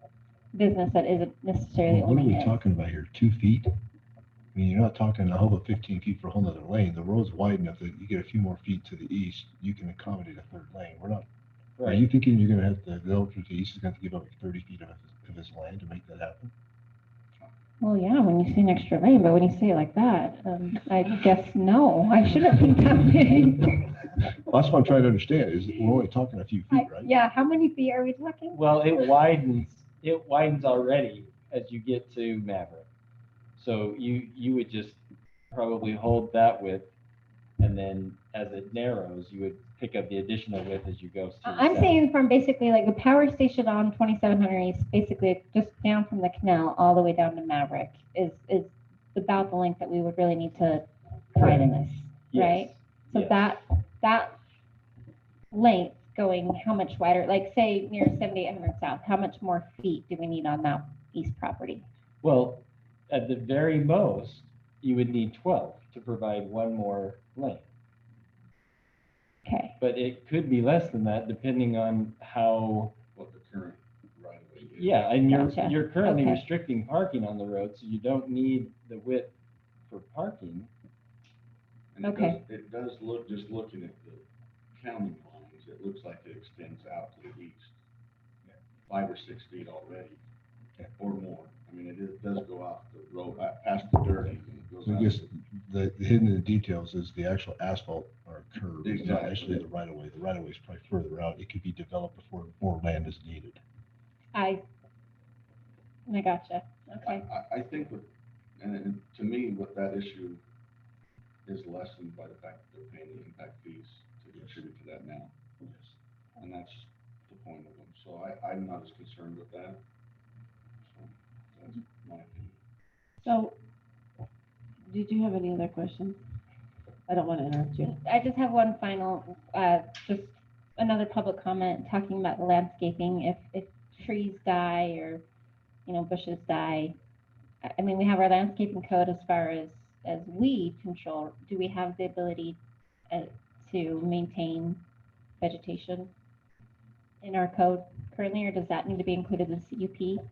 business that isn't necessarily What are owning we it? talking about here? 2 feet? I mean, you're not talking a whole of 15 feet for a whole nother lane. The road's wide enough that you get a few more feet to the east, you can accommodate a third lane. We're not, are you thinking you're gonna have the developer to the east is gonna have to give up 30 feet of his land to make that happen? Well, yeah, when you say an extra lane, but when you say it like that, I guess no, I shouldn't think that big. Well, that's what I'm trying to understand, is we're only talking a few feet, right? Yeah, how many feet are we talking? Well, it widens already as you get to Maverick. So you would just probably hold that width, and then as it narrows, you would pick up the additional width as you go. to the I'm south. saying from basically like the power station on 2700 East, basically just down from the canal all the way down to Maverick is about the length that we would really need to widen this, Yes. right? So Yes. that length going how much wider, like say near 7800 South, how much more feet do we need on that east property? Well, at the very most, you would need 12 to provide one more lane. Okay. But it could be less than that depending on how, What the current right of way is. yeah, and Gotcha. you're currently Okay. restricting parking on the road, so you don't need the width for parking. And Okay. it does look, just looking at the county lines, it looks like it extends out to the east. 5 or 6 feet already, or more. I mean, it does go off the road, past the dirt, and it goes So I out. guess the hidden in the details is the actual asphalt or curb, is not Exactly. actually the right of way. The right of way is probably further out. It could be developed before more land is needed. I gotcha. Okay. I think with, and to me, with that issue is lessened by the fact that they're paying the impact fees to contribute to that now. And that's the point of them. So I'm not as concerned with that. So that's my opinion. So, did you have any other questions? I don't want to interrupt you. I just have one final, just another public comment talking about the landscaping. If trees die or, bushes die, I mean, we have our landscaping code as far as weed control. Do we have the ability to maintain vegetation in our code currently, or does that need to be included in the CUP?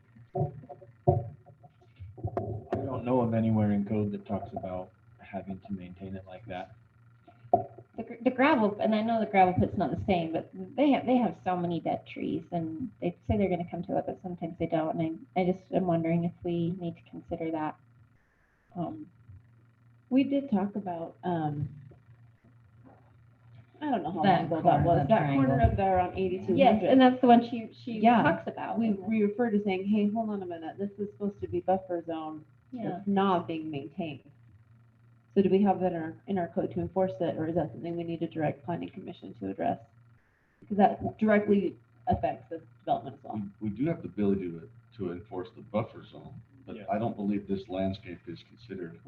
I don't know of anywhere in code that talks about having to maintain it like that. The gravel, and I know the gravel pit's not the same, but they have so many dead trees, and they say they're going to come to it, but sometimes they don't. And I just am wondering if we need to consider that. We did talk about, I don't know how That long ago that corner, was, that that corner triangle. up there on 8200. Yes, and that's the one she Yeah. talks about. We referred to saying, hey, hold on a minute, this is supposed to be buffer zone. Yeah. It's not being maintained. So do we have that in our code to enforce it, or is that something we need to direct planning commission to address? Because that directly affects the development as well. We do have the ability to enforce the buffer zone, but Yeah. I don't believe this landscape is considered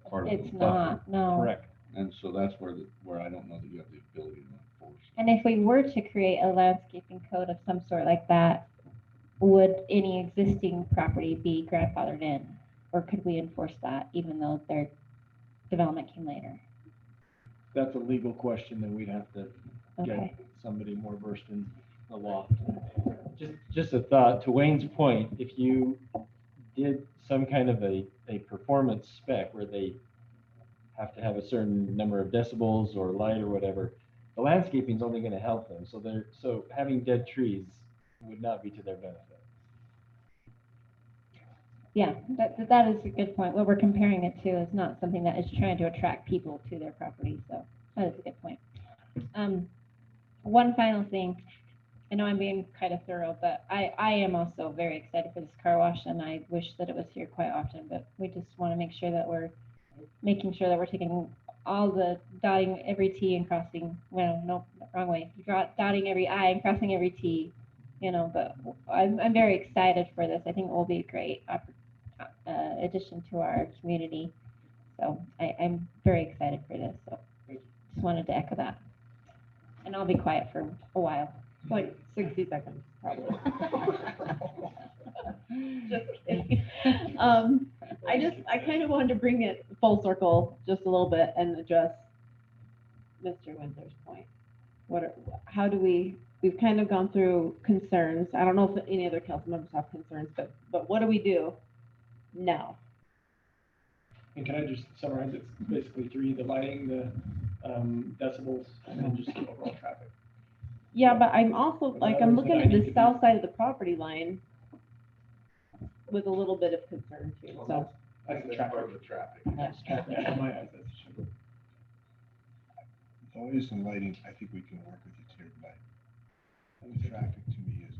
part of It's the buffer. not, no. Correct. And so that's where I don't know that you have the ability to enforce. And if we were to create a landscaping code of some sort like that, would any existing property be grandfathered in? Or could we enforce that even though their development came later? That's a legal question that we'd have to Okay. get somebody more versed in the law. Just a thought, to Wayne's point, if you did some kind of a performance spec where they have to have a certain number of decibels or light or whatever, the landscaping is only going to help them. So having dead trees would not be to their benefit. Yeah, that is a good point. What we're comparing it to is not something that is trying to attract people to their property, so that is a good point. One final thing. I know I'm being kind of thorough, but I am also very excited for this car wash, and I wish that it was here quite often, but we just want to make sure that we're making sure that we're taking all the dotting every T and crossing, well, no, wrong way, dotting every I and crossing every T, you know, but I'm very excited for this. I think it will be a great addition to our community. So I'm very excited for this. So just wanted to echo that. And I'll be quiet for a while. Like 60 seconds, probably. Just kidding. I kind of wanted to bring it full circle just a little bit and address Mr. Windsor's point. How do we've kind of gone through concerns. I don't know if any other council members have concerns, but what do we do now? And can I just summarize? It's basically three: the lighting, the decibels, and then just the overall traffic. Yeah, but I'm also, like, I'm looking at the south side of the property line with a little bit of concern too, so. That's the Part traffic. of the traffic. That's traffic. Yeah, in my eyes, that's true. Noise and lighting, I think we can work with you here tonight. And the traffic to me is,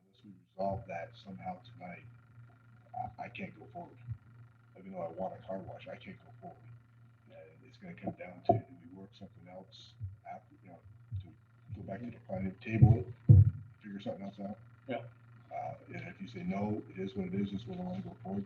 unless we resolve that somehow tonight, I can't go forward. Even though I want a car wash, I can't go forward. And it's gonna come down to, do we work something else after, you know, to go back to the planning table, figure something else out? Yeah. And if you say, no, it is what it is, this is what I wanna go forward,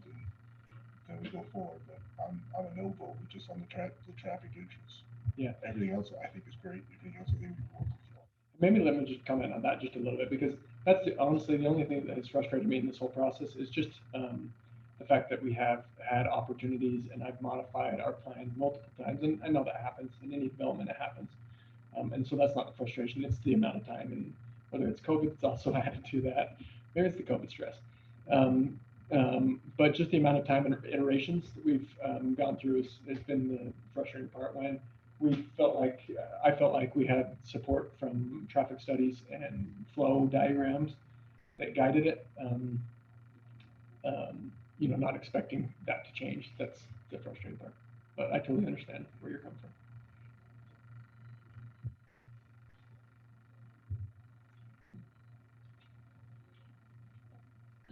then we go forward, but I'm a no vote, just on the traffic entrance. Yeah. Everything else I think is great, everything else I think we can work with. Maybe let me just comment on that just a little bit, because that's honestly the only thing that has frustrated me in this whole process is just the fact that we have had opportunities and I've modified our plan multiple times. And I know that happens in any development, it happens. And so that's not the frustration, it's the amount of time, and whether it's COVID, it's also added to that. Maybe it's the COVID stress. But just the amount of time and iterations that we've gone through has been the frustrating part, when we felt like, I felt like we had support from traffic studies and flow diagrams that guided it. You know, not expecting that to change. That's the frustrating part, but I totally understand where you're coming from.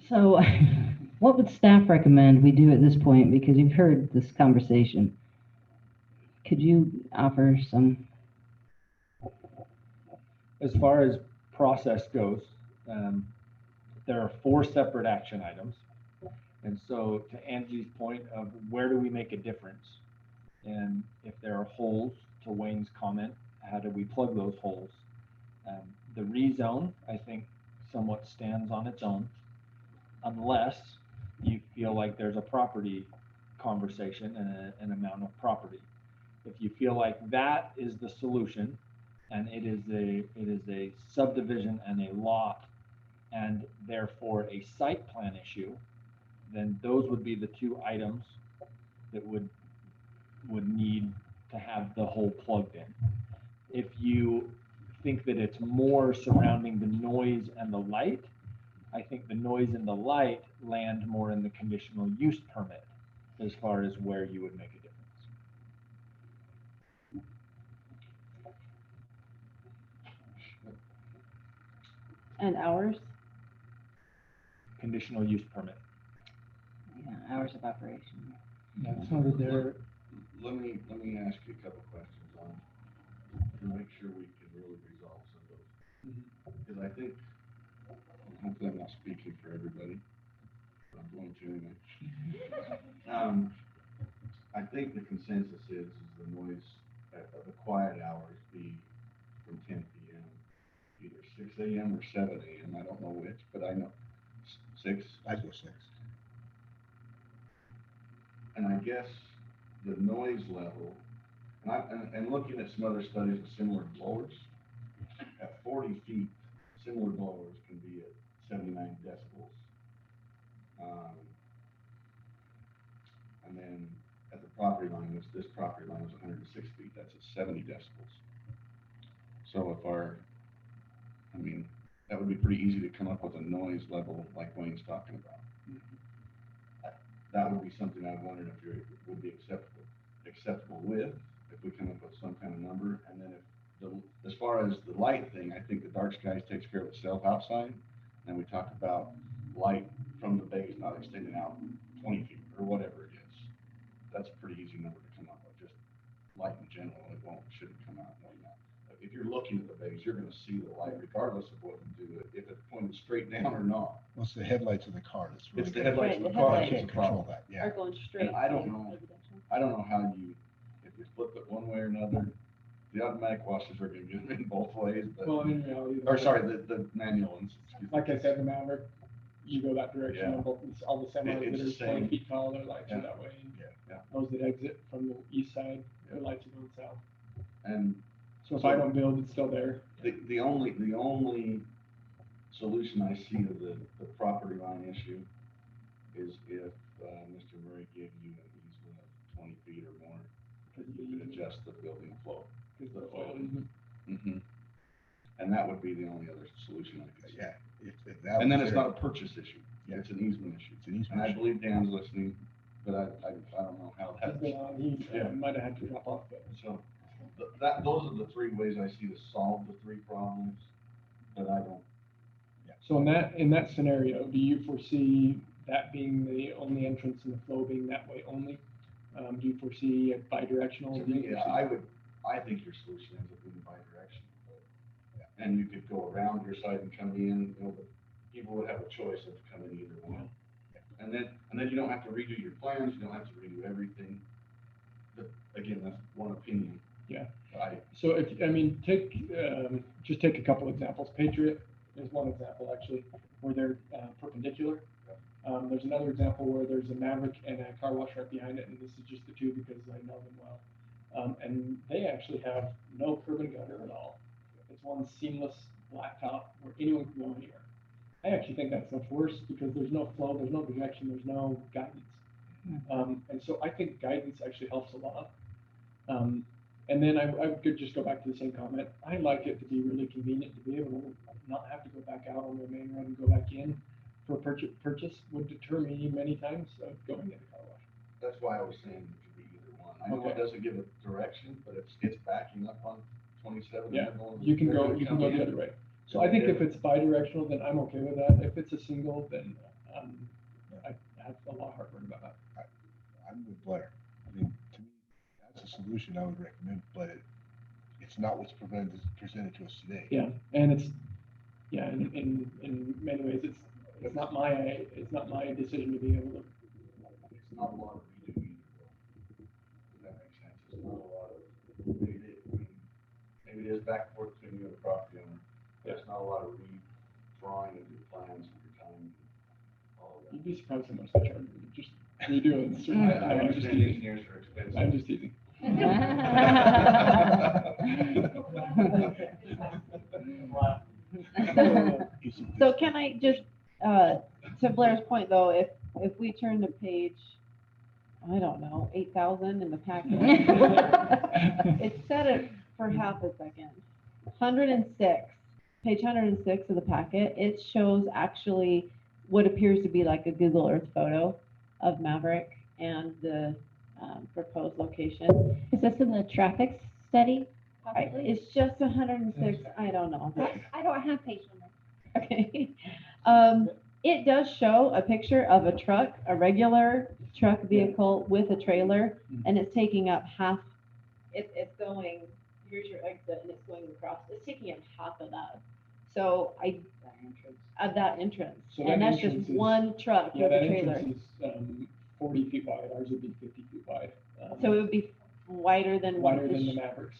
So what would staff recommend we do at this point? Because you've heard this conversation. Could you offer some? As far as process goes, there are 4 separate action items. And so to Angie's point of where do we make a difference? And if there are holes, to Wayne's comment, how do we plug those holes? The rezone, I think, somewhat stands on its own, unless you feel like there's a property conversation and an amount of property. If you feel like that is the solution, and it is a subdivision and a lot, and therefore a site plan issue, then those would be the 2 items that would need to have the hole plugged in. If you think that it's more surrounding the noise and the light, I think the noise and the light land more in the conditional use permit as far as where you would make a difference. And hours? Conditional use permit. Yeah, hours of operation. Yeah, so that they're, Let me ask you a couple questions on, to make sure we can really resolve some of those. Because I think, hopefully I'm not speaking for everybody, but I'm going to anyway. I think the consensus is the noise at the quiet hours be from 10 p.m., either 6 a.m. or 7 a.m. I don't know which, but I know 6. I go 6. And I guess the noise level, and looking at some other studies with similar blowers, at 40 feet, similar blowers can be at 79 decibels. And then at the property line, this property line was 106 feet, that's at 70 decibels. So if I mean, that would be pretty easy to come up with a noise level like Wayne's talking about. That would be something I wondered if you would be acceptable with, if we come up with some kind of number. And then as far as the light thing, I think the dark skies takes care of itself outside. And we talk about light from the base not extending out 20 feet or whatever it is. That's a pretty easy number to come up with, just light in general. Shouldn't come out more than that. But if you're looking at the base, you're going to see the light regardless of what you do, if it's pointed straight down or not. Well, it's the headlights of the car that's really. It's the good. headlights of the Right, the car. headlights. That's Can't the control problem. that, yeah. Are going straight. And I don't to know. residential. I don't know if you flip it one way or another, the automatic washes are gonna get them in both ways, but, Well, in reality. or sorry, the manual ones. excuse me. Like I said, the Maverick, you go that direction Yeah. on both, all the semis It's that the are 20 same. feet tall, their lights Yeah. are that way. and Yeah. Those that exit from the east side, their lights are going south. And So if I don't build, it's still there. the only solution I see to the property line issue is if, Mr. Murray gave you an easement of 20 feet or more, you could adjust the building flow. Because the oil easement. Mhm. And that would be the only other solution I could see. Yeah. If that And then was it's there- not a purchase issue, Yeah. it's an easement issue. It's an easement And I issue. believe Dan's listening, but I don't know how He's that's. been on, he Yeah. might have had to drop off, but. So, those are the three ways I see to solve the three problems, but I don't. So in that scenario, do you foresee that being the only entrance and the flow being that way only? Do you foresee a bidirectional? To Do you me, foresee- I think your solution ends up being bi-directional. but- And you could go around your side and come in, but people would have a choice of coming either one. And then you don't have to redo your plans, you don't have to redo everything. But again, that's one opinion. Yeah. I, So just take a couple examples. Patriot is one example, actually, where they're perpendicular. There's another example where there's a Maverick and a car wash right behind it, and this is just the two because I know them well. And they actually have no curb and gutter at all. It's one seamless blacktop where anyone can go anywhere. I actually think that's much worse because there's no flow, there's no direction, there's no guidance. And so I think guidance actually helps a lot. And then I could just go back to the same comment. I like it to be really convenient to be able to not have to go back out on the main road and go back in for purchase would deter me many times of going into car wash. that's why I was saying it could be either one. I know it Okay. doesn't give a direction, but it's backing up on 27. Yeah, and going- you can they're go gonna the come in. other way. So I think if it's bidirectional, then I'm okay with that. If it's a single, then I have a lot of heartburn about that. I'm with Blair. I mean, to me, that's a solution I would recommend, but it's not what's presented to us today. Yeah, and in many ways, it's not my decision to be able to. It's not a lot of redo either, though. Does that make sense? It's not a lot of, maybe it is back and forth between you and the property owner, but it's not a lot of redrawing of your plans and your time, and all of You'd that. be surprised how much they charge me just redoing certain. I I'm just understand teasing. engineers are expensive. I'm just teasing. So can I just, to Blair's point though, if we turn to page, I don't know, 8,000 in the packet. It said it for half a second. 106, page 106 of the packet, it shows actually what appears to be like a Google Earth photo of Maverick and the proposed location. Is this in the traffic study? possibly? It's just 106, I don't know. I don't have page number. Okay. It does show a picture of a truck, a regular truck vehicle with a trailer, and it's taking up half. It's going, here's your exit, and it's going across. It's taking up half of that. So of that entrance. So And that that's just entrance is- one truck Yeah, with that a trailer. entrance is 40 feet wide. Ours would be 50 feet wide. So it would be wider than. Wider than the Mavericks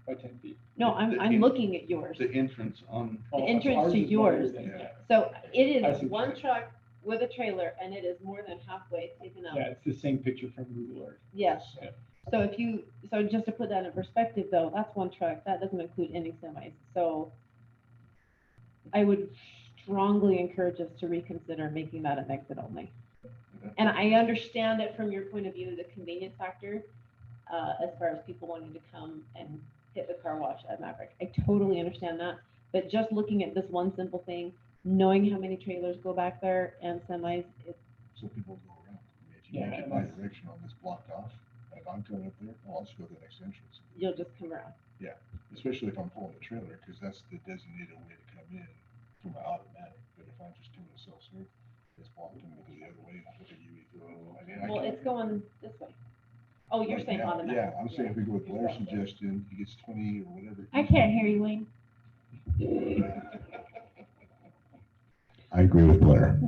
by 10 feet. No, I'm looking at yours. The entrance on. The so entrance ours to is wider yours. than- yeah. So it I see is what you're one saying. truck with a trailer, and it is more than halfway taken up. Yeah, it's the same picture from Google Earth. Yes. Yeah. So just to put that in perspective though, that's one truck, that doesn't include any semis. So I would strongly encourage us to reconsider making that an exit only. And I understand it from your point of view, the convenience factor, as far as people wanting to come and hit the car wash at Maverick. I totally understand that, but just looking at this one simple thing, knowing how many trailers go back there and semis, So people go around. I mean, if you Yeah, make it and my that's- direction on this blocked off, if I'm coming up there, I'll just go to the next entrance. you'll just come around. Yeah, especially if I'm pulling a trailer, because that's the designated way to come in for my automatic. But if I'm just doing a self-serve, it's blocked and we go the other way. Look at you, I mean, I Well, can't- it's going this way. Oh, you're Right saying now, automatic. Yeah, I'm saying if we go with Blair's suggestion, he gets 20 or whatever. I can't hear you, Wayne. I agree with Blair.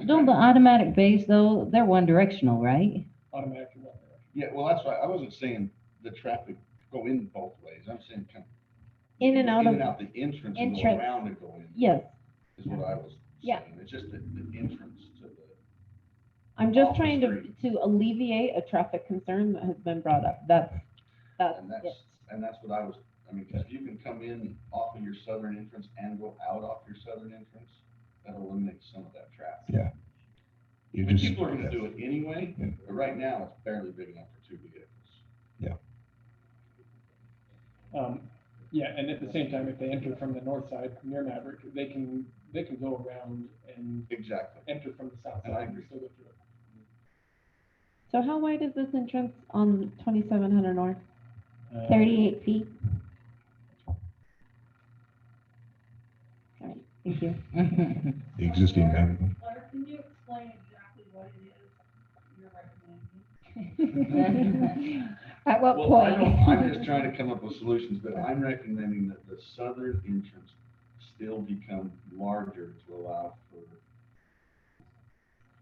Don't the automatic bays though, they're one directional, right? Automatically one direction. Yeah, well, that's why, I wasn't saying the traffic go in both ways, I'm saying come. In and out In of- and out the entrance and go entrance. around and go in. Yes. Is what I was Yeah. saying, it's just the entrance to the. I'm just off the trying street. to alleviate a traffic concern that has been brought up. That's And it. that's what I was, I mean, because you can come in off of your southern entrance and go out off your southern entrance, that eliminates some of that traffic. Yeah. You And just. people are gonna do it anyway, Yeah. but right now, it's barely big enough for two vehicles. Yeah, and at the same time, if they enter from the north side near Maverick, they can go around and Exactly. enter from the south And I side and agree. still go through it. So how wide is this entrance on 2700 North? 38 feet. All right, thank you. The existing Maverick. Claire, can you explain exactly what it is you're recommending? At what Well, I point? don't, I'm just trying to come up with solutions, but I'm recommending that the southern entrance still become larger to allow for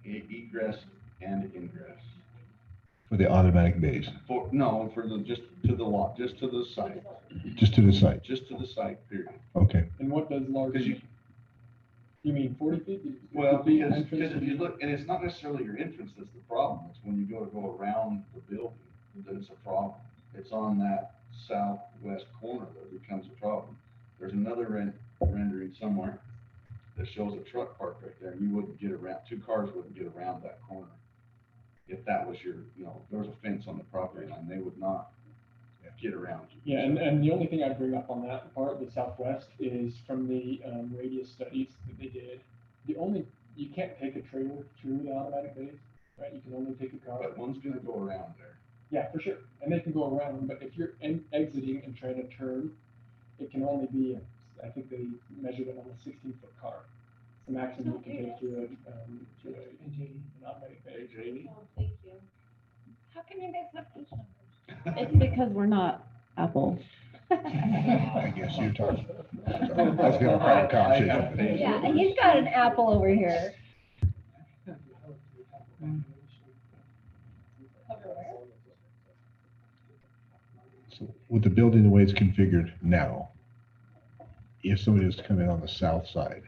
egress and ingress. For the automatic bays, For, no, for the, just to the lot, just to the site, just to the site. just to the site, period. Okay. And what does large Because you- mean? You mean 40 feet? 50 Well, feet because entrance? if you look, and it's not necessarily your entrance that's the problem, it's when you go around the building, that it's a problem. It's on that southwest corner that it becomes a problem. There's another rendering somewhere that shows a truck parked right there, and you wouldn't get around, two cars wouldn't get around that corner. If that was your, there was a fence on the property line, they would not get around you. Yeah, and the only thing I'd bring up on that part, the southwest, is from the radius studies that they did. You can't take a trailer through the automatic bays, right? You can only take a car. But one's gonna go around there. Yeah, for sure. And they can go around, but if you're exiting and trying to turn, it can only be, I think they measured it on a 16-foot car. It's the maximum you can take through an automatic bay. Thank you. How can you guys have these numbers? It's because we're not Apple. I guess you're talking. That's gonna require a conversation. Yeah, he's got an apple over here. So with the building the way it's configured now, if somebody was to come in on the south side,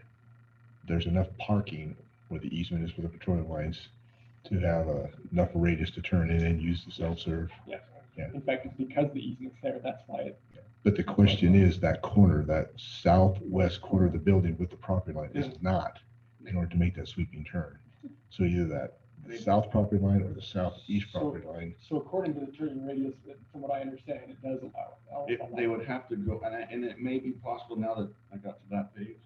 there's enough parking where the easement is for the petroleum lines to have enough radius to turn in and use the self-serve. Yeah. Yeah. In fact, it's because the easement's there, that's why it. But the question is that corner, that southwest corner of the building with the property line is not in order to make that sweeping turn. So either that south property line or the southeast property line. So according to the turning radius, from what I understand, it does allow. They would have to go, and it may be possible now that I got to that page,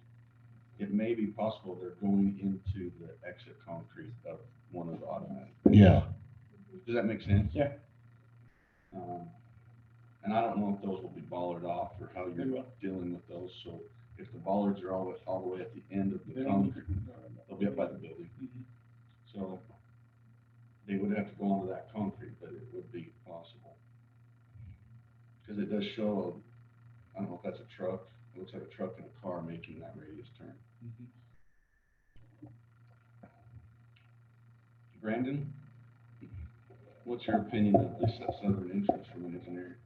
it may be possible they're going into the exit concrete of one of the automatic. Yeah. Does that make sense? Yeah. And I don't know if those will be bollarded off or how They you're will. dealing with those, so if the bollards are all the way at the end of They the don't need concrete, to- they'll be up by the building. So they would have to go onto that concrete, but it would be possible. Because it does show, I don't know if that's a truck, it looks like a truck and a car making that radius turn. Brandon, what's your opinion of this southern entrance from an engineer?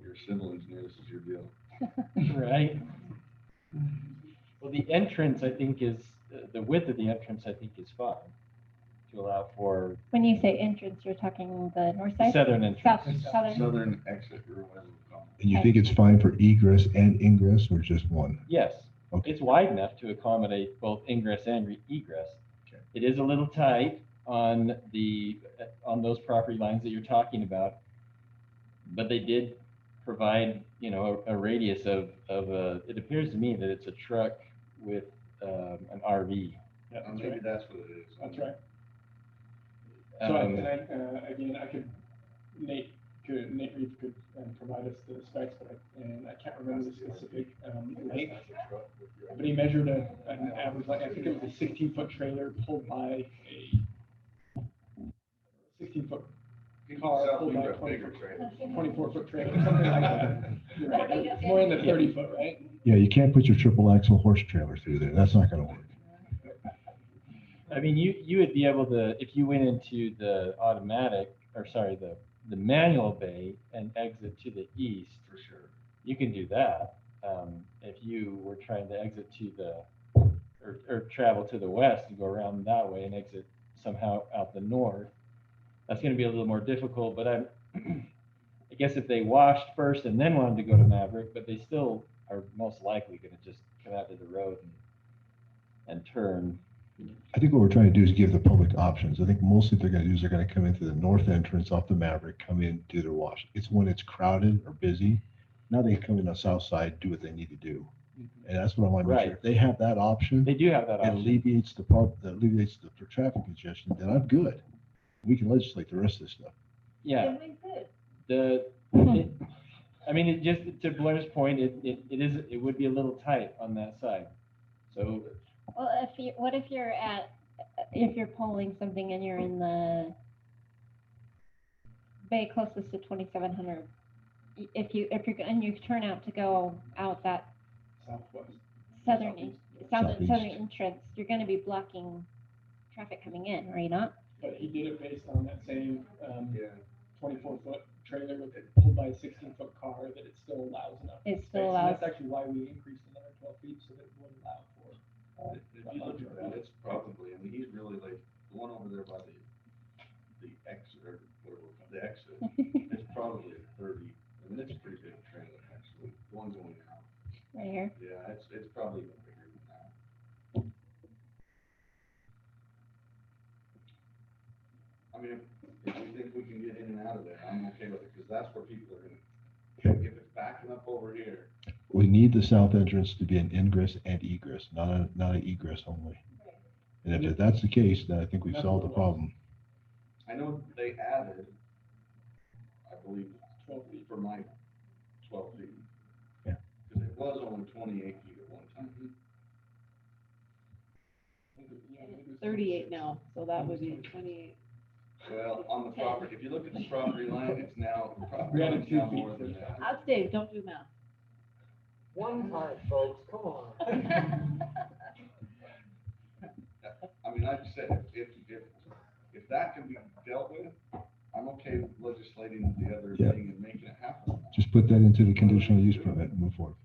You're a civil engineer, this is your deal. Right. Well, the entrance, I think, is, the width of the entrance, I think, is fine. to allow for When you say entrance, you're talking the north side? southern entrance. Southern. Southern exit or whatever we call it. And you think it's fine for egress and ingress or just one? Yes, Okay. it's wide enough to accommodate both ingress and egress. Okay. It is a little tight on those property lines that you're talking about, but they did provide, you know, a radius of it appears to me that it's a truck with an RV. Yeah, that's Maybe right. that's what it is. That's right. So Um, again, Nate Reed could provide us the specs, and I can't remember the specific length. But he measured an average, like, I think it was a 16-foot trailer pulled by a 16-foot car pulled by a 24-foot trailer, something like that. You're right. It's more in the 30-foot, right? Yeah, you can't put your triple axle horse trailer through there. That's not gonna work. I mean, you would be able to, if you went into the the manual bay and exit to the east. For sure. You can do that. If you were trying to exit to or travel to the west and go around that way and exit somehow out the north, that's going to be a little more difficult. But I guess if they washed first and then wanted to go to Maverick, but they still are most likely going to just come out to the road and turn. I think what we're trying to do is give the public options. I think mostly what they're gonna do is they're gonna come into the north entrance off the Maverick, come in, do their wash. It's when it's crowded or busy. Now they can come in the south side, do what they need to do. And that's what I want to make sure. Right. If they have that option, They do have that it option. alleviates the traffic congestion, then I'm good. We can legislate the rest of this stuff. Yeah. I mean, it just to Blair's point, it would be a little tight on that side. So Well, what if you're polling something and you're in the bay closest to 2700? If you're and you turn out to go out that Southwest. southern Southeast. entrance, you're going to be blocking traffic coming in, are you not? But he did it based on that same Yeah. 24-foot trailer with pulled by a 16-foot car, that it still allows enough. It space. still And allows. That's actually why we increased another 12 feet, so that it would allow for. If you look at that, it's probably, I mean, he's really like, the one over there by the exit, or whatever, the exit, it's probably a 30, I mean, it's a pretty big trailer, actually, the one going out. Right here. Yeah, it's probably even bigger than that. I mean, if we think we can get in and out of there, I'm okay with it, because that's where people are gonna, if it's backing up over here. We need the south entrance to be an ingress and egress, not an egress only. And if that's the case, then I think we've solved the problem. I know they added, I believe, 12 feet. for my 12 feet. Yeah. Because it was only 28 feet at one time. It's 38 now, so that would be 28. Well, on the property, if you look at the property line, it's now, the property We added line's 2 now feet more for than that. that. Ask Dave, don't do math. One time, folks, come on. I mean, like I said, if that can be dealt with, I'm okay with legislating the other Yeah. thing and making it happen. Just put that into the conditional use permit and move forward.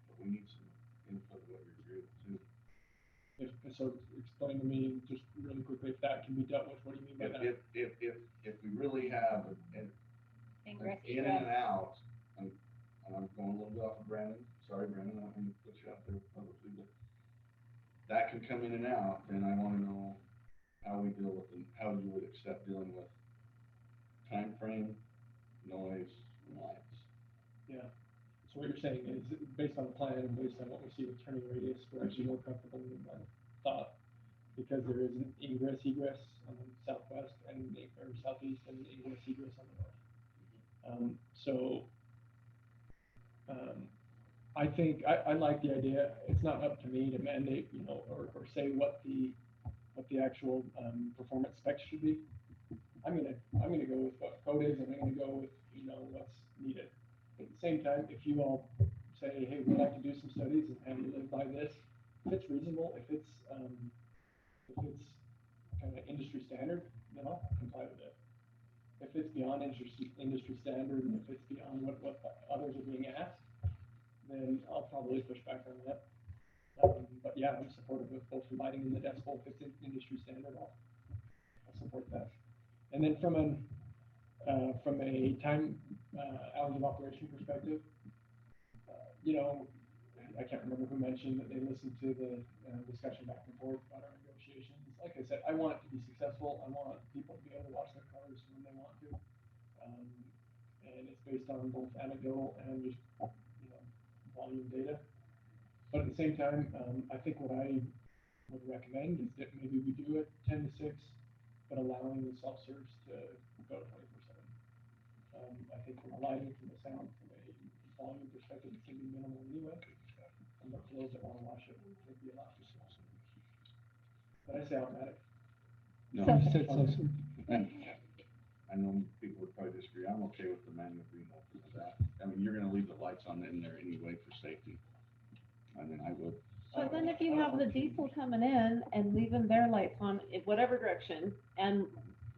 But we need some input, what you agree with too. So explain to me just really quickly if that can be dealt with. What do you mean by that? If we really have an Ingress, in egress. and out, and I'm going a little bit off of Brandon, sorry, Brandon, I don't mean to put you out there publicly, but that can come in and out, and I wanna know how we deal with them, how you would accept dealing with time frame, noise, and lights. Yeah. So what you're saying is, based on the plan and based on what we see with turning radius, we're actually more comfortable with my thought. Because there is an ingress egress on the southwest or southeast and ingress egress on the north. I think, I like the idea. It's not up to me to mandate, or say what the actual, performance specs should be. I'm gonna go with what code is, and I'm gonna go with, what's needed. At the same time, if you all say, hey, we'd like to do some studies and you live by this, if it's reasonable, if it's kind of industry standard, then I'll comply with it. If it's beyond industry standard, and if it's beyond what others are being asked, then I'll probably push back on that. But yeah, I'm supportive of both lighting and the decibel. If it's industry standard, support that. And then from a time, hours of operation perspective, you know, I can't remember who mentioned that they listened to the discussion back and forth about our negotiations. Like I said, I want it to be successful. I want people to be able to wash their cars when they want to. And it's based on both anecdotal and just, you know, volume data. But at the same time, I think what I would recommend is that maybe we do it 10 to 6, but allowing the self-serves to go 24/7. I think from a lighting, from a sound, from a volume perspective, it's gonna be minimal anyway. And for those that wanna watch it, it'd be allowed to. But I say automatic. No, You said self-serve. and I know people would probably disagree. I'm okay with the manual being open to that. I mean, you're gonna leave the lights on in there anyway for safety. I mean, I would. But then if you have the diesel coming in and leaving their lights on in whatever direction and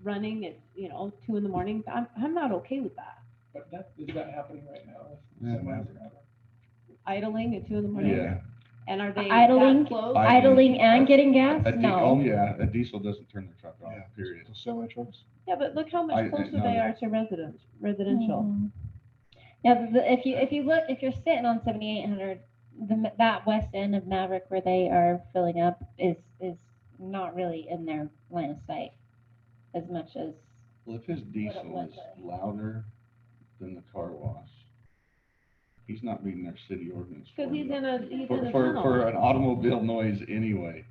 running at, 2 in the morning, I'm not okay with that. But is that happening right now? Yeah, Semis man. are happening. Idling at 2 in the morning? Yeah. And are they Idling, that close? idling and getting gas? Oh, No. yeah, a diesel doesn't turn the truck on, period. Semi trucks? Yeah, but look how much closer no, they that- are to residential. Mhm. Yeah, if you look, if you're sitting on 7,800, that west end of Maverick where they are filling up is not really in their line of sight as much as. Well, if his diesel was is louder than the car wash, he's not meeting our city ordinance. Because for he's the- in a For tunnel. an automobile noise anyway,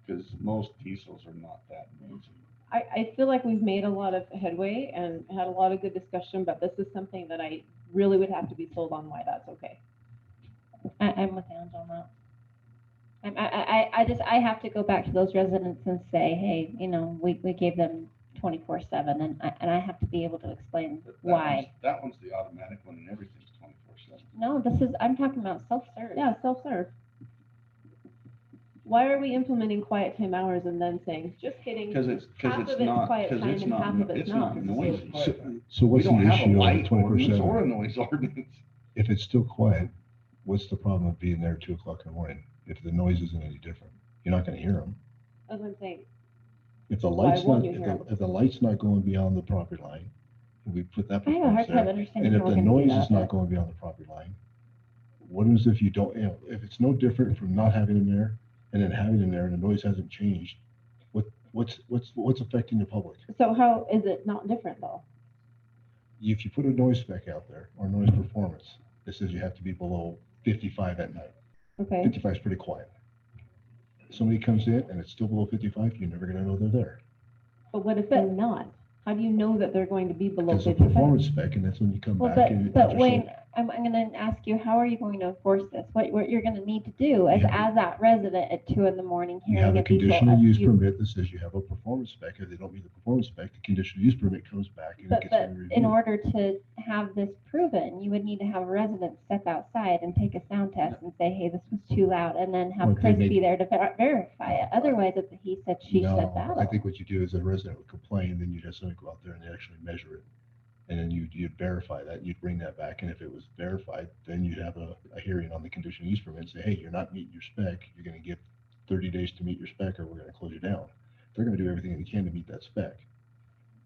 because most diesels are not that noisy. I feel like we've made a lot of headway and had a lot of good discussion, but this is something that I really would have to be sold on why that's okay. I'm with Ange on that. I have to go back to those residents and say, hey, we gave them 24/7, and I have to be able to explain But why. That one's the automatic one and everything's 24/7. No, I'm talking about self-serve. Yeah, self-serve. Why are we implementing quiet time hours and then saying, just kidding? Because it's half of not, quiet because time it's and half not, of it's not? not noisy. So We what's don't the have a issue on light the ordinance or a 24/7? noise ordinance. If it's still quiet, what's the problem of being there at 2 o'clock in the morning? If the noise isn't any different, you're not gonna hear them. As I'm saying, If the Why light's won't not, you hear 'em? if the light's not going beyond the property line, we put that I have a hard performance time there. understanding And if how we're the gonna do noise that, is not but- going beyond the property line, what is if you don't, if it's no different from not having them there and then having them there and the noise hasn't changed, what's affecting the public? so how is it not different though? If you put a noise spec out there or noise performance, that says you have to be below 55 at night. Okay, 55 is pretty quiet. Somebody comes in and it's still below 55, you're never gonna know they're there. but what if they're not? How do you know that they're going to be below It's a 55? performance spec, and that's when you come Well, back and. but Wayne, I'm gonna ask you, how are you going to enforce this? What you're gonna need to do as Yeah. that resident at 2 in the morning You hearing have a a diesel. conditional use permit that says you have a performance spec. If they don't meet the performance spec, the conditional use permit comes back and it But gets in reviewed. order to have this proven, you would need to have a resident step outside and take a sound test and say, hey, this was too loud, and then have Or they Chris may- be there to verify it. Otherwise, it's a he said, she No, said battle. I think what you do is a resident would complain, then you'd have somebody go out there and they actually measure it. And then you'd verify that, you'd bring that back, and if it was verified, then you'd have a hearing on the conditional use permit and say, hey, you're not meeting your spec, you're gonna get 30 days to meet your spec, or we're gonna close you down. They're gonna do everything they can to meet that spec.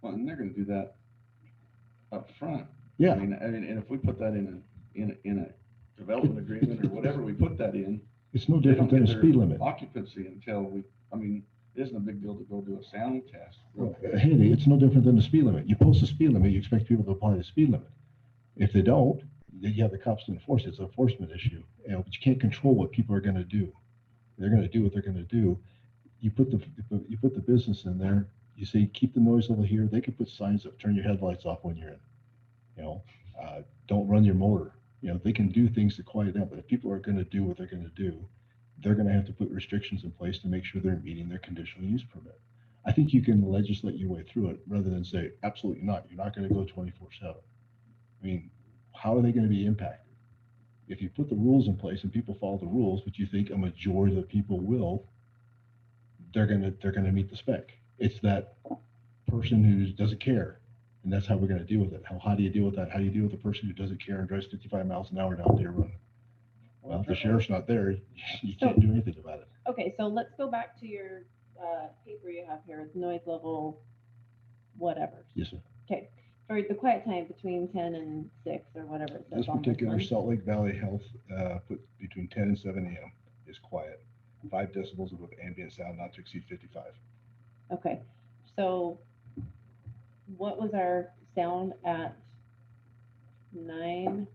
Well, and they're gonna do that up front. Yeah. I mean, and if we put that in a development agreement or whatever we put that in. It's no they don't different than a get their speed limit. Occupancy until it isn't a big deal to go do a sound test. Hey, it's no different than the speed limit. You post the speed limit, you expect people to apply the speed limit. If they don't, then you have the cops to enforce it. It's an enforcement issue. But you can't control what people are gonna do. They're gonna do what they're gonna do. You put the business in there, you say, keep the noise level here. They could put signs up, turn your headlights off when you're in. Don't run your motor. They can do things to quiet down, but if people are gonna do what they're gonna do, they're gonna have to put restrictions in place to make sure they're meeting their conditional use permit. I think you can legislate your way through it rather than say, absolutely not, you're not gonna go 24/7. I mean, how are they gonna be impacted? If you put the rules in place and people follow the rules, which you think a majority of the people will, they're gonna meet the spec. It's that person who doesn't care, and that's how we're gonna deal with it. How do you deal with that? How do you deal with the person who doesn't care and drives 55 miles an hour down Deer Run? Well, if the sheriff's not there, you can't do anything about it. Okay, so let's go back to your paper you have here, it's noise level whatever. Yes, sir. Okay, for the quiet time between 10 and 6 or whatever it says This on particular one. Salt Lake Valley Health, put between 10 and 7 a.m. is quiet. 5 decibels of ambient sound not to exceed 55. Okay, so what was our sound at 9?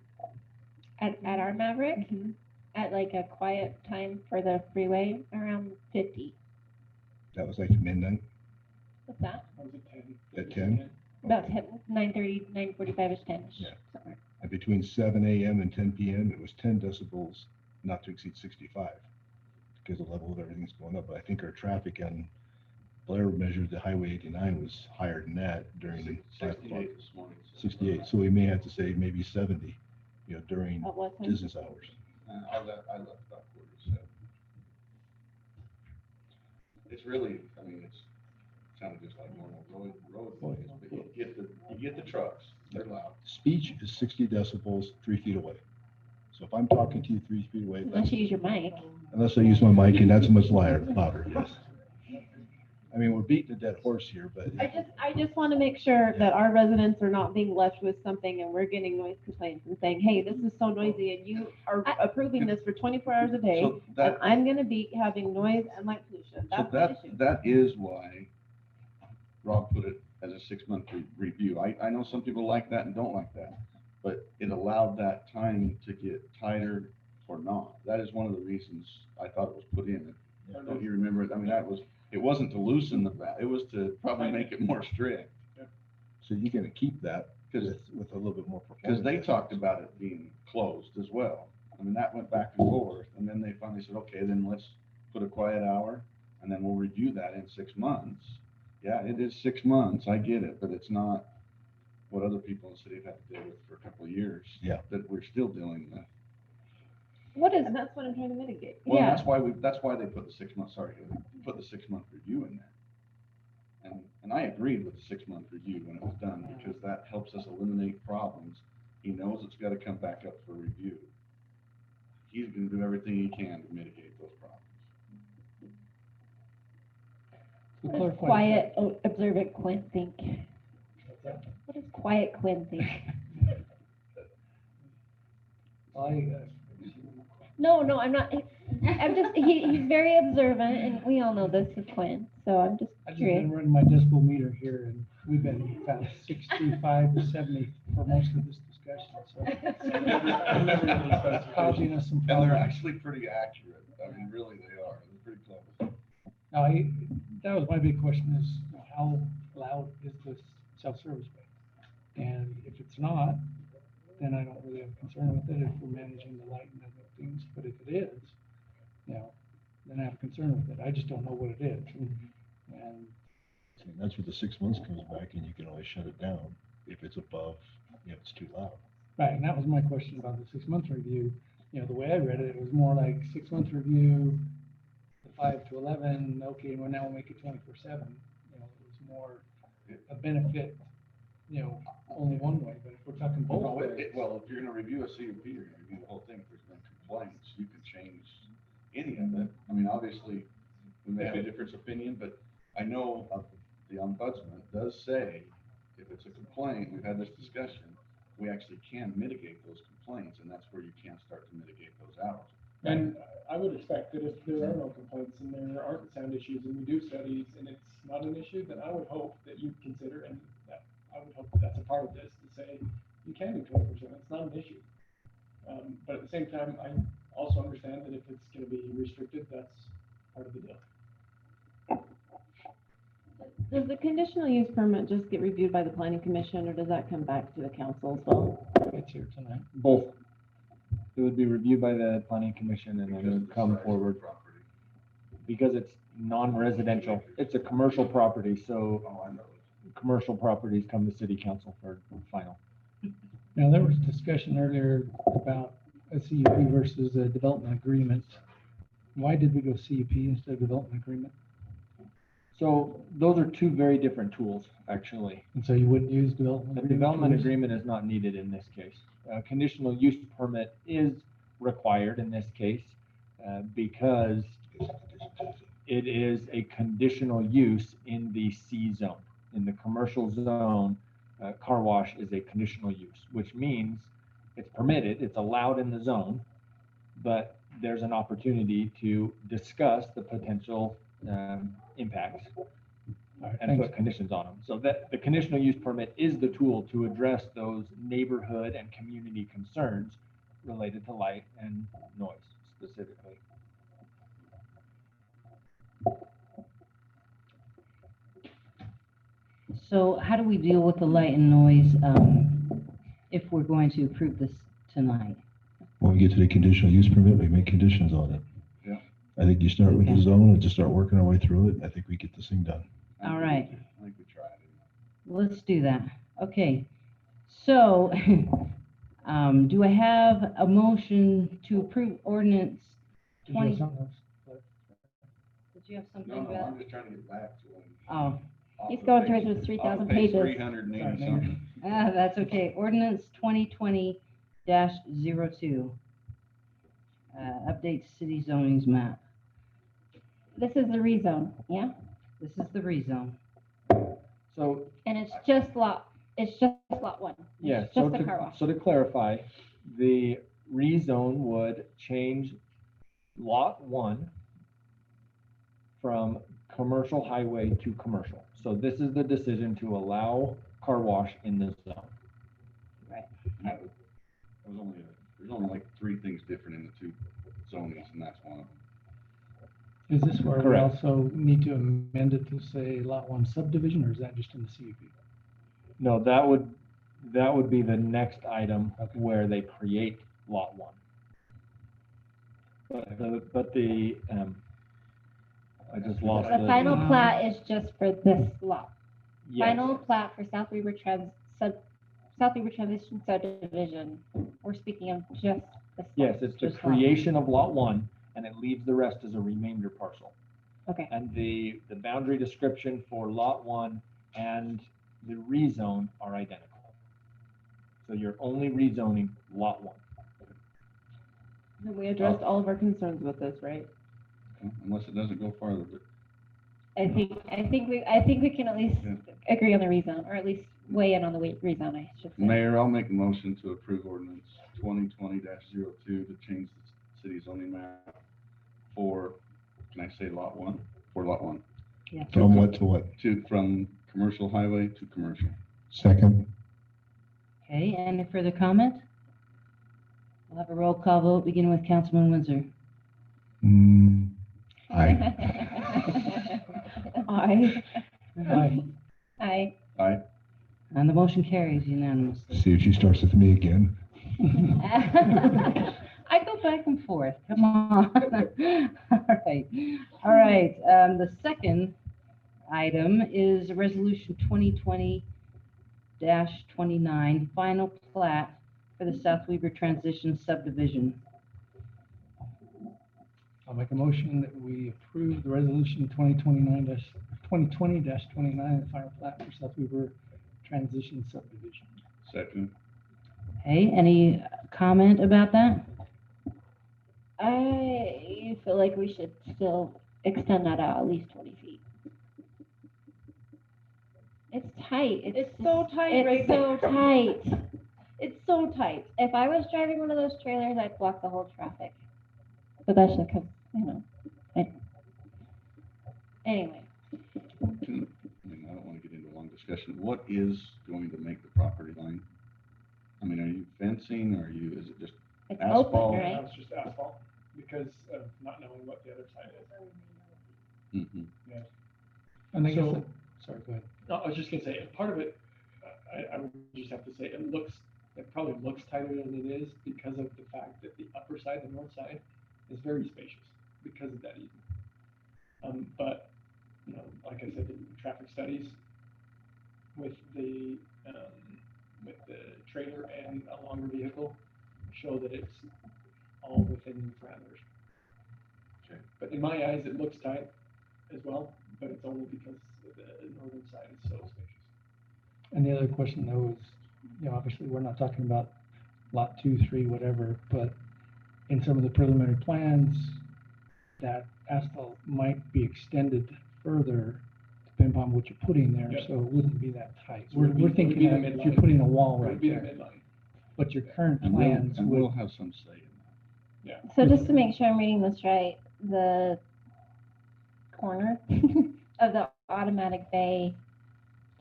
At our Maverick, Mm-hmm. at like a quiet time for the freeway, around 50. That was like midnight What's that? Or was it 10? at 10. About 10, 9:30, 9:45-ish, 10-ish. Yeah. somewhere. And between 7 a.m. and 10 p.m., it was 10 decibels not to exceed 65 because the level of everything's going up. But I think our traffic on Blair measured the Highway 89 was higher than that during the 5 o'clock. 68 this morning. 68. So we may have to say maybe 70, during At what time? business hours. I left about 47. It's really, I mean, it's sounded just like normal road noise, but you get the trucks, they're loud. Speech is 60 decibels 3 feet away. So if I'm talking to you 3 feet away, Unless you use your mic. unless I use my mic, and that's much louder, yes. I mean, we're beating a dead horse here, but I just want to make sure that our residents are not being left with something and we're getting noise complaints and saying, hey, this is so noisy and you are approving this for 24 hours a day. So And that, I'm going to be having noise and light pollution. so That's the that, issue. that is why Rob put it as a 6-month review. I know some people like that and don't like that, but it allowed that time to get tighter or not. That is one of the reasons I thought it was put in. Don't you remember it? I mean, it wasn't to loosen the bat, it was to probably make it more strict. so you're going to keep that Because with a little bit more performance. they talked about it being closed as well. I mean, that went back and forth, and then they finally said, okay, then let's put a quiet hour, and then we'll review that in 6 months. Yeah, it is 6 months, I get it, but it's not what other people in the city have had to deal with for a couple of years. Yeah. That we're still dealing with. What is, And that's what I'm trying to mitigate. Well, Yeah. that's why they put the 6 months, put the 6-month review in there. And I agreed with the 6-month review when it was done, because that helps us eliminate problems. He knows it's gotta come back up for review. He's gonna do everything he can to mitigate those problems. To what does clarify- quiet, observant Quinn think? What does quiet Quinn think? No, I'm not, I'm just, he's very observant, and we all know this is Quinn, so I'm just I've just curious. been running my decibel meter here and we've been about 65 to 70 for most of this discussion, so. I've never really It's causing us some And they're problems. actually pretty accurate. I mean, really, they are. They're pretty close. Now, that was my big question is, how loud is this self-service bank? And if it's not, then I don't really have a concern with it if we're managing the light and other things. But if it is, then I have a concern with it. I just don't know what it is. And And that's where the 6 months comes back, and you can always shut it down if it's above, it's too loud. right, and that was my question about the 6-month review. The way I read it, it was more like 6-month review, the 5 to 11, okay, well, now we'll make it 24/7. It was more a benefit, only one way, but if we're talking both Well, ways. well, if you're gonna review a CUP, you're gonna review the whole thing. If there's been complaints, you can change any of it. I mean, obviously, we may have a different opinion, but I know the ombudsman does say, if it's a complaint, we've had this discussion, we actually can mitigate those complaints, and that's where you can start to mitigate those hours. And I would expect that if there are no complaints and there aren't sound issues and we do studies and it's not an issue, then I would hope that you'd consider, and that I would hope that that's a part of this, to say you can do 20%, it's not an issue. But at the same time, I also understand that if it's gonna be restricted, that's part of the deal. Does the conditional use permit just get reviewed by the planning commission or does that come back to the council as well? It's here tonight. Both. It would be reviewed by the planning commission and then it would come forward. Because it's non-residential, it's a commercial property, so commercial properties come to city council for final. Now, there was discussion earlier about a CUP versus a development agreement. Why did we go CUP instead of development agreement? So those are two very different tools, actually. And so you wouldn't use development? The agreement development tools? agreement is not needed in this case. Conditional use permit is required in this case because it is a conditional use in the C zone. in the commercial zone, car wash is a conditional use, which means it's permitted, it's allowed in the zone, but there's an opportunity to discuss the potential impacts and thanks. put conditions on them. So that the conditional use permit is the tool to address those neighborhood and community concerns related to light and noise specifically. So how do we deal with the light and noise if we're going to approve this tonight? When we get to the conditional use permit, we make conditions on it. Yeah. I think you start with the zone and just start working our way through it. I think we get this thing done. All right, I think we tried it. let's do that. Okay, so do I have a motion to approve ordinance Did you have 20? something else? Did you have something No, about? I'm just trying to get back to when. Oh, He's going through his 3,000 pages. 380 something. that's okay. Ordinance 2020-02. Update city zonings map. This is the rezone, yeah? This is the rezone. So And it's just lot one. It's yeah, Just the car wash. so to clarify, the rezone would change lot 1 from commercial highway to commercial. So this is the decision to allow car wash in this zone. Right. There's only like 3 things different in the 2 zonings, and that's one of them. Is this where we Correct. also need to amend it to say lot 1 subdivision, or is that just in the CUP? No, that would be the next item where they create lot 1. But the I just lost The final plat is just for this lot. Yes. Final plat for South Weaver Transition Subdivision. We're speaking of just this. Yes, it's the Just lot. creation of lot 1, and it leaves the rest as a remainder parcel. Okay. And the boundary description for lot 1 and the rezone are identical. So you're only rezoning lot 1. And we addressed all of our concerns with this, right? Unless it doesn't go farther, but I think we can at least agree on the rezone, or at least weigh in on the rezone, I should say. Mayor, I'll make a motion to approve ordinance 2020-02 to change the city zoning map for, can I say lot 1? For lot 1. Yeah. From what to what? From commercial highway to commercial. Second? Okay, any further comment? We'll have a roll call vote, beginning with Councilman Windsor. Aye. Aye. Aye. Aye. Aye. And the motion carries unanimously. See if she starts with me again. I go back and forth, come on. All right, the second item is Resolution 2020-29, final plat for the South Weaver Transition Subdivision. I'll make a motion that we approve the resolution 2020-29, the final plat for South Weaver Transition Subdivision. Second. Okay, any comment about that? I feel like we should still extend that out at least 20 feet. It's tight. It's so tight right It's so there. tight. It's so tight. If I was driving one of those trailers, I'd block the whole traffic. But that's just because, anyway. I mean, I don't want to get into a long discussion. What is going to make the property line? I mean, are you fencing, or is it just It's asphalt? open, right? It's just asphalt because of not knowing what the other side is. Mhm. Yeah. And I guess, So- sorry, go ahead. No, I was just gonna say, part of it, I would just have to say, it probably looks tighter than it is because of the fact that the upper side, the north side, is very spacious because of that easement. But, like I said, the traffic studies with the trailer and a longer vehicle show that it's all within the parameters. Okay. But in my eyes, it looks tight as well, but it's only because the northern side is so spacious. And the other question though is, obviously, we're not talking about lot 2, 3, whatever, but in some of the preliminary plans, that asphalt might be extended further depending upon what you're putting there, Yep. so it wouldn't be that tight. So it would be- We're it would thinking be the that if midline. you're putting a wall It right would be the there, midline. but your current And plans we'll would, have some say in Yeah. So just to make sure I'm reading this right, the corner of the automatic bay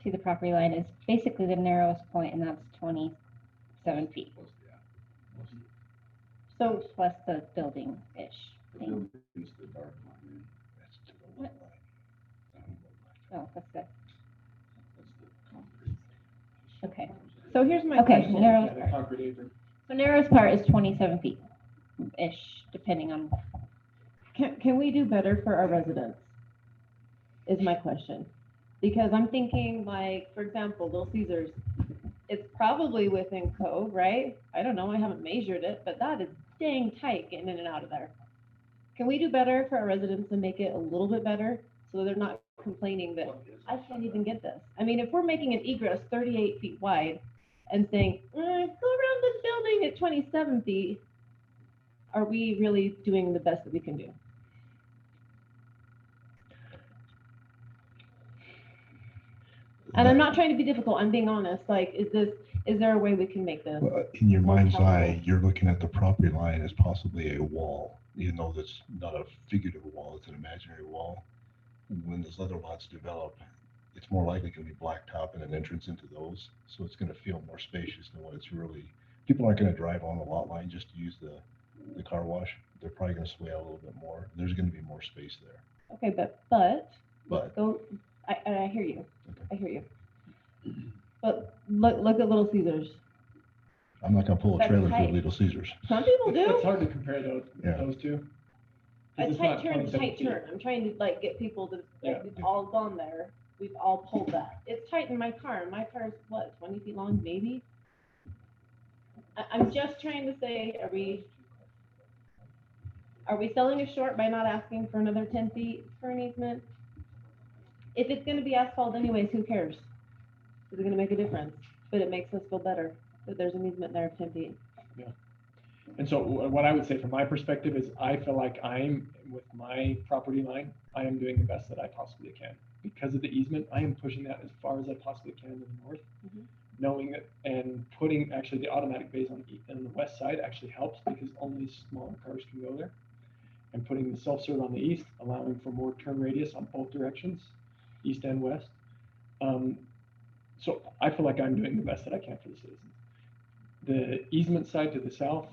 to the property line is basically the narrowest point, and that's 27 feet. So plus the building-ish the thing. buildings, the dark line. That's to the lot line. Oh, that's good. That's the concrete. Okay. So here's my Okay, question. narrow- Yeah, the concrete apron. So narrowest part is 27 feet-ish, depending on, Can we do better for our residents? Is my question. Because I'm thinking like, for example, Little Caesars, it's probably within code, right? I don't know, I haven't measured it, but that is dang tight getting in and out of there. Can we do better for our residents and make it a little bit better so they're not complaining that I can't even get this? I mean, if we're making an egress 38 feet wide and saying, go around this building at 27 feet, are we really doing the best that we can do? And I'm not trying to be difficult, I'm being honest, like, is there a way we can make this? Well, in your more mind's palatable? eye, you're looking at the property line as possibly a wall, even though that's not a figurative wall, it's an imaginary wall. When those other lots develop, it's more likely going to be blacktop and an entrance into those, so it's going to feel more spacious than what it's really. People aren't going to drive on the lot line just to use the car wash. They're probably going to sway out a little bit more. There's going to be more space there. Okay, but, But go, I hear you, I hear you. But look at Little Caesars. I'm not going to pull a That's trailer tight. through Little Caesars. Some people It's do. hard to compare those Yeah. two. 'Cause A it's tight not turn, 27 tight feet. turn. I'm trying to like get people to, Yeah. like, we've all gone there. We've all pulled that. It's tight in my car. My car's what, 20 feet long, maybe? I'm just trying to say, are we selling it short by not asking for another 10 feet for an easement? If it's gonna be asphalt anyways, who cares? Is it gonna make a difference? But it makes us feel better that there's an easement there of 10 feet. And so what I would say from my perspective is I feel like with my property line, I am doing the best that I possibly can. Because of the easement, I am pushing that as far as I possibly can to the north. Mhm. Knowing that and putting actually the automatic bays on the west side actually helps because only smaller cars can go there. And putting the self-serve on the east, allowing for more turn radius on both directions, east and west. So I feel like I'm doing the best that I can for the citizens. The easement side to the south,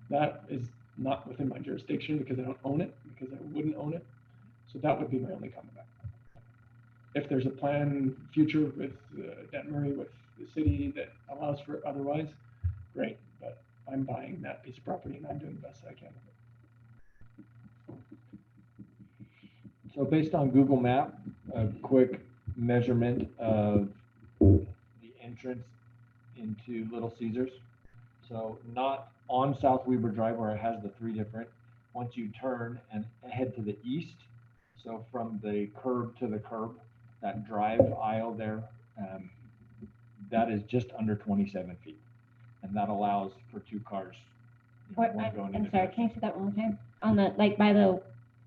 that is not within my jurisdiction because I don't own it, because I wouldn't own it. So that would be my only comment back. If there's a plan future with Detmary, with the city that allows for it otherwise, great. But I'm buying that piece of property and I'm doing the best that I can with it. So based on Google Map, a quick measurement of the entrance into Little Caesars. So not on South Weber Drive where it has the three different, once you turn and head to the east, so from the curb to the curb, that drive aisle there, that is just under 27 feet. And that allows for two cars. you know, what, one going in I'm and sorry, out. can you say that one more time? On the, like by the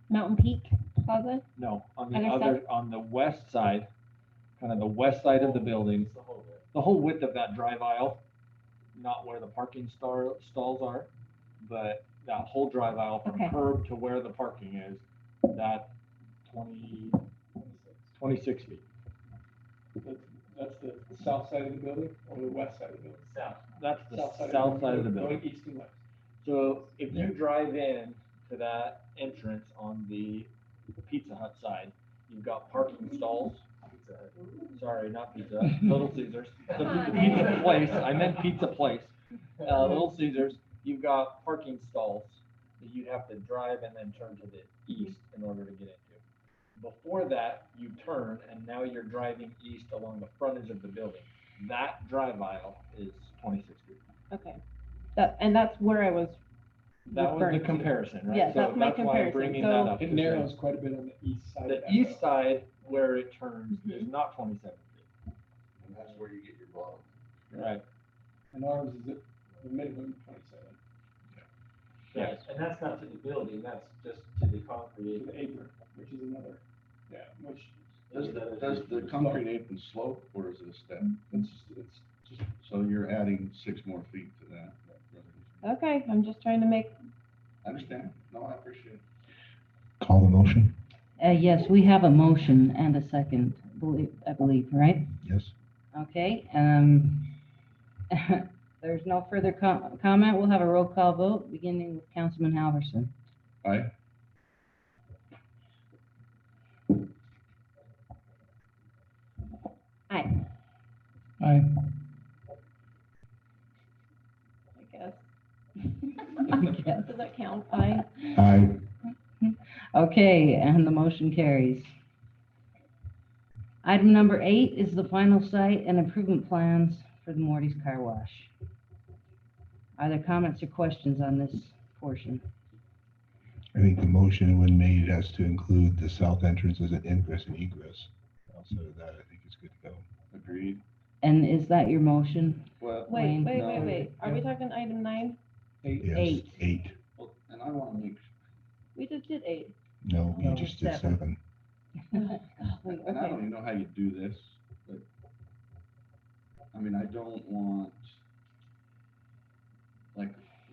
Mountain Peak Plaza? No, on Other the other, on the west side, kind of the west side of the building, the whole width of that drive aisle, not where the parking stalls are, but that whole drive aisle from Okay. curb to where the parking is, that 26 feet. That's the south side of the building or the west side of the building? South. That's the South south side of the building. Going east and west. So if you drive in to that entrance on the Pizza Hut side, you've got parking stalls. Sorry, not Pizza Hut, Little Caesars. The pizza place, I meant pizza place. Little Caesars, you've got parking stalls that you'd have to drive and then turn to the east in order to get into. Before that, you turn and now you're driving east along the frontage of the building. That drive aisle is 26 feet. Okay. And that's where I was That was referring the to. comparison, right? Yes, So that's my why I'm comparison. bringing So- that up. It to say narrows quite a bit on the east side. of The that east road. side where it turns is not 27 feet. And that's where you get your bottom. Right. And ours is at the minimum 27. Yes. And that's not to the building, that's just to the concrete. To the apron, which is another, which Does the concrete apron slope or is it a step? It's just, So you're adding 6 more feet to that. Okay, I'm just trying to make, I understand. No, I appreciate it. Call the motion? Yes, we have a motion and a second, I believe, right? Yes. Okay, there's no further comment. We'll have a roll call vote, beginning with Councilman Halverson. Aye. Aye. Aye. I guess. Yes. Does that count? Aye. Aye. Okay, and the motion carries. Item number 8 is the final site and improvement plans for the Morty's Car Wash. Are there comments or questions on this portion? I think the motion when made has to include the south entrance as an ingress and egress. Outside of that, I think it's good to go. Agreed. And is that your motion? Well, Wait, Wayne? Are we talking item 9? Yes, 8. 8. well, and I want to make, We just did 8. No, you No, just did 7. 7. and I don't even know how you do this, but I mean, I don't want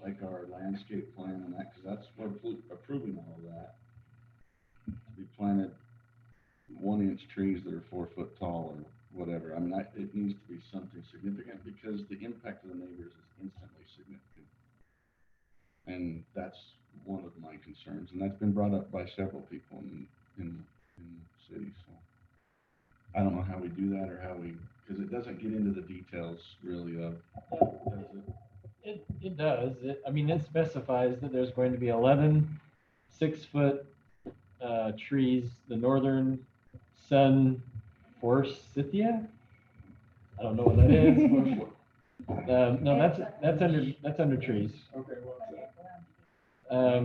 like our landscape plan and that, because that's, we're approving all of that. To be planted 1-inch trees that are 4 foot tall or whatever. I mean, it needs to be something significant because the impact of the neighbors is instantly significant. And that's one of my concerns, and that's been brought up by several people in the city, so. I don't know how we do that or how we, because it doesn't get into the details really of, does it? It does. I mean, it specifies that there's going to be 11 6-foot trees, the northern sun forsythia. I don't know what that is. No, that's under trees. okay, well,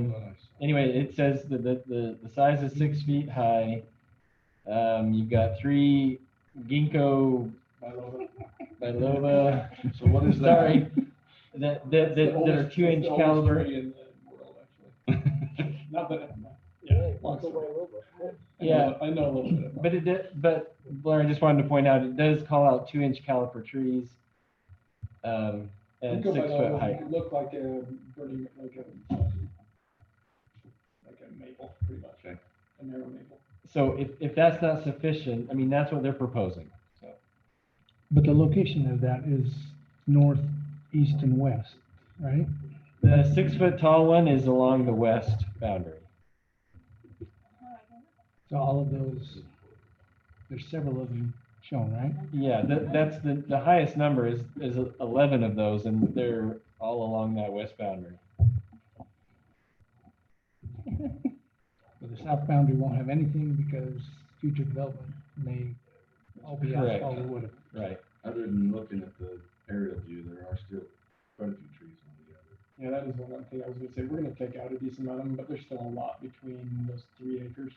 Anyway, it says that the size is 6 feet high. You've got 3 ginkgo biloba. So what is that? Sorry, that are 2-inch caliber. Not that, yeah, long story. Yeah, I know a little bit about but Blair, I just wanted to point out, it does call out 2-inch caliper trees. And Ginkgo 6 foot biloba height. look like a burning, like a maple, pretty much, Okay. a narrow maple. So if that's not sufficient, I mean, that's what they're proposing, so. But the location of that is north, east, and west, right? The 6 foot tall one is along the west boundary. So all of those, there's several of them shown, right? Yeah, that's the highest number is 11 of those, and they're all along that west boundary. So the south boundary won't have anything because future development may all be Correct. asphalt or whatever. Right. Other than looking at the aerial view, there are still quite a few trees on the other. Yeah, that is one thing I was gonna say, we're gonna take out a decent amount of them, but there's still a lot between those 3 acres.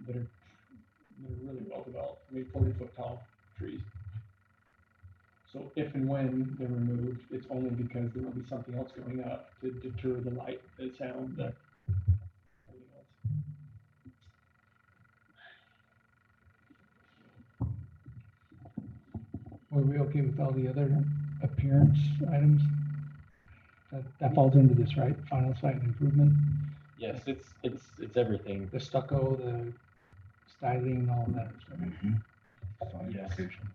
That are really well developed, I mean, 40-foot tall trees. So if and when they're removed, it's only because there will be something else going up to deter the light, the sound, the. everything else. Were we okay with all the other appearance items? That falls into this, right? Final site improvement, Yes, it's everything. the stucco, the styling, all that stuff. Fine Yes. location.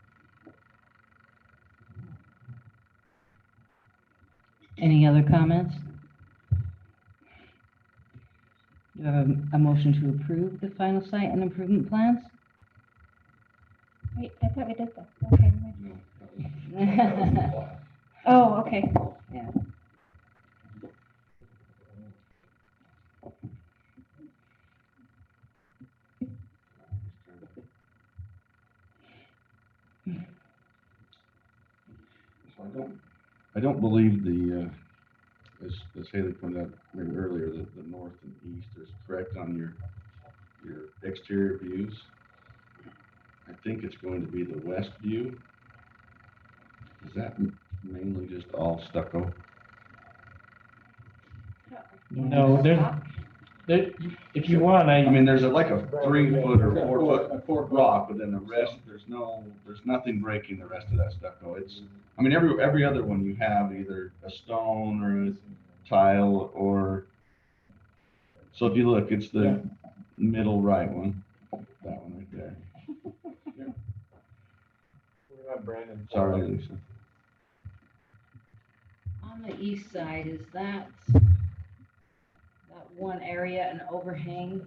Any other comments? Do you have a motion to approve the final site and improvement plans? Wait, I thought we did that. Okay. never mind. No. Oh, okay. Yeah. So I don't believe as Haley pointed out maybe earlier, that the north and east is correct on your exterior views. I think it's going to be the west view. Is that mainly just all stucco? No, If you want, I mean, there's like a 3-foot or 4-foot rock, but then the rest, there's nothing breaking the rest of that stucco. It's, I mean, every other one you have either a stone or a tile or, so if you look, it's the middle right one, that one right there. Sorry, Lisa. On the east side, is that one area, an overhang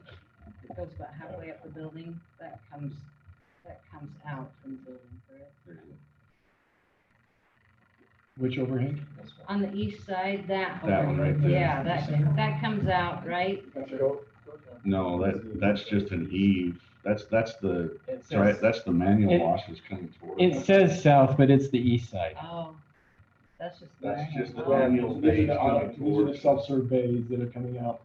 that goes about halfway up the building, that comes out from the building, correct? Which overhang? On the east side, that. That one right there. Yeah, that comes out, right? No, that's just an eave. That's the, says- that's the manual it- wash that's coming towards. it says south, but it's the east side. Oh, that's just. That's just the Oh. manual These are base the, coming these are the towards. self-serve bays that are coming out.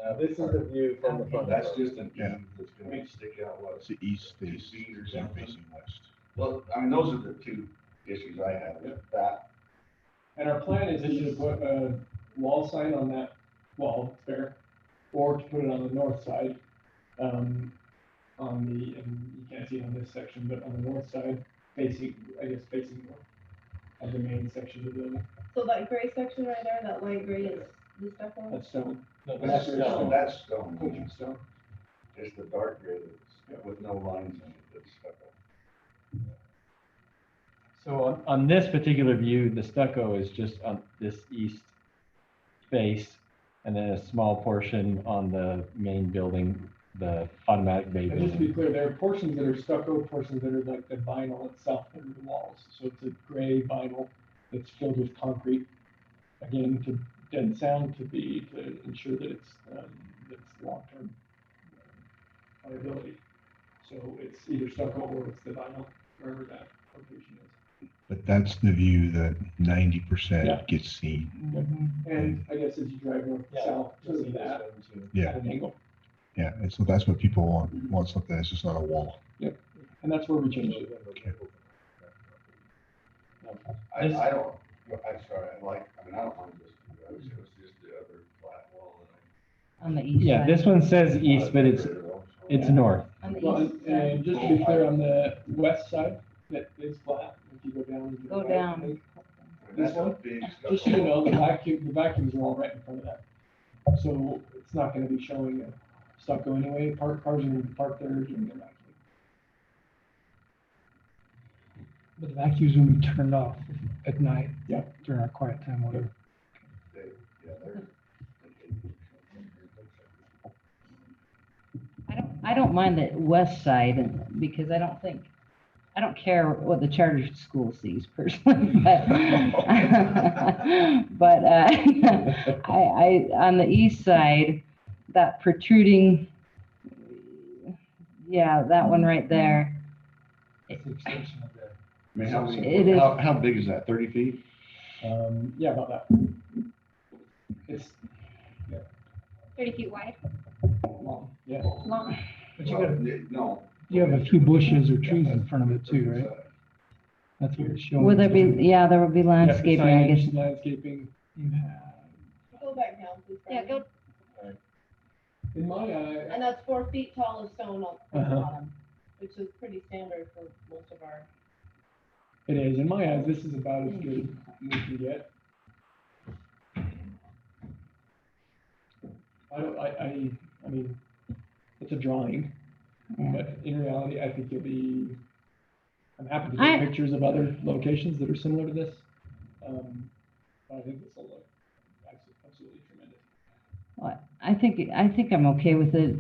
Now, this is the view from the front. That's just an eave that's gonna stick out, what, It's the east face, 2 feet or south something? facing west. Well, I mean, those are the two issues I have with that. And our plan is either to put a wall sign on that wall there, or to put it on the north side. On the, and you can't see it on this section, but on the north side, facing north of the main section of the building. So that gray section right there, that light gray is the stucco? That's stone. No, That's stone. That's stone. Coaching stone. It's the dark gray that's with no lines in it that's stucco. So on this particular view, the stucco is just on this east face, and then a small portion on the main building, the automatic bay And just to be building. clear, there are portions that are stucco, portions that are like the vinyl itself under the walls. So it's a gray vinyl that's filled with concrete. Again, to dead sound, to ensure that it's long-term viability. So it's either stucco or it's the vinyl, wherever that location is. But that's the view that 90% Yeah. gets seen. And I guess as you drive north to south, to see that Yeah. at an angle. Yeah, and so that's what people want something that's just on a wall. Yep, and that's where we changed it. I don't, I'm sorry, I don't mind this, I wish it was just the other flat wall. On the east side. Yeah, this one says east, but it's north. On the Well, east and side. just to be clear, on the west side, that is flat, if you go down. to the Go right, down. This one, just so you know, the vacuums are all right in front of that. So it's not gonna be showing a stucco anyway, cars are gonna be parked there doing their vacuum. But the vacuums will be turned off at night. Yeah. During our quiet time, whatever. I don't mind the west side because I don't care what the charter school sees personally, but I on the east side, that protruding, yeah, that one right there. I mean, It is. how big is that, 30 feet? Yeah, about that. It's 30 feet wide. long, yeah. Long. But you got, No. you have a few bushes or trees in front of it too, right? That's what it's showing. Will there be, yeah, there will be landscaping, I guess. Signage, landscaping. You have, Go back down, please. Yeah, go. in my eye, And that's 4 feet tall of stone on the Uh-huh. bottom, which is pretty standard for most of our. it is, in my eyes, this is about as good as we can get. I mean, it's a drawing, but in reality, I think I'm happy to I- take pictures of other locations that are similar to this. I think this will look absolutely tremendous. Well, I think I'm okay with it.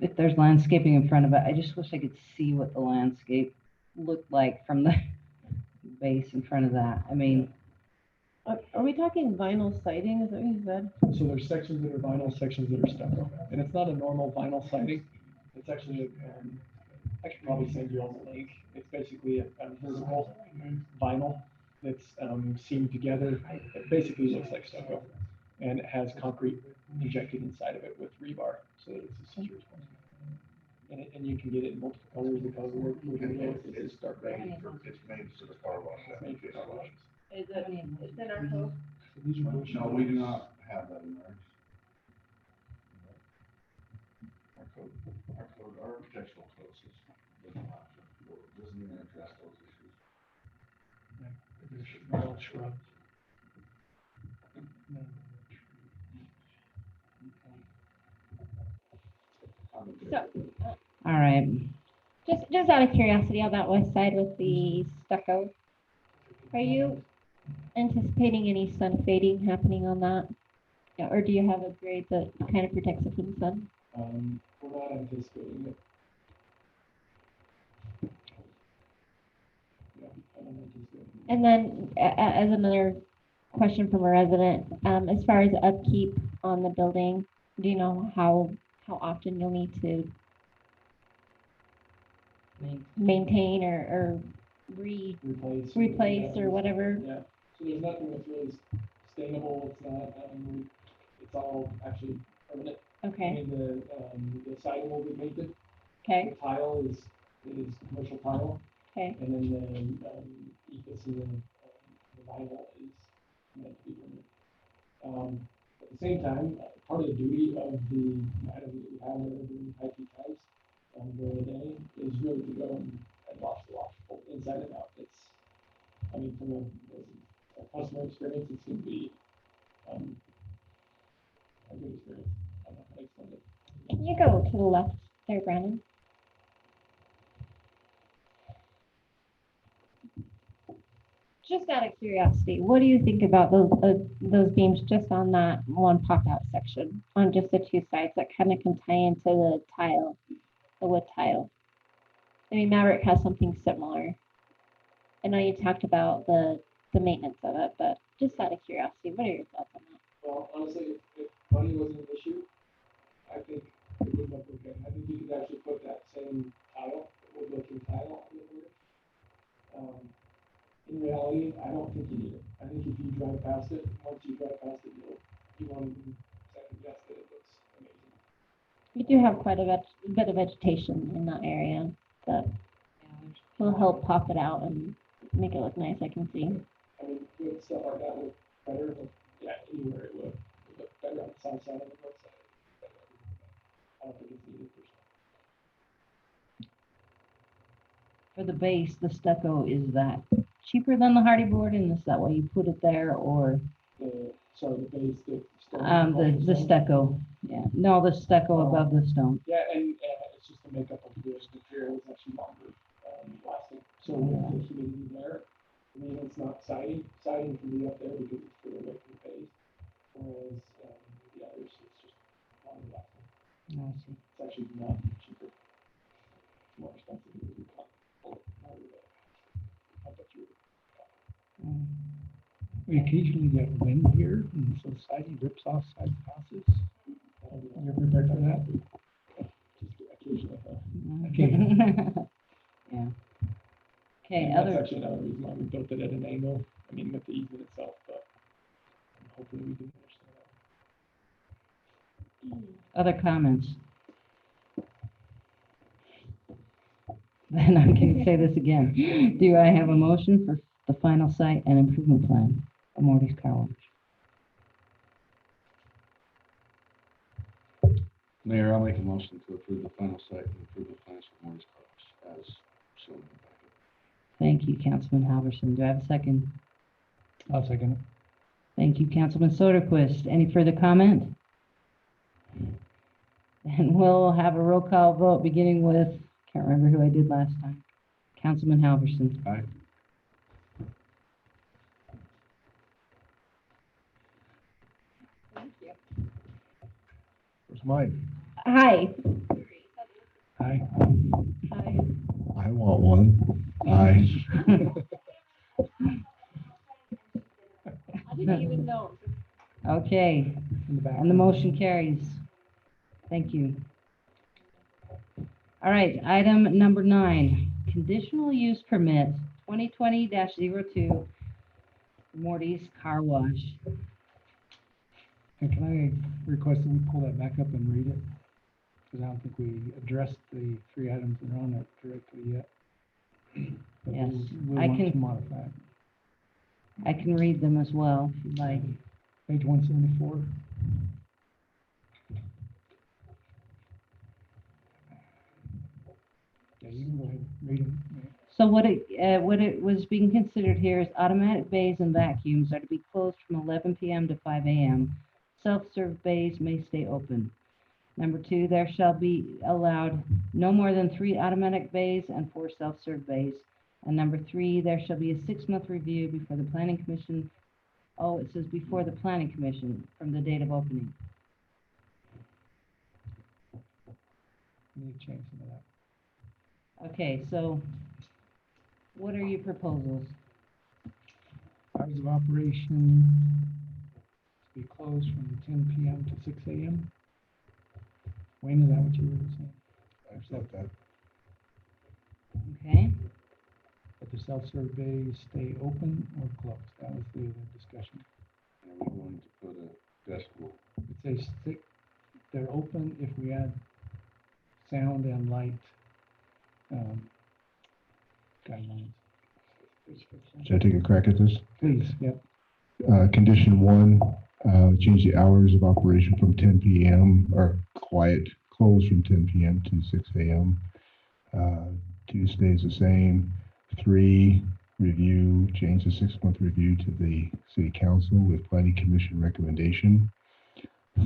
If there's landscaping in front of it, I just wish I could see what the landscape looked like from the base in front of that. I mean, Are we talking vinyl siding, is that what you said? So there's sections that are vinyl, sections that are stucco, and it's not a normal vinyl siding. It's actually, I could probably send you all the link. It's basically a vertical vinyl that's seamed together. It basically looks like stucco, and it has concrete injected inside of it with rebar, so that it's as secure as possible. And you can get it in multiple colors. The color we're going to go with is dark gray. It's made for the car wash. It's made for car wash. Is it in our code? These are bush. No, we do not have that in ours. Our architectural code says doesn't allow for, doesn't even address those issues. There's all shrubs. So, All right. just out of curiosity on that west side with the stucco, are you anticipating any sun fading happening on that? Yeah, or do you have a grade that kind of protects it from the sun? We're not anticipating it. Yeah, I don't anticipate it. And then as another question from a resident, as far as upkeep on the building, do you know how often you'll need to maintain or replace or whatever? Yeah, so there's nothing that's really sustainable. It's not, it's all actually permanent. Okay. I mean, the siding will be painted. Okay. The tile is commercial tile. Okay. And then the EPIS and the vinyl is meant to be permanent. At the same time, part of the duty of the items that we have that are doing high peak types during the day is really to go and wash the wash both inside and out. It's, I mean, from a customer experience, it's going to be a good experience. I don't know how to explain it. Can you go to the left there, Brandon? Just out of curiosity, what do you think about those beams just on that one pop out section on just the two sides that kind of can tie into the tile, the wood tile? I mean, Maverick has something similar. I know you talked about the maintenance of it, but just out of curiosity, what are your thoughts on that? Well, honestly, if money wasn't an issue, I think it would look okay. I think you could actually put that same tile, wood looking tile on the board. In reality, I don't think you need it. I think if you drive past it, once you drive past it, you won't even second guess that it looks amazing. You do have quite a bit of vegetation in that area that will help pop it out and make it look nice, I can see. I mean, with stuff like that look better, but yeah, anywhere it would look better on the south side and the north side. I don't think it's needed for sure. For the base, the stucco, is that cheaper than the hardy board, and is that why you put it there, or? The base, the The stucco, yeah, no, the stucco above the stone. Yeah, and it's just the makeup of the material is actually longer lasting. So with the humidity there, I mean, it's not siding. Siding can be up there because it's further away from the base. Whereas the others, it's just longer lasting. I see. It's actually not cheaper. It's more expensive because we cut I bet you. We occasionally get wind here, and so siding rips off side houses. You're prepared for that? Just occasionally. Occasionally. Yeah. Okay, And that's other, actually another reason why we built it at an angle. I mean, with the easement itself, but hopefully we can understand that. other comments? Then I'm going to say this again. Do I have a motion for the final site and improvement plan of Morty's Car Wash? Mayor, I'll make a motion to approve the final site and approve the plans for Morty's Car Wash as shown in the packet. Thank you, Councilman Halverson. Do I have a second? I'll second it. Thank you, Councilman Soderquist. Any further comment? And we'll have a roll call vote beginning with, can't remember who I did last time. Councilman Halverson. Aye. Where's mine? Hi. Hi. Hi. I want one. Aye. I didn't even know. Okay, and the motion carries. Thank you. All right, item number 9, conditional use permit 2020-02, Morty's Car Wash. And can I request that we pull that back up and read it? Because I don't think we addressed the 3 items that are on it directly yet. But Yes, we'll I want to can- modify it. I can read them as well, if you'd like. Page 174. Yeah, you can go ahead and read them. So what it was being considered here is automatic bays and vacuums are to be closed from 11 p.m. to 5 a.m. Self-serve bays may stay open. Number 2, there shall be allowed no more than 3 automatic bays and 4 self-serve bays. And number 3, there shall be a 6-month review before the planning commission. Oh, it says before the planning commission from the date of opening. Need to change some of that. Okay, so what are your proposals? Hours of operation to be closed from 10 p.m. to 6 a.m. Wayne, is that what you were saying? I accept that. Okay, But the self-serve bays stay open or closed? That was the discussion. And we wanted to put a decibel. It says they're open if we add sound and light guidelines. Should I take a crack at this? Please, yep. Condition 1, change the hours of operation from 10 p.m. or close from 10 p.m. to 6 a.m. 2 stays the same. 3, change the 6-month review to the city council with planning commission recommendation.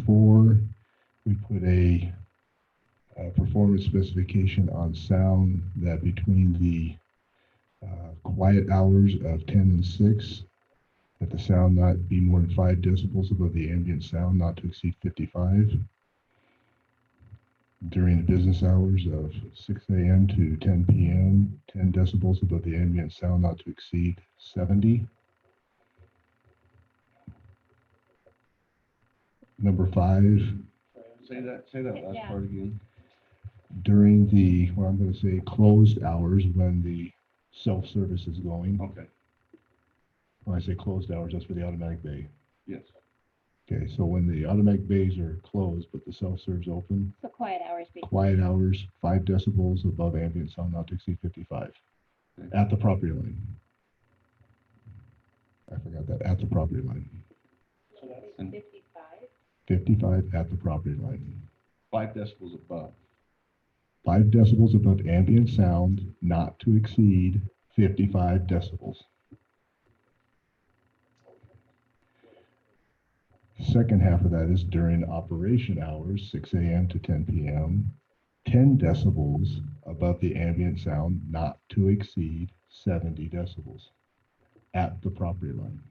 4, we put a performance specification on sound that between the quiet hours of 10 and 6, that the sound not be more than 5 decibels above the ambient sound, not to exceed 55. During the business hours of 6 a.m. to 10 p.m., 10 decibels above the ambient sound, not to exceed 70. Number 5, Say that last Yeah. part again. during the, well, I'm going to say closed hours when the self-service is going. Okay, When I say closed hours, that's for the automatic bay. yes. Okay, so when the automatic bays are closed, but the self-serve's open, So quiet hours, basically. quiet hours, 5 decibels above ambient sound, not to exceed 55. Okay. At the property line. I forgot that, at the property line. So that's And- 55? 55 at the property line. 5 decibels above. 5 decibels above ambient sound, not to exceed 55 decibels. Second half of that is during operation hours, 6 a.m. to 10 p.m., 10 decibels above the ambient sound, not to exceed 70 decibels at the property line.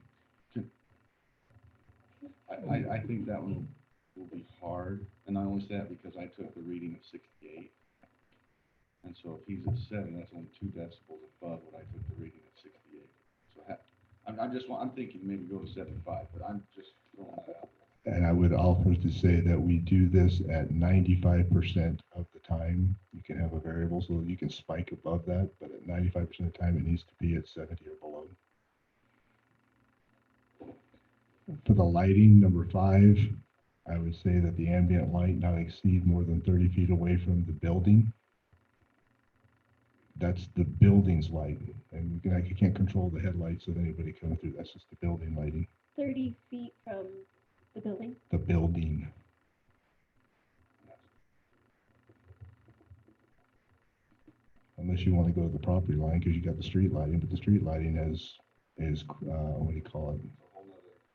I think that one will be hard, and I only say that because I took the reading at 68. And so if he's at 7, that's only 2 decibels above what I took the reading at 68. So I'm thinking maybe go to 75, but I'm just throwing that out. And I would offer to say that we do this at 95% of the time. You can have a variable so you can spike above that, but at 95% of the time, it needs to be at 70 or below. For the lighting, number 5, I would say that the ambient light not exceed more than 30 feet away from the building. That's the building's light, and you can't control the headlights of anybody coming through. That's just the building lighting, 30 feet from the building. the building. Unless you want to go to the property line, because you got the street lighting, but the street lighting is what do you call it?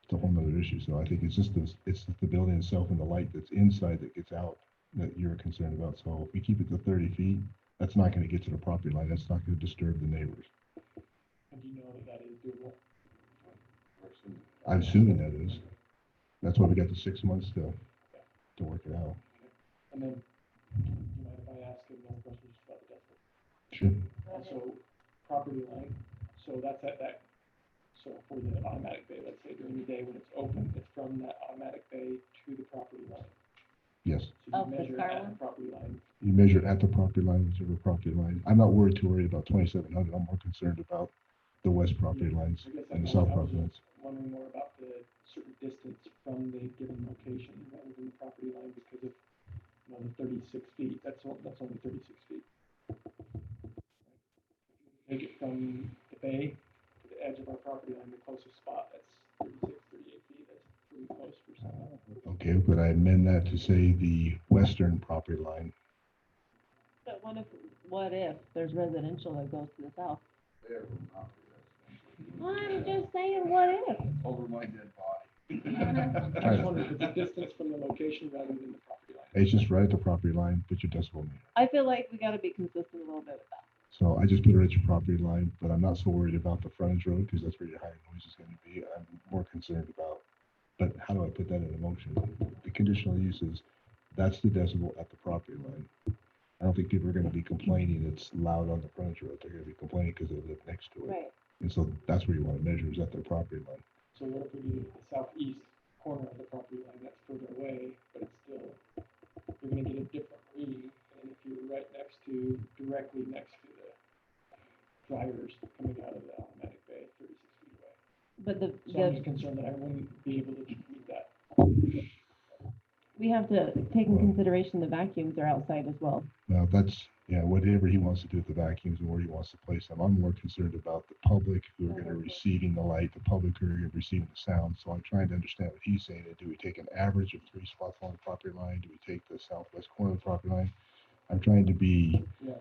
It's a whole nother issue. So I think it's just the building itself and the light that's inside that gets out that you're concerned about. So if we keep it to 30 feet, that's not going to get to the property line. That's not going to disturb the neighbors. And you know that is doable. I'm assuming that is. That's why we got the 6 months to work it out. And then, do you mind if I ask another question just about the decibel? Sure. So property line, so that's at that, so for the automatic bay, let's say during the day when it's open, it's from that automatic bay to the property line. Yes. So Oh, you the measure car at one? the property line. You measure at the property line, whichever property line. I'm not too worried about 2,700. I'm more concerned about the west property lines I guess and the I south was property lines. just wondering more about the certain distance from the given location rather than the property line because of, you know, the 36 feet, that's only 36 feet. Take it from the bay to the edge of our property line, the closest spot, that's 36, 38 feet, that's pretty close for some. Okay, but I amend that to say the western property line. But what if there's residential that goes to the south? There will not be I'm just saying, what if? that. Over my dead body. I just wonder if it's a distance from the location rather than the property line. It's just right at the property line, put your decibel meter. I feel like we gotta be consistent a little bit with that. So I just put it at your property line, but I'm not so worried about the frontage road because that's where your high noise is gonna be. I'm more concerned about, but how do I put that in motion? The conditional use is, that's the decibel at the property line. I don't think people are gonna be complaining it's loud on the frontage road. They're gonna be complaining because they live next to it. Right. And so that's where you wanna measure is at their property line. So what if we do the southeast corner of the property line, that's further away, but it's still, you're gonna get a different reading, and if you're right next to, directly next to the dryers coming out of the automatic bay, 36 feet away. But So I'm just concerned that I wouldn't be able to meet that. we have to take in consideration the vacuums are outside as well. Well, that's, yeah, whatever he wants to do with the vacuums and where he wants to place them. I'm more concerned about the public who are gonna be receiving the light, the public who are gonna be receiving the sound. So I'm trying to understand what he's saying. Do we take an average of 3 spots along the property line? Do we take the southwest corner of the property line? I'm trying to be, Yeah.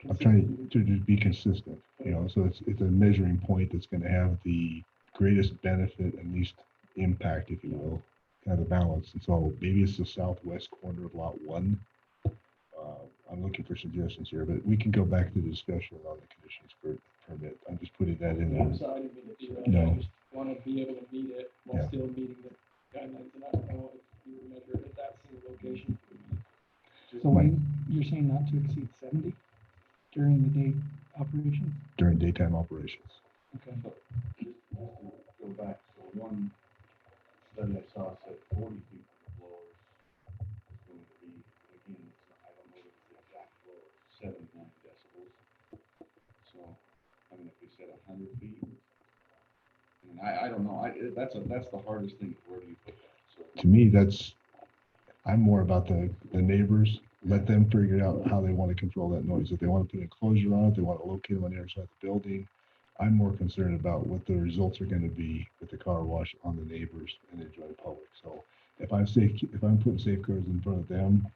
I'm trying to be consistent, you know, so it's a measuring point that's gonna have the greatest benefit and least impact, if you will, kind of balance. And so maybe it's the southwest corner of lot 1. I'm looking for suggestions here, but we can go back to the discussion on the conditions for permit. I'm just putting that in I'm there. sorry, I didn't mean to derail. No. I just wanna be able to meet it while Yeah. still meeting the guidelines, and I don't know if you would measure it at that single location. So Wayne, you're saying not to exceed 70 during the day operation? During daytime operations. Okay. Go back, so one study I saw said 40 feet from the blowers is going to be, again, it's not, I don't know if it's the exact blower, 79 decibels. So, I mean, if we said 100 feet, I mean, I don't know, that's the hardest thing, where do you put that? So, To me, I'm more about the neighbors. Let them figure out how they want to control that noise. If they want to put an enclosure on it, they want to locate them on the other side of the building. I'm more concerned about what the results are going to be with the car wash on the neighbors and the joint public. So if I'm putting safeguards in front of them,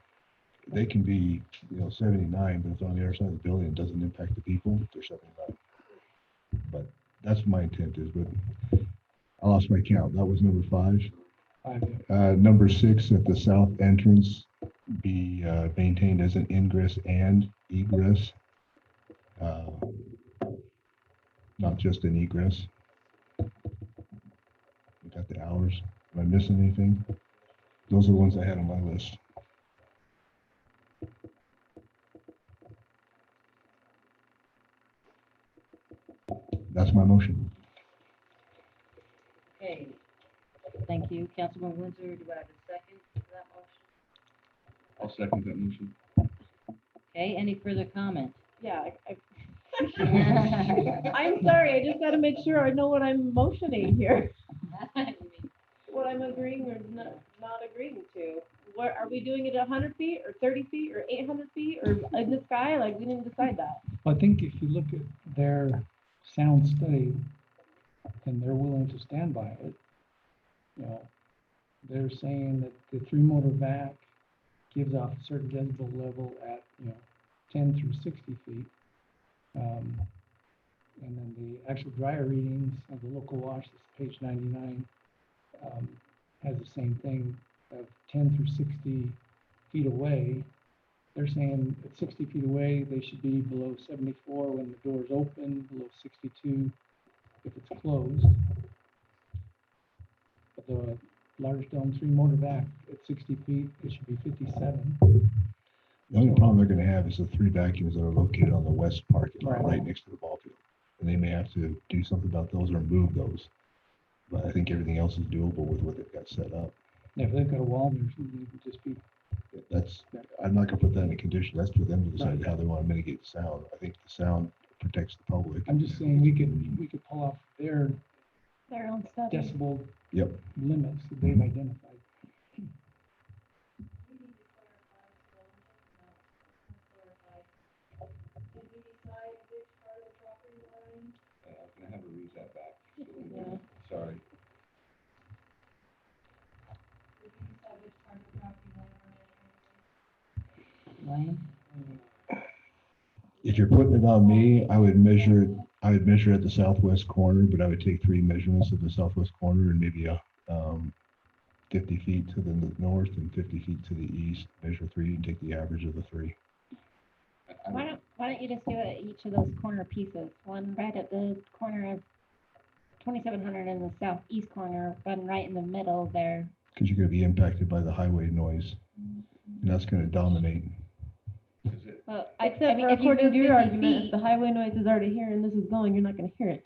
they can be, 79, but if on the other side of the building, it doesn't impact the people, they're 79. But that's what my intent is, but I lost my count. That was number 5. Number 6, at the south entrance, be maintained as an ingress and egress, not just an egress. We got the hours. Am I missing anything? Those are the ones I had on my list. That's my motion. Okay, thank you. Councilman Windsor, do I have a second to that motion? I'll second that motion. Okay, any further comment? Yeah, I'm sorry, I just gotta make sure I know what I'm motioning here, what I'm agreeing or not agreeing to. What, are we doing it 100 feet or 30 feet or 800 feet or in the sky? Like, we didn't decide that. I think if you look at their sound study, and they're willing to stand by it, they're saying that the 3-motor vac gives off a certain decibel level at, 10 through 60 feet. And then the actual dryer readings of the local wash, this is page 99, has the same thing of 10 through 60 feet away. They're saying at 60 feet away, they should be below 74 when the door is open, below 62 if it's closed. But the large dome 3-motor vac at 60 feet, it should be 57. The only problem they're gonna have is the 3 vacuums that are located on the west parking lot, Right. right next to the ball field. And they may have to do something about those or move those. But I think everything else is doable with what they've got set up. Yeah, if they've got a wall, there should just be. I'm not gonna put that in a condition. That's for them to decide how they wanna mitigate the sound. I think the sound protects the public. I'm just saying we could pull off their own study. decibel Yep. limits that they've identified. I was gonna have to read that back. Sorry. Wayne? If you're putting it on me, I would measure at the southwest corner, but I would take 3 measurements of the southwest corner and maybe 50 feet to the north and 50 feet to the east, measure 3 and take the average of the 3. Why don't you just do it each of those corner pieces? One right at the corner of 2700 in the southeast corner, one right in the middle there. Because you're going to be impacted by the highway noise, and that's going to dominate. Well, Except for if you according go to your 50 argument, if feet- the highway noise is already here and this is going, you're not gonna hear it.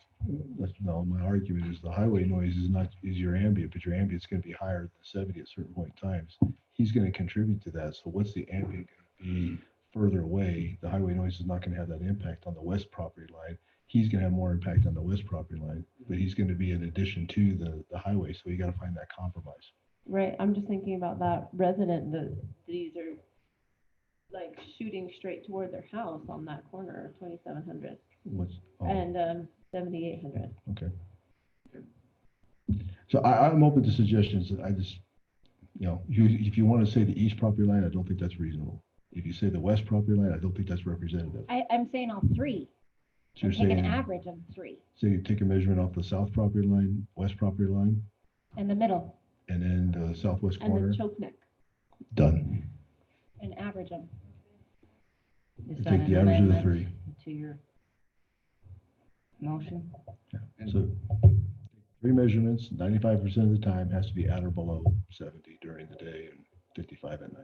No, my argument is the highway noise is your ambient, but your ambient's going to be higher than 70 at certain point in times. He's going to contribute to that. So what's the ambient going to be further away? The highway noise is not going to have that impact on the west property line. He's going to have more impact on the west property line, but he's going to be in addition to the highway. So you got to find that compromise. Right, I'm just thinking about that resident that these are like shooting straight toward their house on that corner of 2700 and 7800. Okay. So I'm open to suggestions. I just, if you want to say the east property line, I don't think that's reasonable. If you say the west property line, I don't think that's representative. I'm saying all 3. So you're Take an saying, average of 3 so you take a measurement off the south property line, west property line, in the middle and then the southwest And corner. the choke neck. Done. and average them. Is You that take an the average of the amendment 3. to your motion? So 3 measurements, 95% of the time has to be at or below 70 during the day and 55 at night.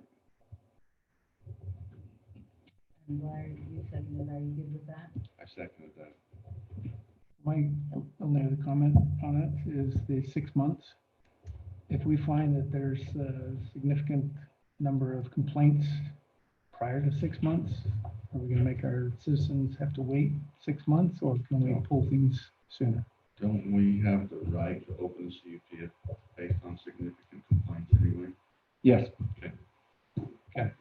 And Larry, you seconded, are you good with that? I seconded that. My only other comment on it is the 6 months. If we find that there's a significant number of complaints prior to 6 months, are we gonna make our citizens have to wait 6 months, or can we pull things sooner? Don't we have the right to open the CUP based on significant complaints anyway? Yes. Okay.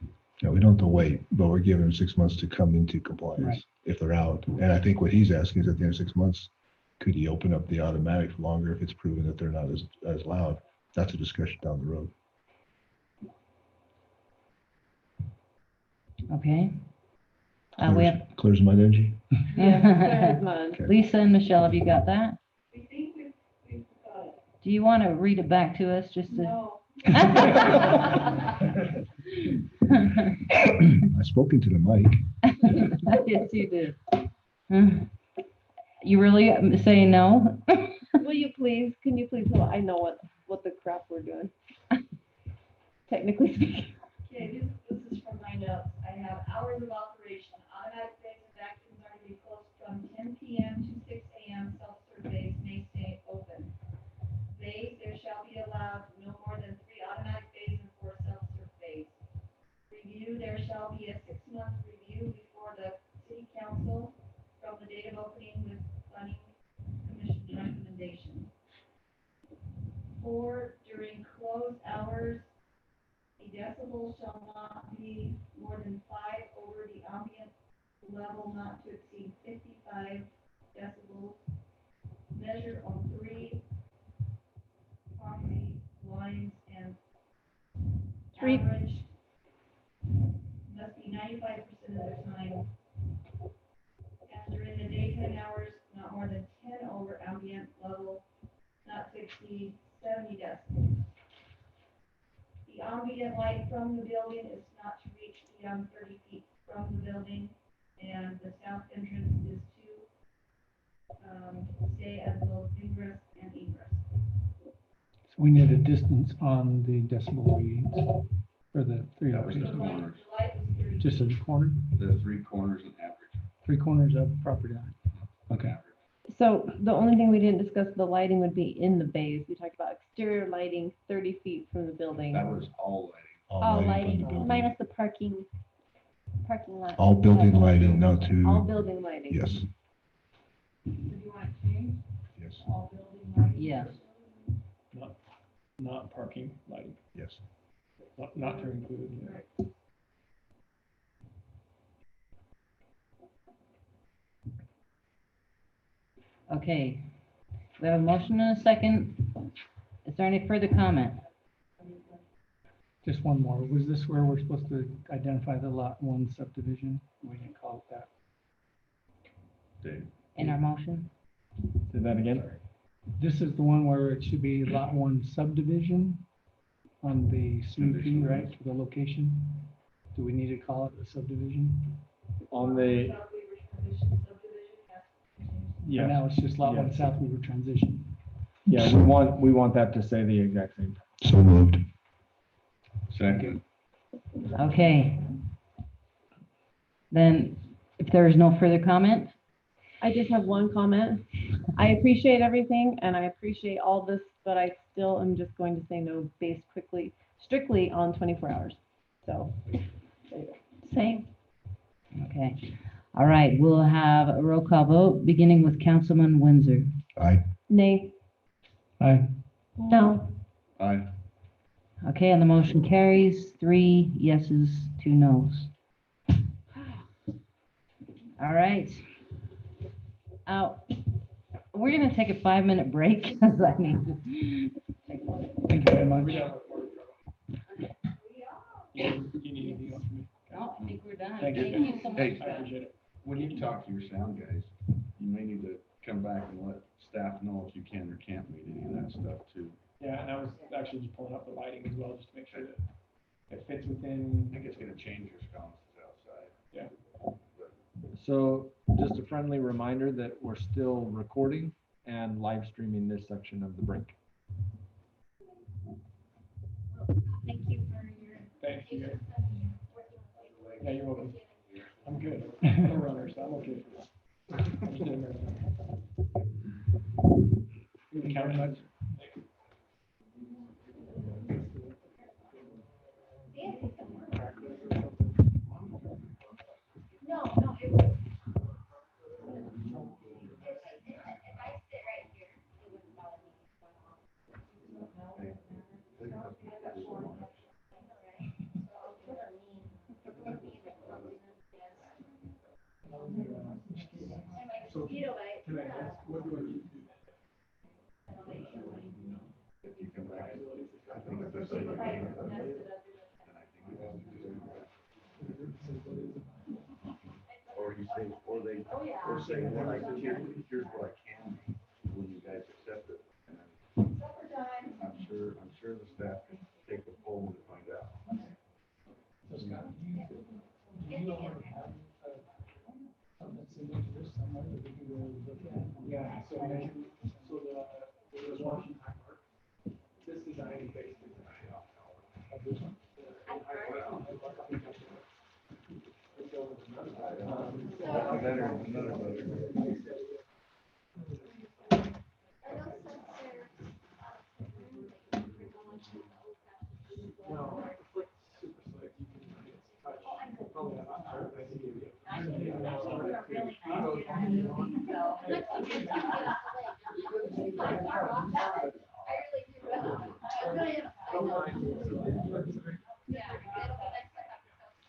No, we don't have to wait, but we're giving them 6 months to come into compliance Right. if they're out. And I think what he's asking is at the end of 6 months, could he open up the automatic for longer if it's proven that they're not as loud? That's a discussion down the road. Okay. We have Clears my energy. There's mine. Okay. Lisa and Michelle, have you got that? We think we've got it. Do you want to read it back to us just to? No. I've spoken to the mic. Yes, you did. You really say no? Will you please, can you please, I know what the crap we're doing. Technically speaking. Okay, this is from my notes. I have hours of operation. Automatic bays and vacuums are to be closed from 10 p.m. to 6 a.m. Self-serve bays may stay open. Bays, there shall be allowed no more than 3 automatic bays and 4 self-serve bays. Review, there shall be a 6-month review before the city council from the date of opening with planning commission recommendation. 4, during closed hours, a decibel shall not be more than 5 over the ambient level not to exceed 55 decibels, measured on 3 property lines and 3. average must be 95% of the time. And during the daytime hours, not more than 10 over ambient level, not to exceed 70 decibels. The ambient light from the building is not to reach beyond 30 feet from the building, and the south entrance is to stay as both ingress and egress. So we need a distance on the decibel readings for the 3 That was the locations. corners, The light was 30 feet. Just a corner, the 3 corners and average. 3 corners of property line. Okay. So the only thing we didn't discuss, the lighting would be in the bays. We talked about exterior lighting 30 feet from the building. That was all lighting. All from the lighting, building. minus the parking lot. All building lighting, not All to, building lighting. yes, So do you want to change yes, all building lighting? Yes. Not parking lighting, yes. not to include, yeah. Okay. We have a motion and a second. Is there any further comment? Just one more. Was this where we're supposed to identify the Lot 1 subdivision? We didn't call it that. Dave. in our motion? Say that again? This is the one where it should be lot one subdivision on the CUP, right, for the location? Do we need to call it a subdivision? On the, Right yes, now, it's just lot one Yes. South Weaver transition. yeah, we want that to say the exact same. So moved. Second. Okay. Then, if there is no further comment, I just have one comment. I appreciate everything and I appreciate all this, but I still am just going to say no based strictly on 24 hours. So, there you go. same. Okay. All right, we'll have a roll call vote, beginning with Councilman Windsor. Aye. Nay. Aye. No. Aye. Okay, and the motion carries, 3 yeses, 2 nos. All right. We're gonna take a 5-minute break because I need to take one. Thank you very much. You need anything else from me? No, I think we're done. Thank Thank you. you so much. Hey, I appreciate it. when you talk to your sound guys, you may need to come back and let staff know if you can or can't meet any of that stuff too. Yeah, and I was actually just pulling up the lighting as well, just to make sure that it fits within. I think it's gonna change your sconces outside. Yeah. So just a friendly reminder that we're still recording and live streaming this section of the break. Thank you for your. Thank you. Yeah, you're welcome. I'm good. I'm a runner, so I'm okay. I'm just doing it. You can count much? No, it was. If I sit right here, it wouldn't bother So can I ask, what do I need to do? If you come back, I think if there's anything, then I think we have to do it. Or you say, or say, well, here's what I can do when you guys accept it. And then I'm sure the staff can take the poll and find out. Yeah, so the Washington High Park, this design is based on this one. Well, it's like super slick, you can touch, probably not hard, but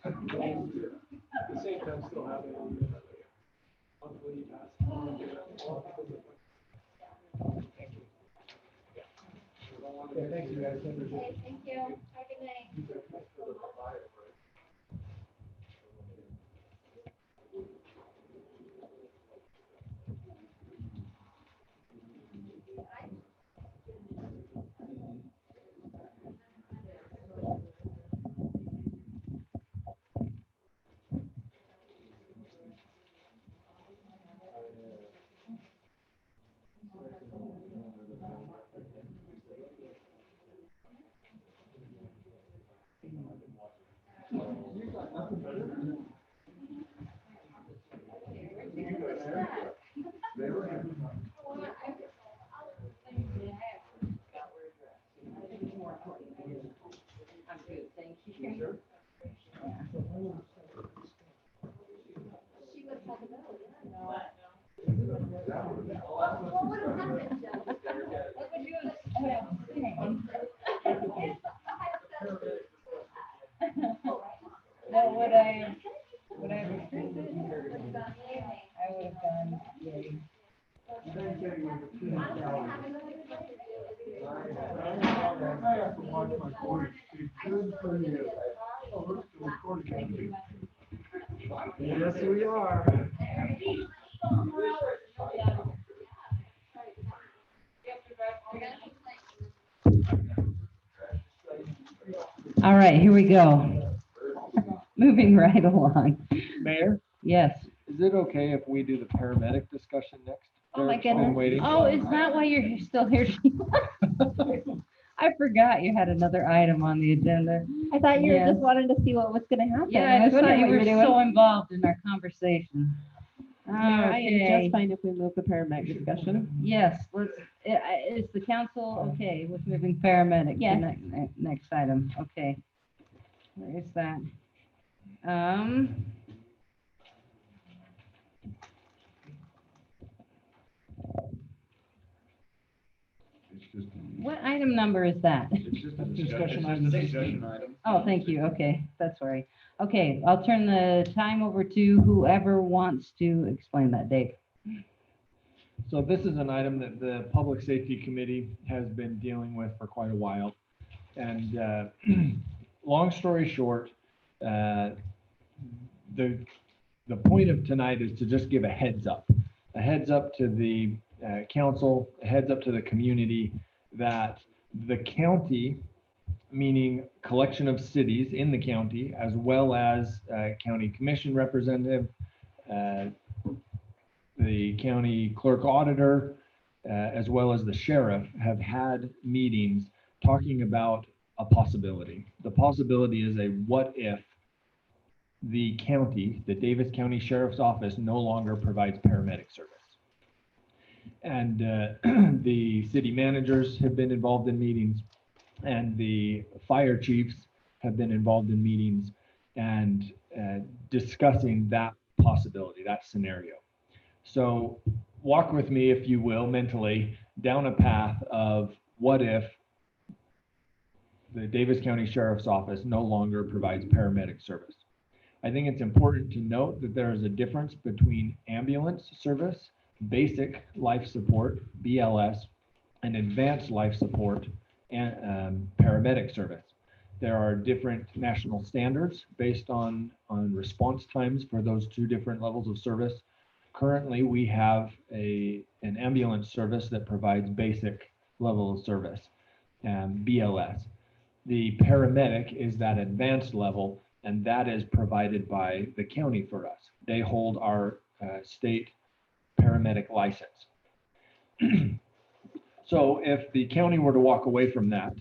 at the same time, still have a monthly pass. Thank you. Yeah, thank you guys. I appreciate it. Thank you. Have a good night. No, would I have restricted? I would have done, yay. Yes, we are. All right, here we go. Moving right along. Mayor, Yes. is it okay if we do the paramedic discussion next? Oh, my Eric's been goodness. waiting. Oh, is that why you're still here? I forgot you had another item on the agenda. I thought you were Yes. just wanting to see what was gonna happen. Yeah, I was just thought wondering you what were were doing. so involved in our conversation. Mayor, I am Okay. just fine if we move the paramedic discussion. Yes, is the council okay with moving paramedic to Yes. next item? Okay. Where is that? What item number is that? It's just a Discussion item. Oh, thank you. Okay, that's right. Okay, I'll turn the time over to whoever wants to explain that, Dave. So this is an item that the Public Safety Committee has been dealing with for quite a while. And long story short, the point of tonight is to just give a heads up to the council, a heads up to the community that the county, meaning collection of cities in the county, as well as county commission representative, the county clerk auditor, as well as the sheriff, have had meetings talking about a possibility. The possibility is a what if the county, the Davis County Sheriff's Office, no longer provides paramedic service. And the city managers have been involved in meetings, and the fire chiefs have been involved in meetings and discussing that possibility, that scenario. So walk with me, if you will, mentally down a path of what if the Davis County Sheriff's Office no longer provides paramedic service. I think it's important to note that there is a difference between ambulance service, basic life support, BLS, and advanced life support and paramedic service. There are different national standards based on response times for those two different levels of service. Currently, we have an ambulance service that provides basic level of service, BLS. The paramedic is that advanced level, and that is provided by the county for us. They hold our state paramedic license. So if the county were to walk away from that,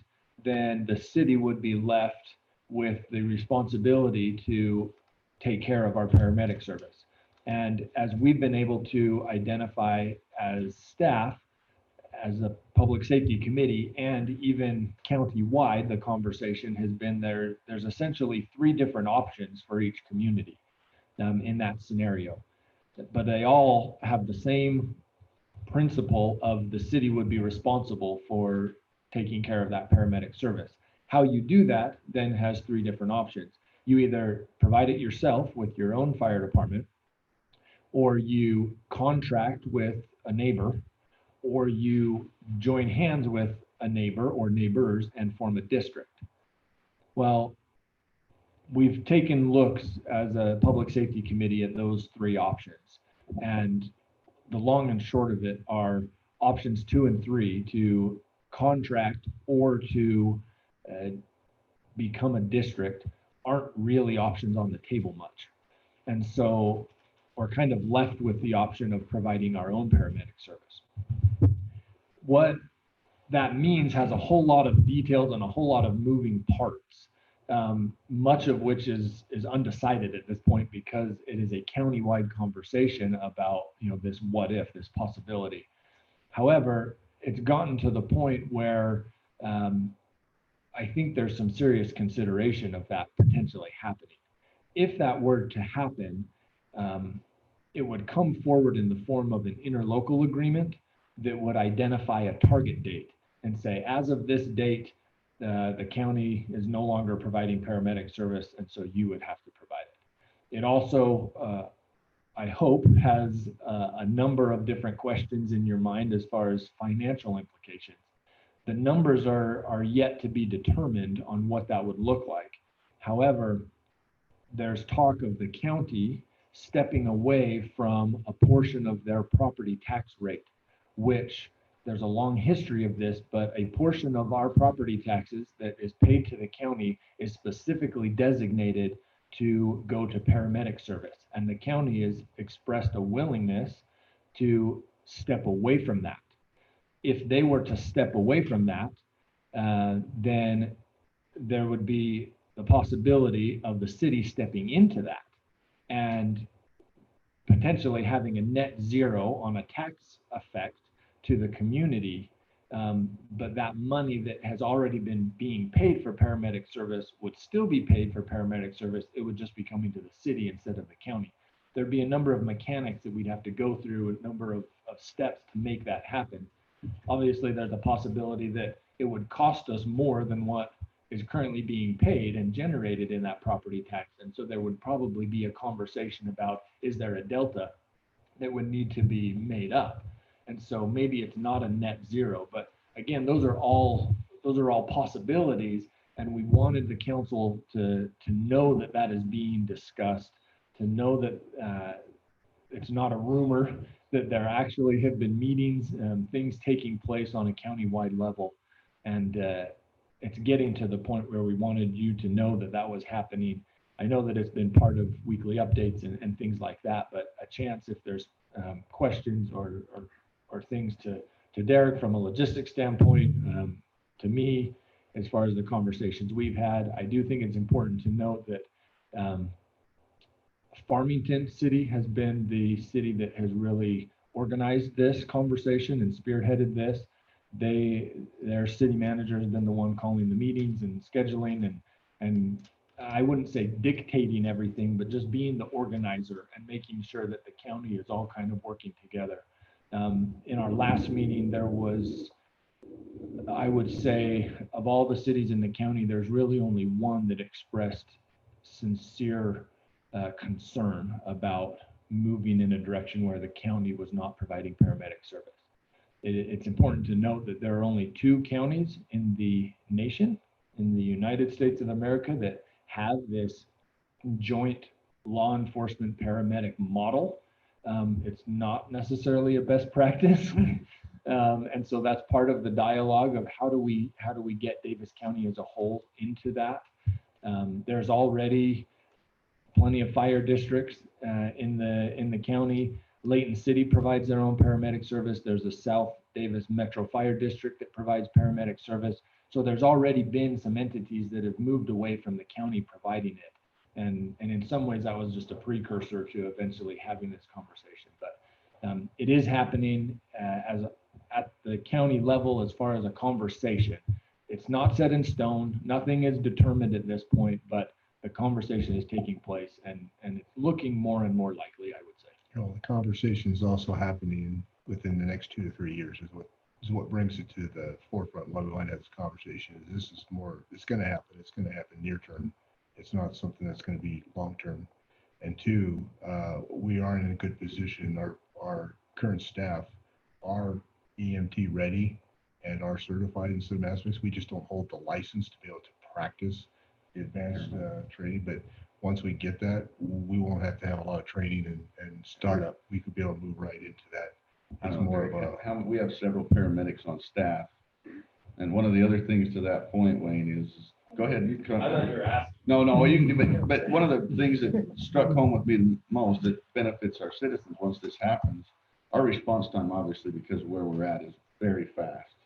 then the city would be left with the responsibility to take care of our paramedic service. And as we've been able to identify as staff, as a public safety committee, and even county-wide, the conversation has been there's essentially three different options for each community in that scenario. But they all have the same principle of the city would be responsible for taking care of that paramedic service. How you do that then has three different options. You either provide it yourself with your own fire department, or you contract with a neighbor, or you join hands with a neighbor or neighbors and form a district. Well, we've taken looks as a public safety committee at those three options. And the long and short of it are options 2 and 3, to contract or to become a district, aren't really options on the table much. And so we're kind of left with the option of providing our own paramedic service. What that means has a whole lot of details and a whole lot of moving parts, much of which is undecided at this point because it is a county-wide conversation about, this what if, this possibility. However, it's gotten to the point where I think there's some serious consideration of that potentially happening. If that were to happen, it would come forward in the form of an interlocal agreement that would identify a target date and say, as of this date, the county is no longer providing paramedic service, and so you would have to provide it. It also, I hope, has a number of different questions in your mind as far as financial implications. The numbers are yet to be determined on what that would look like. However, there's talk of the county stepping away from a portion of their property tax rate, which there's a long history of this, but a portion of our property taxes that is paid to the county is specifically designated to go to paramedic service. And the county has expressed a willingness to step away from that. If they were to step away from that, then there would be the possibility of the city stepping into that and potentially having a net zero on a tax effect to the community. But that money that has already been being paid for paramedic service would still be paid for paramedic service. It would just be coming to the city instead of the county. There'd be a number of mechanics that we'd have to go through, a number of steps to make that happen. Obviously, there's a possibility that it would cost us more than what is currently being paid and generated in that property tax. And so there would probably be a conversation about, is there a delta that would need to be made up? And so maybe it's not a net zero, but again, those are all possibilities. And we wanted the council to know that that is being discussed, to know that it's not a rumor, that there actually have been meetings, things taking place on a county-wide level. And it's getting to the point where we wanted you to know that that was happening. I know that it's been part of weekly updates and things like that, but a chance if there's questions or things to Derek from a logistics standpoint, to me, as far as the conversations we've had, I do think it's important to note that Farmington City has been the city that has really organized this conversation and spearheaded this. Their city manager has been the one calling the meetings and scheduling and I wouldn't say dictating everything, but just being the organizer and making sure that the county is all kind of working together. In our last meeting, there was, I would say, of all the cities in the county, there's really only one that expressed sincere concern about moving in a direction where the county was not providing paramedic service. It's important to note that there are only 2 counties in the nation, in the United States of America, that have this joint law enforcement paramedic model. It's not necessarily a best practice. And so that's part of the dialogue of how do we get Davis County as a whole into that. There's already plenty of fire districts in the county. Layton City provides their own paramedic service. There's a South Davis Metro Fire District that provides paramedic service. So there's already been some entities that have moved away from the county providing it. And in some ways that was just a precursor to eventually having this conversation. But it is happening at the county level as far as a conversation. It's not set in stone. Nothing is determined at this point, but the conversation is taking place and it's looking more and more likely, I would say. You know, the conversation is also happening within the next 2 to 3 years is what brings it to the forefront. Why we want to have this conversation. This is more, it's going to happen. It's going to happen near term. It's not something that's going to be long term. And 2, we are in a good position. Our current staff are EMT ready and are certified in some aspects. We just don't hold the license to be able to practice the advanced training. But once we get that, we won't have to have a lot of training and startup. We could be able to move right into that. It's more of a, we have several paramedics on staff. And one of the other things to that point, Wayne, is, go ahead. You come. I thought you were asking. No, you can, but one of the things that struck home with me the most that benefits our citizens once this happens, our response time, obviously, because of where we're at, is very fast.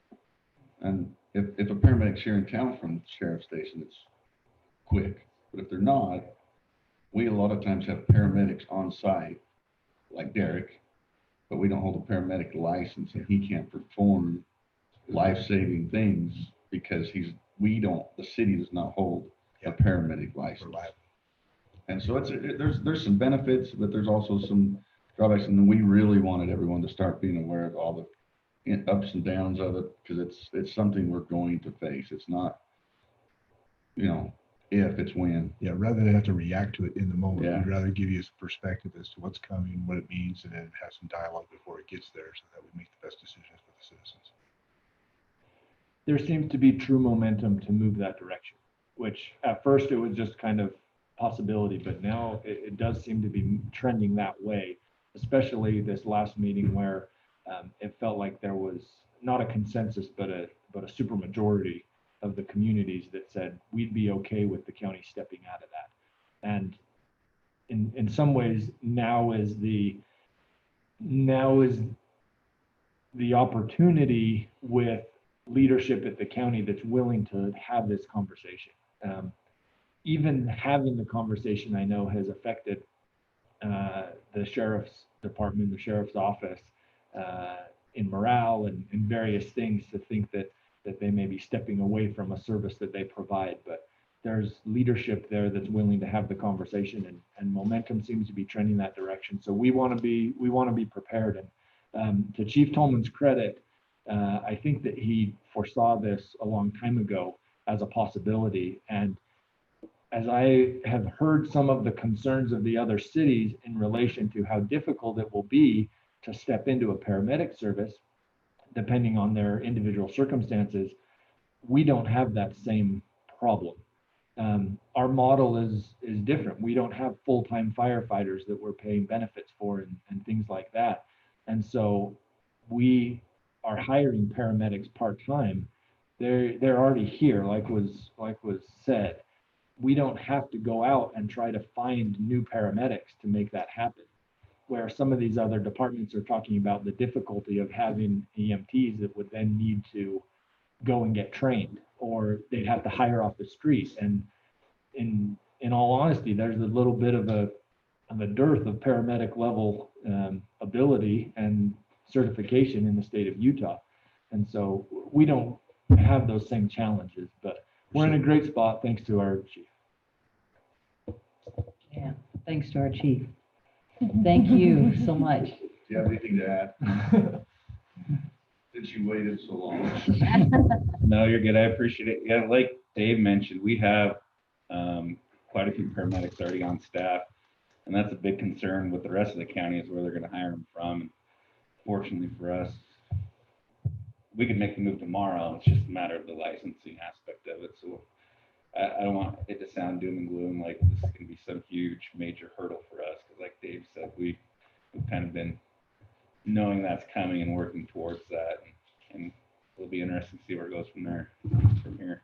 And if a paramedic's here in town from the sheriff's station, it's quick. But if they're not, we a lot of times have paramedics on site, like Derek, but we don't hold a paramedic license and he can't perform life-saving things because the city does not hold a paramedic license. And so there's some benefits, but there's also some drawbacks, and we really wanted everyone to start being aware of all the ups and downs of it, because it's something we're going to face. It's not, if, it's when. Yeah, rather than have to react to it in the moment, Yeah. we'd rather give you a perspective as to what's coming, what it means, and then have some dialogue before it gets there so that we make the best decisions for the citizens. There seems to be true momentum to move that direction, which at first it was just kind of possibility, but now it does seem to be trending that way, especially this last meeting where it felt like there was not a consensus, but a super majority of the communities that said we'd be okay with the county stepping out of that. And in some ways, now is the opportunity with leadership at the county that's willing to have this conversation. Even having the conversation, I know, has affected the sheriff's department, the sheriff's office, in morale and various things, to think that they may be stepping away from a service that they provide. But there's leadership there that's willing to have the conversation, and momentum seems to be trending that direction. So we want to be prepared. And to Chief Tolman's credit, I think that he foresaw this a long time ago as a possibility. And as I have heard some of the concerns of the other cities in relation to how difficult it will be to step into a paramedic service, depending on their individual circumstances, we don't have that same problem. Our model is different. We don't have full-time firefighters that we're paying benefits for and things like that. And so we are hiring paramedics part-time. They're already here, like was said. We don't have to go out and try to find new paramedics to make that happen. Where some of these other departments are talking about the difficulty of having EMTs that would then need to go and get trained, or they'd have to hire off the street. And in all honesty, there's a little bit of a dearth of paramedic level ability and certification in the state of Utah. And so we don't have those same challenges, but we're in a great spot thanks to our chief. Yeah, thanks to our chief. Thank you so much. Do you have anything to add? Since you waited so long. No, you're good. I appreciate it. Yeah, like Dave mentioned, we have quite a few paramedics already on staff, and that's a big concern with the rest of the county, is where they're going to hire them from. And fortunately for us, we could make the move tomorrow. It's just a matter of the licensing aspect of it. So I don't want it to sound doom and gloom like this is going to be some huge major hurdle for us, because like Dave said, we've kind of been knowing that's coming and working towards that, and it'll be interesting to see where it goes from here.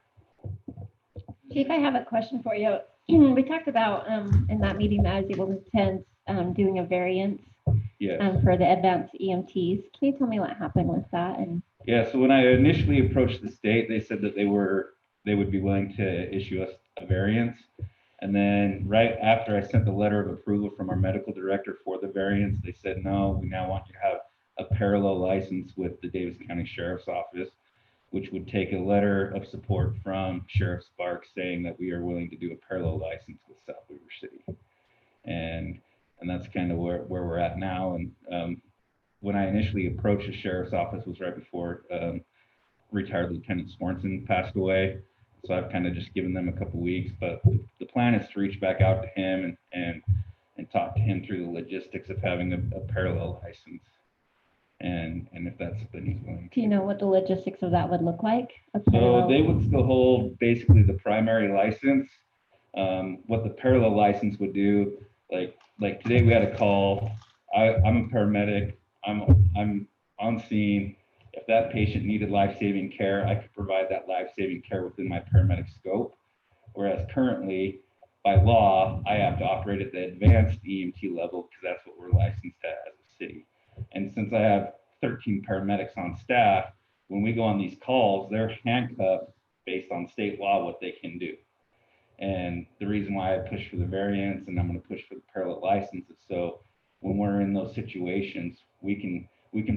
Chief, I have a question for you. We talked about in that meeting that I was able to attend, doing a variance for the advanced EMTs. Can you tell me what happened with that? And Yeah, so when I initially approached the state, they said that they would be willing to issue us a variance. And then right after I sent the letter of approval from our medical director for the variance, they said, no, we now want you to have a parallel license with the Davis County Sheriff's Office, which would take a letter of support from Sheriff Sparks saying that we are willing to do a parallel license with South Weaver City. And that's kind of where we're at now. And when I initially approached the Sheriff's Office was right before retired Lieutenant Swanson passed away. So I've kind of just given them a couple weeks, but the plan is to reach back out to him and talk to him through the logistics of having a parallel license. And if that's something he's willing to. do you know what the logistics of that would look like? So they would still hold basically the primary license. What the parallel license would do, like today we had a call. I'm a paramedic. I'm on scene. If that patient needed life-saving care, I could provide that life-saving care within my paramedic scope. Whereas currently, by law, I have to operate at the advanced EMT level because that's what we're licensed at as a city. And since I have 13 paramedics on staff, when we go on these calls, they're handcuffed based on state law what they can do. And the reason why I push for the variance and I'm going to push for the parallel license is so when we're in those situations, we can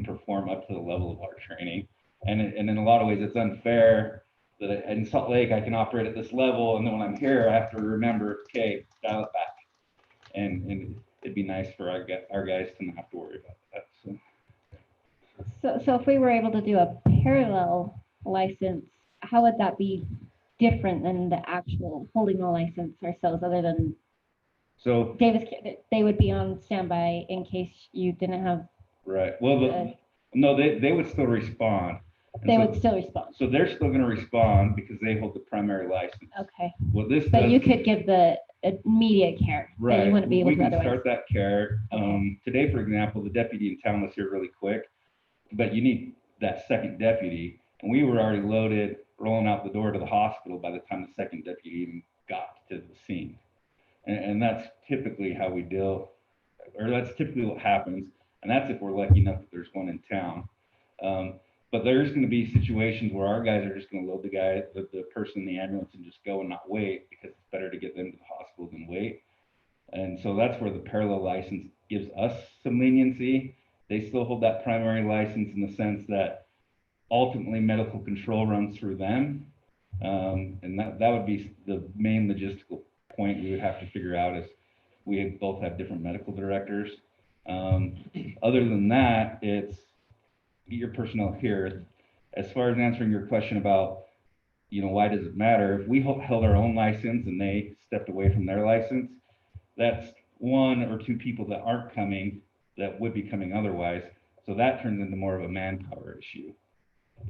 perform up to the level of our training. And in a lot of ways, it's unfair that in Salt Lake, I can operate at this level. And then when I'm here, I have to remember, okay, dial it back. And it'd be nice for our guys to not have to worry about that. So if we were able to do a parallel license, how would that be different than the actual holding a license ourselves, other than so Davis, they would be on standby in case you didn't have. Right. Well, no, they would still respond. They would still respond. So they're still going to respond because they hold the primary license. Okay. Well, this. But you could give the immediate care. Right. That you wouldn't be able we to can otherwise. start that care. Today, for example, the deputy in town was here really quick, but you need that second deputy, and we were already loaded, rolling out the door to the hospital by the time the second deputy even got to the scene. And that's typically how we deal, or that's typically what happens. And that's if we're lucky enough that there's one in town. But there's going to be situations where our guys are just going to load the person in the ambulance and just go and not wait, because it's better to get them to the hospital than wait. And so that's where the parallel license gives us some leniency. They still hold that primary license in the sense that ultimately medical control runs through them. And that would be the main logistical point we would have to figure out, is we both have different medical directors. Other than that, it's get your personnel here. As far as answering your question about, why does it matter? If we held our own license and they stepped away from their license, that's one or two people that aren't coming that would be coming otherwise. So that turns into more of a manpower issue,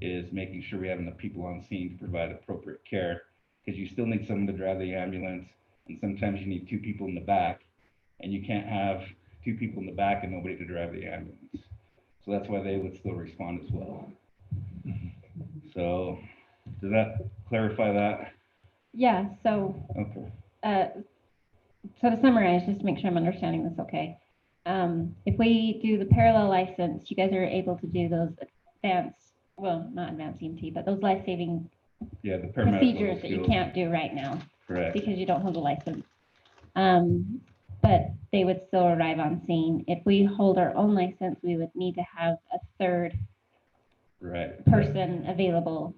is making sure we have enough people on scene to provide appropriate care, because you still need someone to drive the ambulance, and sometimes you need two people in the back, and you can't have two people in the back and nobody to drive the ambulance. So that's why they would still respond as well. So does that clarify that? Yeah, so, Okay. so to summarize, just to make sure I'm understanding this okay. If we do the parallel license, you guys are able to do those not advanced EMT, but those life-saving Yeah, the paramedic procedures that you skills. can't do right now. Correct. Because you don't hold a license. But they would still arrive on scene. If we hold our own license, we would need to have a third Right. person available.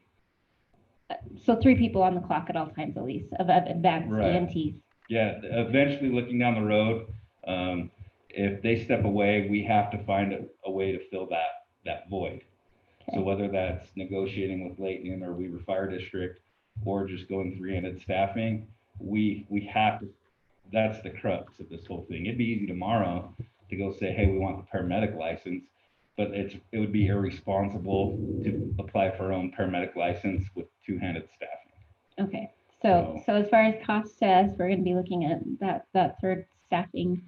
So 3 people on the clock at all times, at least, of advanced Right. EMTs. Yeah, eventually looking down the road, if they step away, we have to find a way to fill that void. So whether that's negotiating with Layton or Weaver Fire District, or just going 3-handed staffing, we have to, that's the crux of this whole thing. It'd be easy tomorrow to go say, hey, we want the paramedic license, but it would be irresponsible to apply for our own paramedic license with 2-handed staffing. Okay, so as far as cost to us, we're gonna be looking at that third staffing.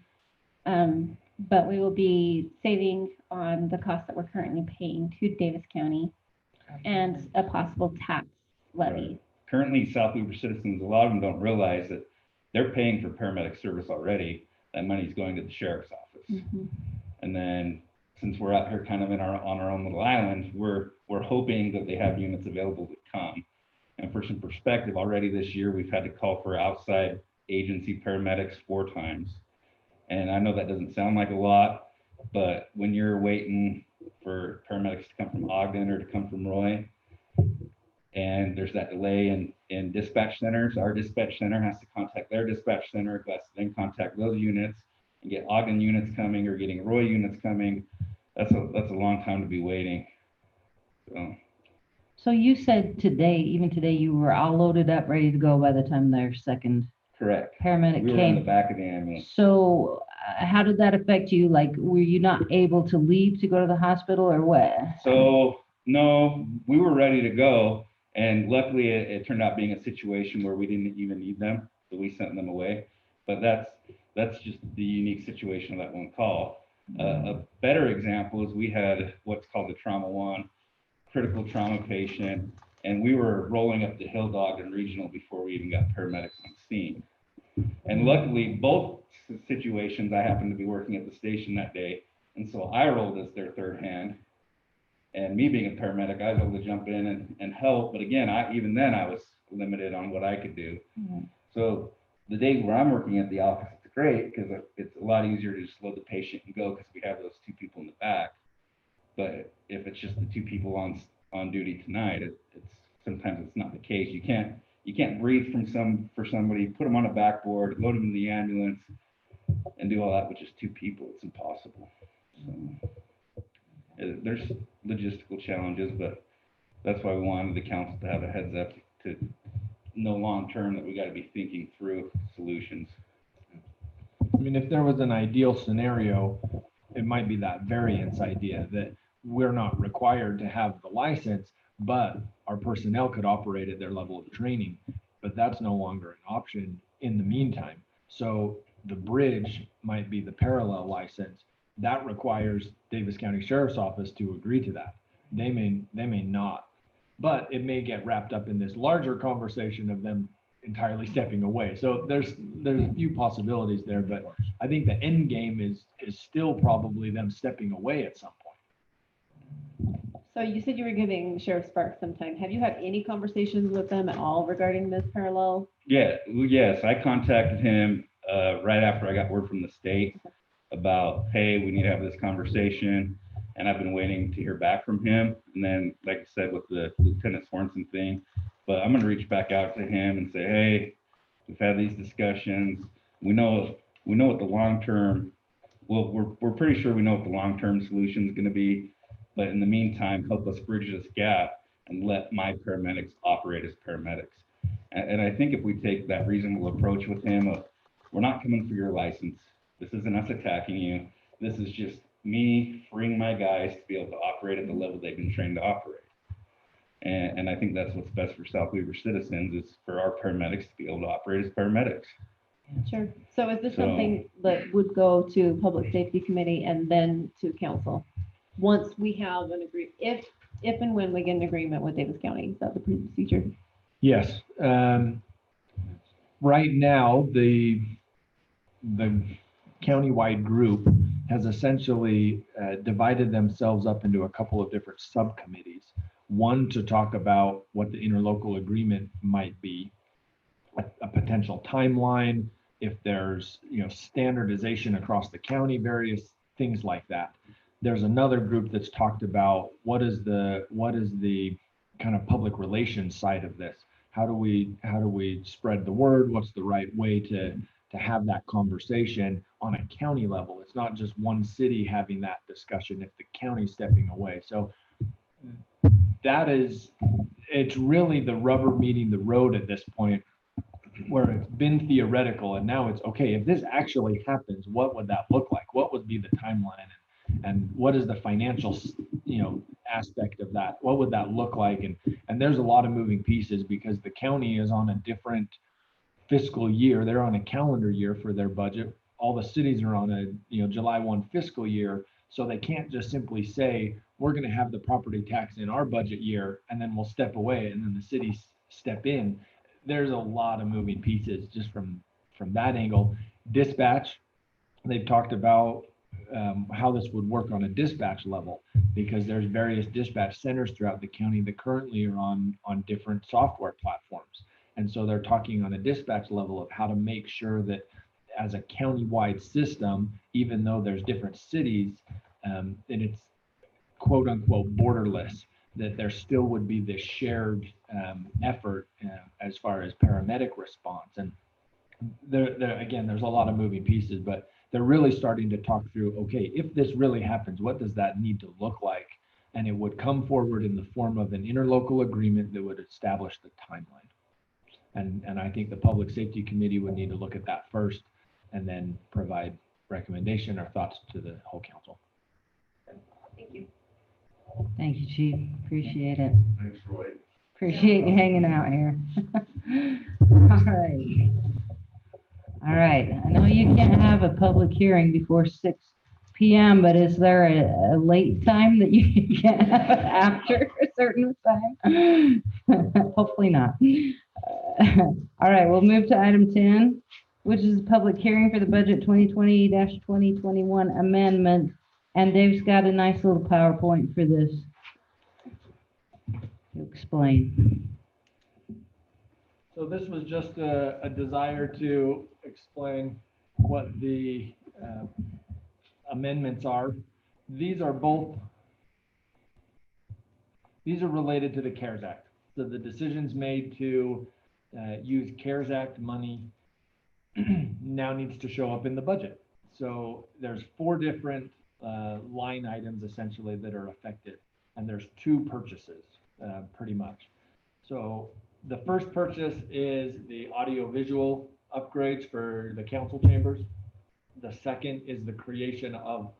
But we will be saving on the cost that we're currently paying to Davis County and a possible tax levy. Right. Currently, South Weaver citizens, a lot of them don't realize that they're paying for paramedic service already. That money's going to the sheriff's office. Mm-hmm. And then since we're out here kind of on our own little island, we're hoping that they have units available to come. And for some perspective, already this year, we've had to call for outside agency paramedics 4 times. And I know that doesn't sound like a lot, but when you're waiting for paramedics to come from Ogden or to come from Roy, and there's that delay in dispatch centers, our dispatch center has to contact their dispatch center, who has to then contact those units and get Ogden units coming or getting Roy units coming. That's a long time to be waiting. So you said even today, you were all loaded up, ready to go by the time their second Correct. paramedic We were in the came. back of the ambulance. So how did that affect you? Like, were you not able to leave to go to the hospital, or what? So no, we were ready to go. And luckily it turned out being a situation where we didn't even need them. So we sent them away. But that's just the unique situation of that one call. A better example is we had what's called the Trauma 1, critical trauma patient, and we were rolling up the hill to Ogden Regional before we even got paramedics on scene. And luckily, both situations, I happened to be working at the station that day, and so I rolled as their third hand. And me being a paramedic, I was able to jump in and help, but again, even then I was limited on what I could do. Mm-hmm. So the days where I'm working at the office, it's great because it's a lot easier to just load the patient and go because we have those 2 people in the back. But if it's just the 2 people on duty tonight, sometimes it's not the case. You can't breathe for somebody, put them on a backboard, load them in the ambulance, and do all that with just 2 people. It's impossible. So there's logistical challenges, but that's why we wanted the council to have a heads up to know long term that we got to be thinking through solutions. I mean, if there was an ideal scenario, it might be that variance idea that we're not required to have the license, but our personnel could operate at their level of training, but that's no longer an option in the meantime. So the bridge might be the parallel license. That requires Davis County Sheriff's Office to agree to that. They may not, but it may get wrapped up in this larger conversation of them entirely stepping away. So there's a few possibilities there, but I think the end game is still probably them stepping away at some point. So you said you were giving Sheriff Sparks some time. Have you had any conversations with them at all regarding this parallel? Yeah, well, yes, I contacted him right after I got word from the state about, hey, we need to have this conversation. And I've been waiting to hear back from him. And then, like I said, with the Lieutenant Swanson thing, but I'm gonna reach back out to him and say, hey, we've had these discussions. We know what the long-term, well, we're pretty sure we know what the long-term solution is gonna be. But in the meantime, help us bridge this gap and let my paramedics operate as paramedics. And I think if we take that reasonable approach with him, we're not coming for your license. This isn't us attacking you. This is just me freeing my guys to be able to operate at the level they've been trained to operate. And I think that's what's best for South Weaver citizens, is for our paramedics to be able to operate as paramedics. Sure. So is this something that would go to Public Safety Committee and then to council? Once we have an agreement, if and when we get an agreement with Davis County, is that the procedure? Yes. Right now, the countywide group has essentially divided themselves up into a couple of different subcommittees. One to talk about what the interlocal agreement might be, a potential timeline, if there's standardization across the county, various things like that. There's another group that's talked about what is the kind of public relations side of this. How do we spread the word? What's the right way to have that conversation on a county level? It's not just one city having that discussion if the county's stepping away. So it's really the rubber meeting the road at this point, where it's been theoretical and now it's okay, if this actually happens, what would that look like? What would be the timeline? And what is the financial aspect of that? What would that look like? And there's a lot of moving pieces because the county is on a different fiscal year. They're on a calendar year for their budget. All the cities are on a July 1 fiscal year. So they can't just simply say, we're going to have the property tax in our budget year and then we'll step away and then the cities step in. There's a lot of moving pieces just from that angle. Dispatch, they've talked about how this would work on a dispatch level, because there's various dispatch centers throughout the county that currently are on different software platforms. And so they're talking on a dispatch level of how to make sure that as a county-wide system, even though there's different cities, that it's quote unquote borderless, that there still would be this shared effort as far as paramedic response. And again, there's a lot of moving pieces, but they're really starting to talk through, okay, if this really happens, what does that need to look like? And it would come forward in the form of an interlocal agreement that would establish the timeline. And I think the Public Safety Committee would need to look at that first and then provide recommendation or thoughts to the whole council. Thank you. Thank you, Chief. Appreciate it. Thanks, Roy. Appreciate you hanging out here. All right. I know you can't have a public hearing before 6 p.m., but is there a late time that you can't have it after a certain time? Hopefully not. All right, we'll move to item 10, which is a public hearing for the budget 2020-2021 amendment. And Dave's got a nice little PowerPoint for this to explain. So this was just a desire to explain what the amendments are. These are related to the CARES Act. So the decisions made to use CARES Act money now needs to show up in the budget. So there's 4 different line items essentially that are affected, and there's 2 purchases pretty much. So the first purchase is the audio-visual upgrades for the council chambers. The second is the creation of,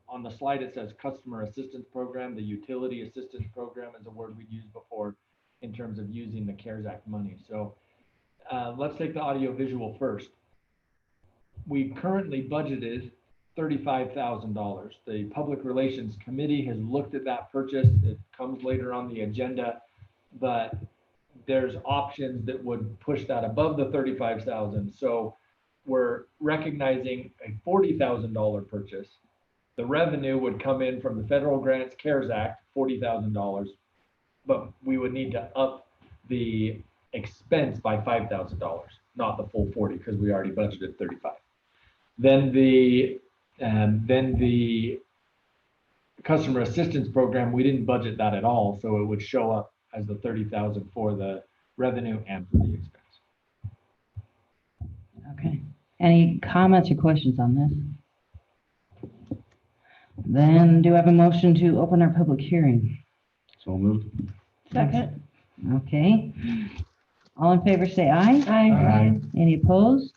on the slide it says customer assistance program. The utility assistance program is a word we used before in terms of using the CARES Act money. So let's take the audio-visual first. We currently budgeted $35,000. The Public Relations Committee has looked at that purchase. It comes later on the agenda, but there's options that would push that above the 35,000. So we're recognizing a $40,000 purchase. The revenue would come in from the federal grants CARES Act, $40,000, but we would need to up the expense by $5,000, not the full 40, because we already budgeted 35. Then the customer assistance program, we didn't budget that at all, so it would show up as the 30,000 for the revenue and for the expense. Okay. Any comments or questions on this? Then do I have a motion to open our public hearing? So moved. Second. Okay. All in favor, say aye. Aye. Any opposed?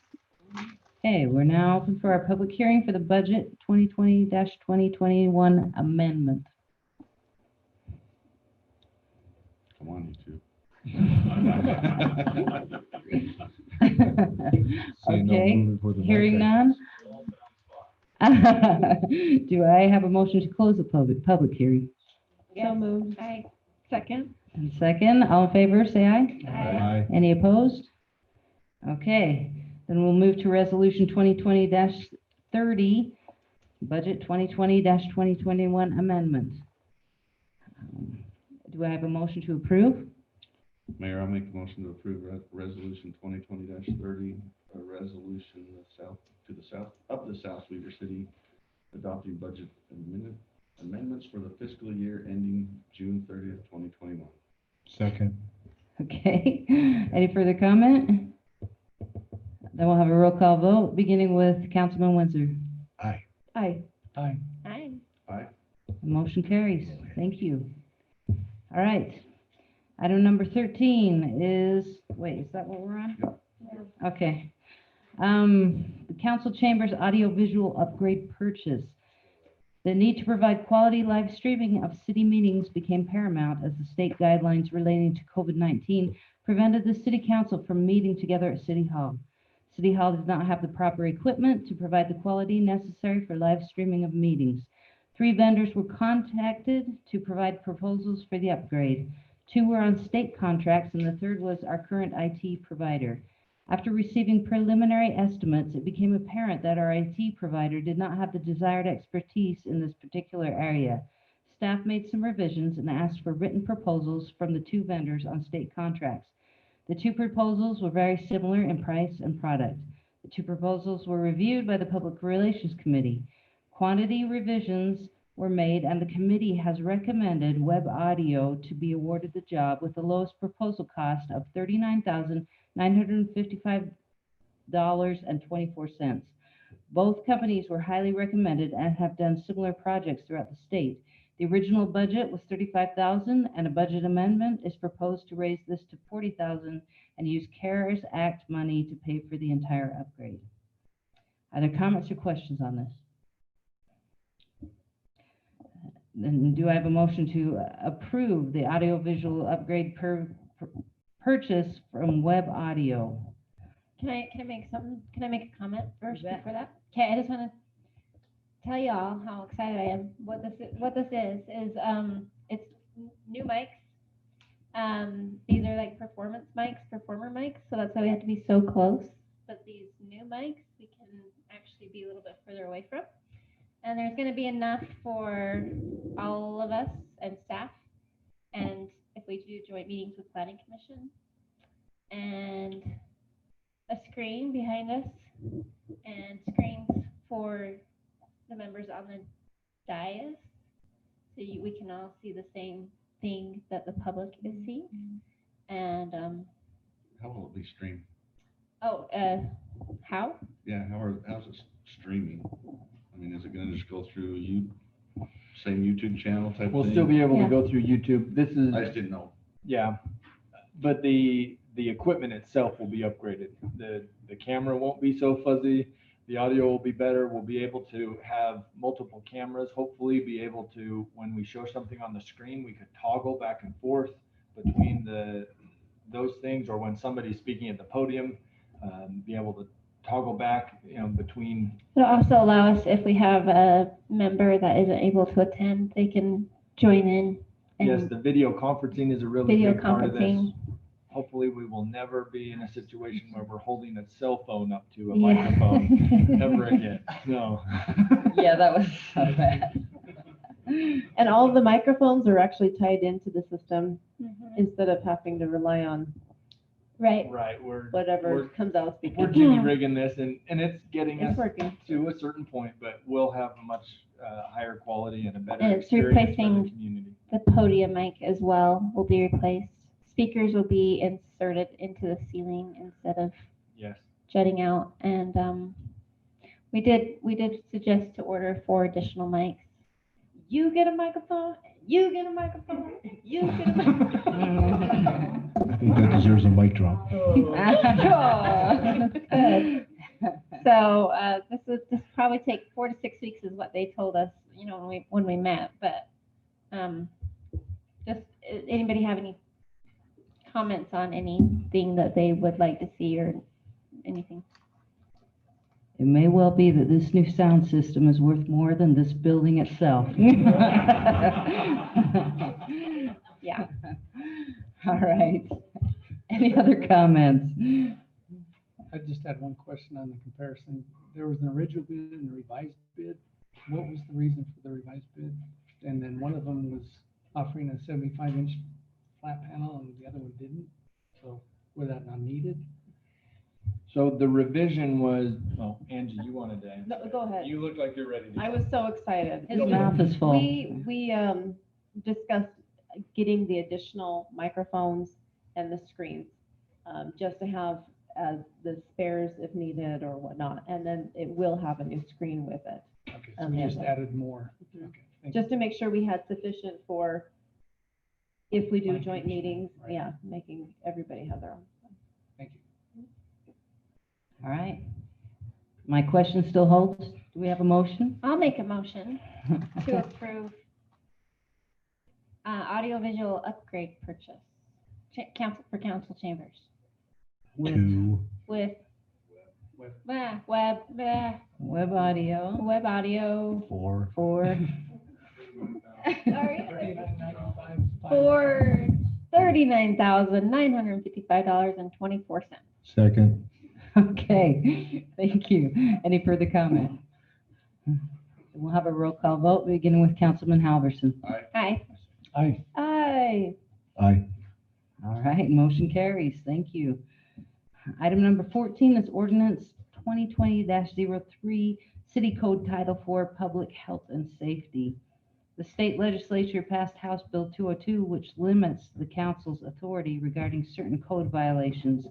Okay, we're now open for our public hearing for the budget 2020-2021 amendment. Come on, you two. Okay, hearing none. Do I have a motion to close the public hearing? So moved. Aye. Second. And second, all in favor, say aye. Aye. Any opposed? Okay, then we'll move to resolution 2020-30, budget 2020-2021 amendment. Do I have a motion to approve? Mayor, I'll make a motion to approve resolution 2020-30, a resolution of the South Weaver City adopting budget amendments for the fiscal year ending June 30th, 2021. Second. Okay, any further comment? Then we'll have a roll call vote, beginning with Councilman Windsor. Aye. Aye. Aye. Aye. Aye. The motion carries. Thank you. All right. Item number 13 is, wait, is that what we're on? Yep. Okay. The council chambers audiovisual upgrade purchase. The need to provide quality live streaming of city meetings became paramount as the state guidelines relating to COVID-19 prevented the city council from meeting together at City Hall. City Hall does not have the proper equipment to provide the quality necessary for live streaming of meetings. 3 vendors were contacted to provide proposals for the upgrade. 2 were on state contracts, and the 3rd was our current IT provider. After receiving preliminary estimates, it became apparent that our IT provider did not have the desired expertise in this particular area. Staff made some revisions and asked for written proposals from the 2 vendors on state contracts. The 2 proposals were very similar in price and product. The 2 proposals were reviewed by the Public Relations Committee. Quantity revisions were made, and the committee has recommended Web Audio to be awarded the job with the lowest proposal cost of $39,955.24. Both companies were highly recommended and have done similar projects throughout the state. The original budget was $35,000, and a budget amendment is proposed to raise this to $40,000 and use CARES Act money to pay for the entire upgrade. Are there comments or questions on this? Then do I have a motion to approve the audiovisual upgrade purchase from Web Audio? Can I make something? Can I make a comment first You bet. before that? Okay, I just want to tell you all how excited I am. What this is it's new mics. These are like performer mics, so that's why we have to be so close. But these new mics we can actually be a little bit further away from. And there's going to be enough for all of us and staff. And if we do joint meetings with Planning Commission, and a screen behind us, and screens for the members on the dais, so we can all see the same thing that the public is seeing. And How will it be streamed? how? Yeah, how's it streaming? I mean, is it gonna just go through same YouTube channel type thing? We'll still be able to go through YouTube. This is, I just didn't know. yeah, but the equipment itself will be upgraded. The camera won't be so fuzzy. The audio will be better. We'll be able to have multiple cameras, hopefully be able to, when we show something on the screen, we could toggle back and forth between those things, or when somebody's speaking at the podium, be able to toggle back, between, It'll also allow us, if we have a member that isn't able to attend, they can join in yes, and the video conferencing is a really video big part of this. conferencing. Hopefully, we will never be in a situation where we're holding a cell phone up to a Yeah. microphone ever again. No. Yeah, that was so bad. And all of the microphones are actually tied into the system Mhm. instead of having to rely on Right. Right, whatever comes out speaking. we're jimmy rigging this, and it's getting It's us working. to a certain point, but we'll have a much higher quality and a better And it's experience for the replacing community. the podium mic as well will be replaced. Speakers will be inserted into the ceiling instead of Yes. jutting out. And we did suggest to order 4 additional mics. You get a microphone. You get a microphone. You get a microphone. I think that deserves a mic drop. Good. So this probably take 4 to 6 weeks is what they told us, when we met. But just anybody have any comments on anything that they would like to see or anything? It may well be that this new sound system is worth more than this building itself. Yeah. All right. Any other comments? I just had one question on the comparison. There was an original bid and a revised bid. What was the reason for the revised bid? And then one of them was offering a 75-inch flat panel and the other one didn't. So was that not needed? So the revision was, Angie, you wanted to answer. No, that. go ahead. You look like you're ready to. I was so excited. His mouth is full. We discussed getting the additional microphones and the screens, just to have the spares if needed or whatnot. And then it will have a new screen with it. Okay, so we just added more. Okay, thank you. Just to make sure we had sufficient for if we do Fine joint tuning, meetings, right. yeah, making everybody have their own. Thank you. All right. My question still holds. Do we have a motion? I'll make a motion to approve audiovisual upgrade purchase for council chambers Two. with Web. Web audio web audio Four. for, sorry, for $39,955.24. Second. okay, thank you. Any further comment? We'll have a roll call vote, beginning with Councilman Halverson. Aye. Aye. Aye. Aye. All right, motion carries. Thank you. Item number 14 is ordinance 2020-03, City Code Title IV, Public Health and Safety. The state legislature passed House Bill 202, which limits the council's authority regarding certain code violations.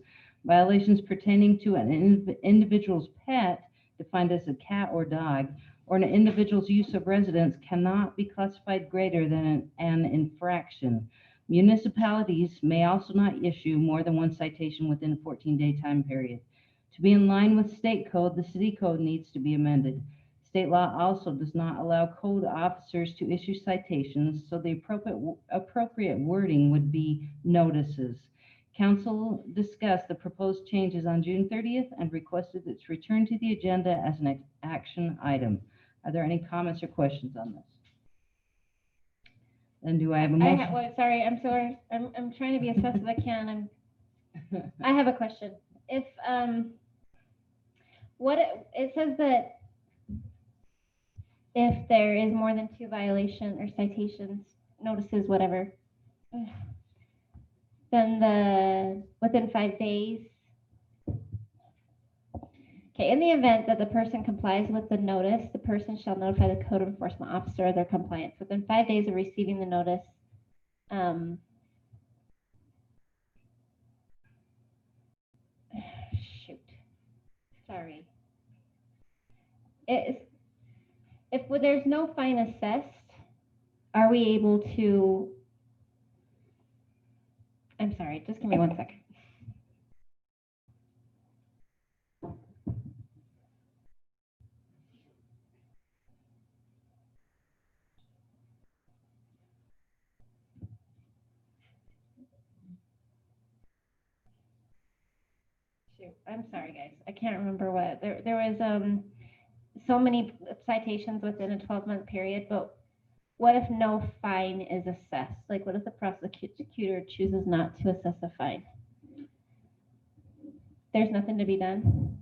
Violations pertaining to an individual's pet, defined as a cat or dog, or an individual's use of residence cannot be classified greater than an infraction. Municipalities may also not issue more than 1 citation within a 14-day time period. To be in line with state code, the city code needs to be amended. State law also does not allow code officers to issue citations, so the appropriate wording would be notices. Council discussed the proposed changes on June 30th and requested its return to the agenda as an action item. Are there any comments or questions on this? Then do I have a motion? I'm sorry. I'm trying to be as fast as I can. I have a question. If it says that if there is more than 2 violation or citations, notices, whatever, then within 5 days. Okay, in the event that the person complies with the notice, the person shall notify the code enforcement officer of their compliance within 5 days of receiving the notice. Shoot. Sorry. If there's no fine assessed, are we able to? I'm sorry, just give me 1 second. Shoot. I'm sorry, guys. I can't remember what, there was, so many citations within a 12-month period, but what if no fine is assessed? Like, what if the prosecutor chooses not to assess a fine? There's nothing to be done?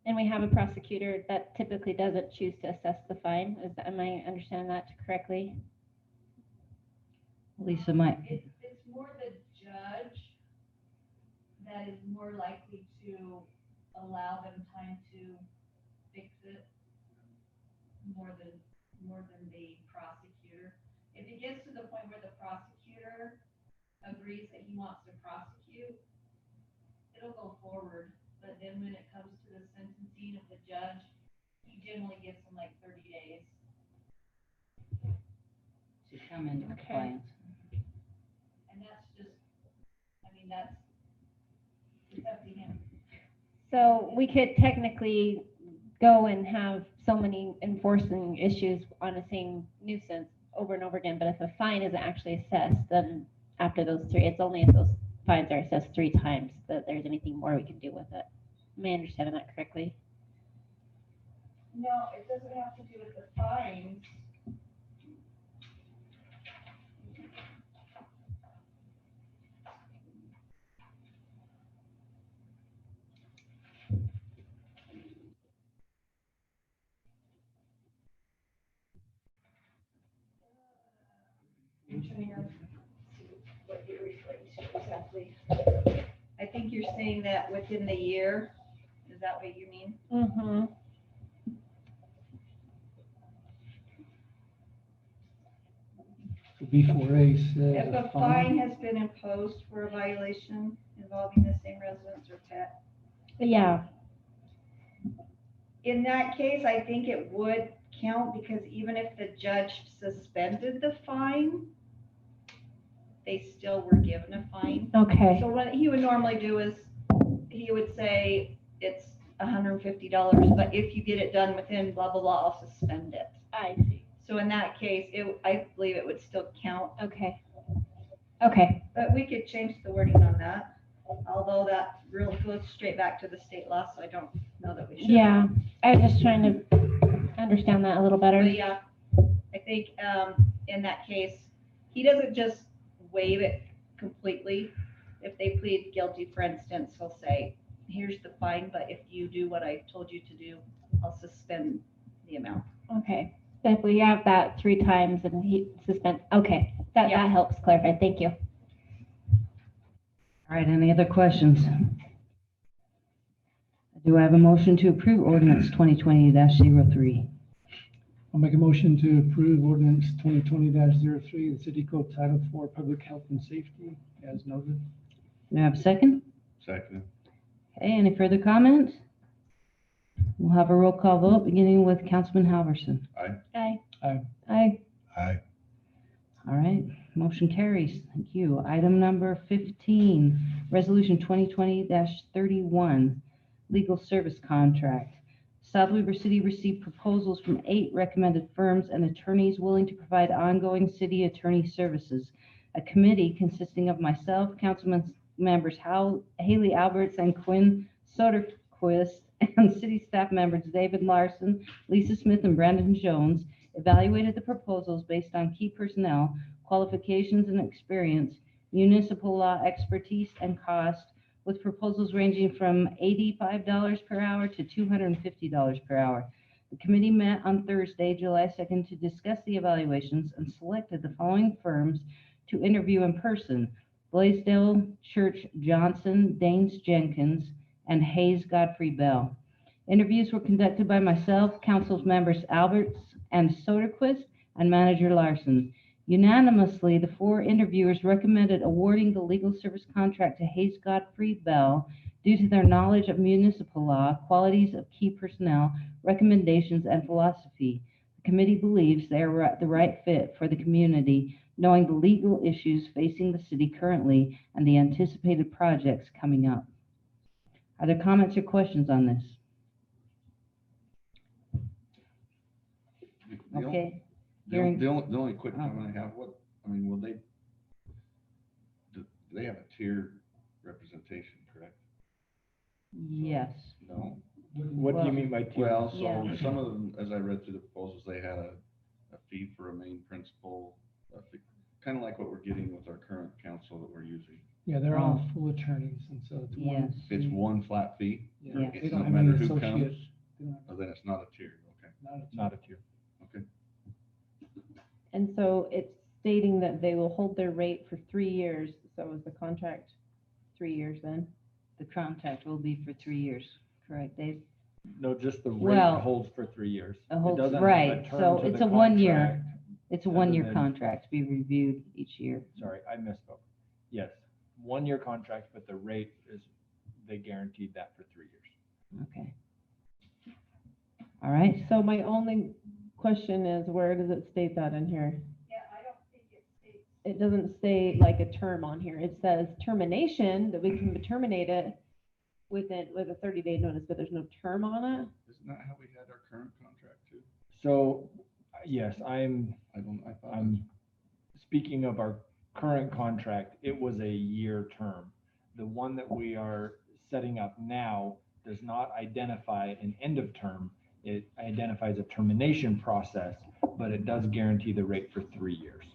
And we have a prosecutor that typically doesn't choose to assess the fine. Am I understanding that correctly? Lisa might. It's more the judge that is more likely to allow them time to fix it more than the prosecutor. If it gets to the point where the prosecutor agrees that he wants to prosecute, it'll go forward. But then when it comes to the sentencing of the judge, he generally gives them like 30 days. To come into compliance. And that's just, I mean, it's up to him. So we could technically go and have so many enforcing issues on the same nuisance over and over again, but if a fine isn't actually assessed, then after those three, it's only if those fines are assessed 3 times that there's anything more we can do with it. Am I understanding that correctly? No, it doesn't have to do with the fines. I'm trying to see what you're referring to exactly. I think you're saying that within the year, is that what you mean? Mm-hmm. B4A says. If a fine has been imposed for a violation involving the same residence or pet. Yeah. In that case, I think it would count because even if the judge suspended the fine, they still were given a fine. Okay. So what he would normally do is, he would say it's $150, but if you get it done within blah, blah, blah, I'll suspend it. I see. So in that case, I believe it would still count. Okay. Okay. But we could change the wording on that, although that really goes straight back to the state law, so I don't know that we should. Yeah, I'm just trying to understand that a little better. But yeah, I think in that case, he doesn't just waive it completely. If they plead guilty, for instance, he'll say, here's the fine, but if you do what I told you to do, I'll suspend the amount. Okay. If we have that 3 times and he suspend, okay, that helps clarify. Thank you. All right, any other questions? Do I have a motion to approve ordinance 2020-03? I'll make a motion to approve ordinance 2020-03, the city code title for public health and safety as noted. Do I have a second? Second. Okay, any further comments? We'll have a roll call vote, beginning with Councilman Halverson. Aye. Aye. Aye. Aye. Aye. All right, motion carries. Thank you. Item number 15, resolution 2020-31, legal service contract. South Weaver City received proposals from 8 recommended firms and attorneys willing to provide ongoing city attorney services. A committee consisting of myself, councilman members Haley Alberts and Quinn Soderquist, and city staff members David Larson, Lisa Smith, and Brandon Jones evaluated the proposals based on key personnel, qualifications and experience, municipal law expertise, and cost, with proposals ranging from $85 per hour to $250 per hour. The committee met on Thursday, July 2nd, to discuss the evaluations and selected the following firms to interview in person: Blaisdell Church Johnson, Daines Jenkins, and Hayes Godfrey Bell. Interviews were conducted by myself, council members Alberts and Soderquist, and manager Larson. Unanimously, the 4 interviewers recommended awarding the legal service contract to Hayes Godfrey Bell due to their knowledge of municipal law, qualities of key personnel, recommendations, and philosophy. The committee believes they are the right fit for the community, knowing the legal issues facing the city currently and the anticipated projects coming up. Are there comments or questions on this? Okay. The only quick comment I have, will they, do they have a tiered representation, correct? Yes. No. What do you mean by tier? Well, so Yeah. some of them, as I read through the proposals, they had a fee for a main principal, kind of like what we're getting with our current council that we're using. Yeah, they're all full attorneys, and so it's one. Yes. It's one flat fee? Yeah, Yes. they It's don't no have matter any who associate. comes? they don't have- Oh, then it's not a tier, okay. Not a tier. Okay. And so it's stating that they will hold their rate for 3 years. So is the contract 3 years then? The contract will be for 3 years, correct, Dave? No, just the rate Well, holds for 3 years. It holds, doesn't have a right, term so to it's the a 1-year, contract it's a other 1-year than- contract to be reviewed each year. Sorry, I misspoke. Yes, 1-year contract, but the rate is, they guaranteed that for 3 years. Okay. All right, So my only question is, where does it state that in here? Yeah, I don't think it states. It doesn't state like a term on here. It says termination, that we can terminate it with a 30-day notice, but there's no term on it. Isn't that how we had our current contract too? So, yes, I thought. I'm speaking of our current contract, it was a year term. The one that we are setting up now does not identify an end of term. It identifies a termination process, but it does guarantee the rate for 3 years.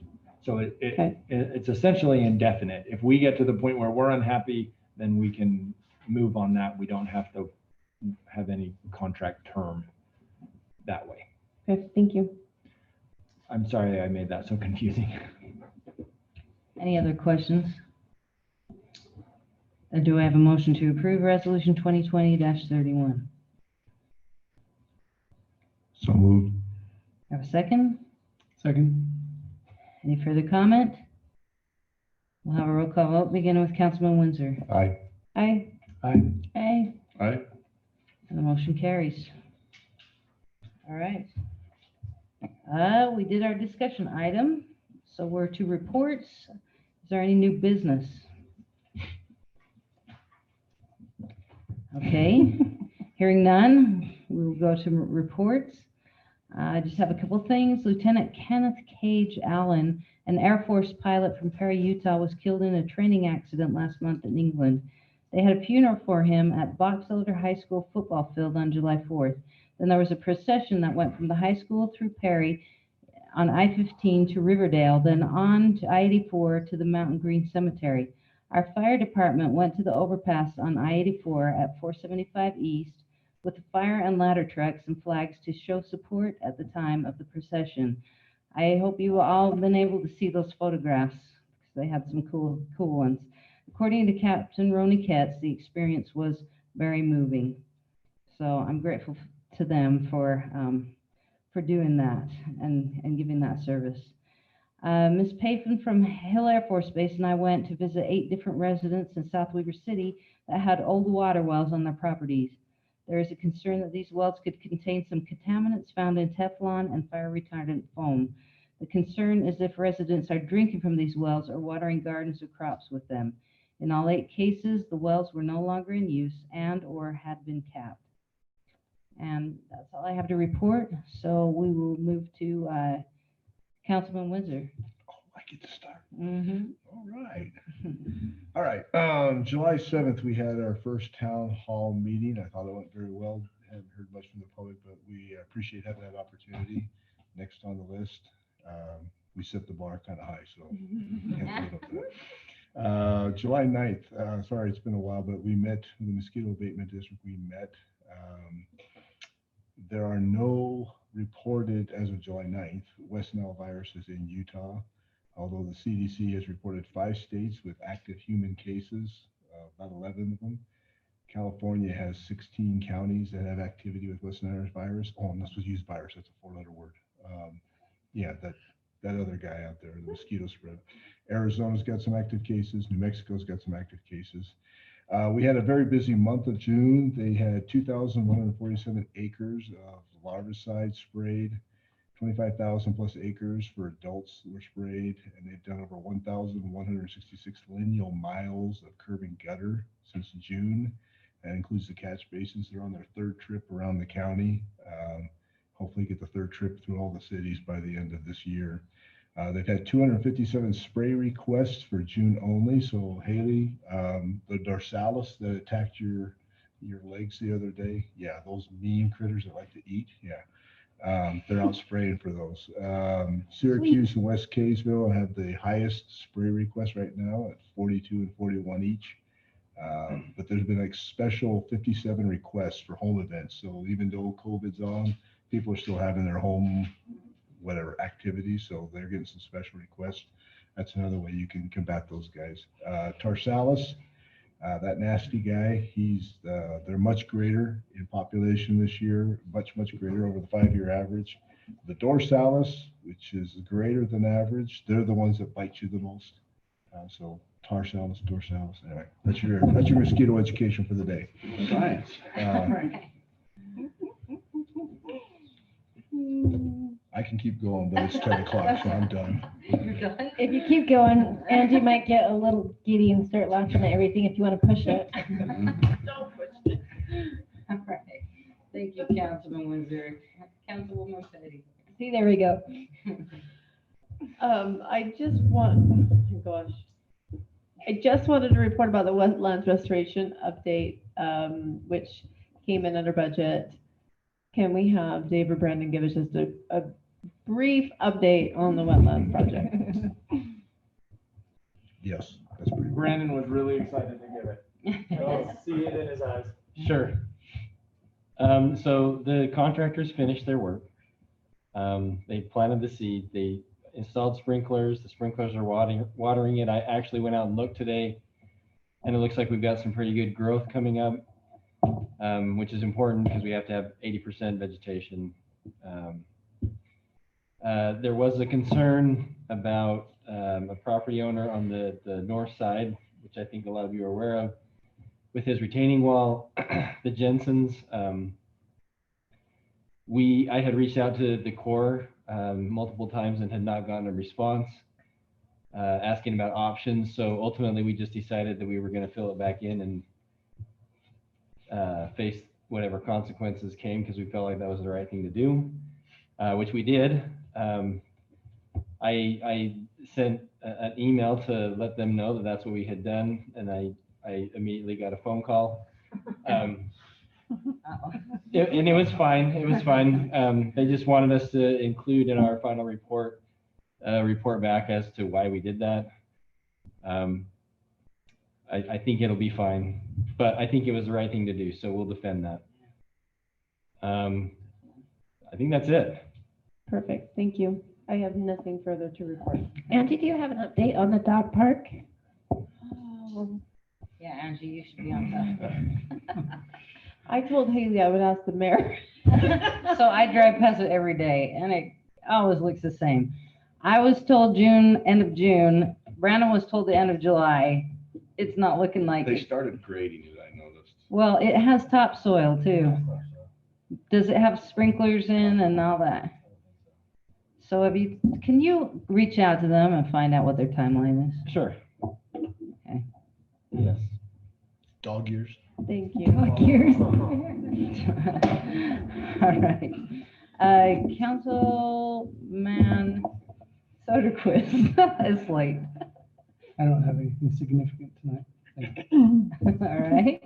So it's essentially indefinite. If we get to the point where we're unhappy, then we can move on that. We don't have to have any contract term that way. Okay, thank you. I'm sorry I made that so confusing. any other questions? Do I have a motion to approve resolution 2020-31? So moved. Have a second? Second. Any further comment? We'll have a roll call vote, beginning with Councilman Windsor. Aye. Aye. Aye. Aye. Aye. And the motion carries. All right. We did our discussion item, so we're to reports. Is there any new business? Okay, hearing none, we will go to reports. I just have a couple things. Lieutenant Kenneth Cage Allen, an Air Force pilot from Perry, Utah, was killed in a training accident last month in England. They had a funeral for him at Box Elder High School football field on July 4th. Then there was a procession that went from the high school through Perry on I-15 to Riverdale, then on to I-84 to the Mountain Green Cemetery. Our fire department went to the overpass on I-84 at 475 East with the fire and ladder trucks and flags to show support at the time of the procession. I hope you all have been able to see those photographs because they had some cool ones. According to Captain Ronnie Ketz, the experience was very moving. So I'm grateful to them for doing that and giving that service. Ms. Payton from Hill Air Force Base and I went to visit 8 different residents in South Weaver City that had old water wells on their properties. There is a concern that these wells could contain some contaminants found in Teflon and fire retardant foam. The concern is if residents are drinking from these wells or watering gardens or crops with them. In all 8 cases, the wells were no longer in use and or had been capped. And that's all I have to report. So we will move to Councilman Windsor. Oh, I get to start. Mm-hmm. All right. All right. July 7th, we had our first town hall meeting. I thought it went very well. Haven't heard much from the public, but we appreciate having that opportunity. Next on the list, we set the bar kind of high, so we have to live up to that. July 9th, sorry, it's been a while, but we met with the Mosquito Abatement District. We met. There are no reported, as of July 9th, West Nile viruses in Utah, although the CDC has reported 5 states with active human cases, about 11 of them. California has 16 counties that have activity with West Nile virus. Oh, and this was used virus, that's a 4-letter word. Yeah, that other guy out there, the mosquito spread. Arizona's got some active cases. New Mexico's got some active cases. We had a very busy month of June. They had 2,147 acres of larvicide sprayed, 25,000 plus acres for adults were sprayed, and they've done over 1,166 lineal miles of curb and gutter since June. That includes the catch basins. They're on their 3rd trip around the county. Hopefully get the 3rd trip through all the cities by the end of this year. They've had 257 spray requests for June only. So Haley, the dorsalis that attacked your your legs the other day. Yeah, those mean critters that like to eat. Yeah. They're out spraying for those. Syracuse and West Kaysville have the highest spray request right now at 42 and 41 each. But there's been like special 57 requests for home events. So even though COVID's on, people are still having their home, whatever activities. So they're getting some special requests. That's another way you can combat those guys. Tarsalis, that nasty guy, they're much greater in population this year, much greater over the 5-year average. The Dorsalis, which is greater than average, they're the ones that bite you the most. So Tarsalis, Dorsalis, anyway, that's your mosquito education for the day. Science. I can keep going, but it's 10 o'clock, so I'm done. If you keep going, Angie might get a little giddy and start laughing at everything if you want to push it. Don't push it. All right. Thank you, Councilman Windsor. Councilwoman Petty. See, there we go. I just wanted to report about the wetlands restoration update, which came in under budget. Can we have Dave or Brandon give us just a brief update on the wetlands project? Yes, that's pretty. Brandon was really excited to give it. You'll see it in his eyes. Sure. So the contractors finished their work. They planted the seed, they installed sprinklers, the sprinklers are watering it. I actually went out and looked today, and it looks like we've got some pretty good growth coming up, which is important because we have to have 80% vegetation. There was a concern about a property owner on the north side, which I think a lot of you are aware of, with his retaining wall, the Jensens. I had reached out to the Corps multiple times and had not gotten a response asking about options. So ultimately, we just decided that we were going to fill it back in and face whatever consequences came, because we felt like that was the right thing to do, which we did. I sent an email to let them know that that's what we had done, and I immediately got a phone call. And it was fine. It was fine. They just wanted us to include in our final report back as to why we did that. I think it'll be fine, but I think it was the right thing to do, so we'll defend that. I think that's it. Perfect, thank you. I have nothing further to report. Angie, do you have an update on the dog park? Yeah, Angie, you should be on top. I told Haley I would ask the mayor. So I drive past it every day, and it always looks the same. I was told end of June. Brandon was told the end of July. It's not looking like They it. started grading it, I noticed. Well, it has topsoil too. Does it have sprinklers in and all that? So can you reach out to them and find out what their timeline is? Sure. Okay. Yes. Dog ears. Thank you. Dog ears. All right. Councilman Soderquist is late. I don't have anything significant tonight. Thank you. All right.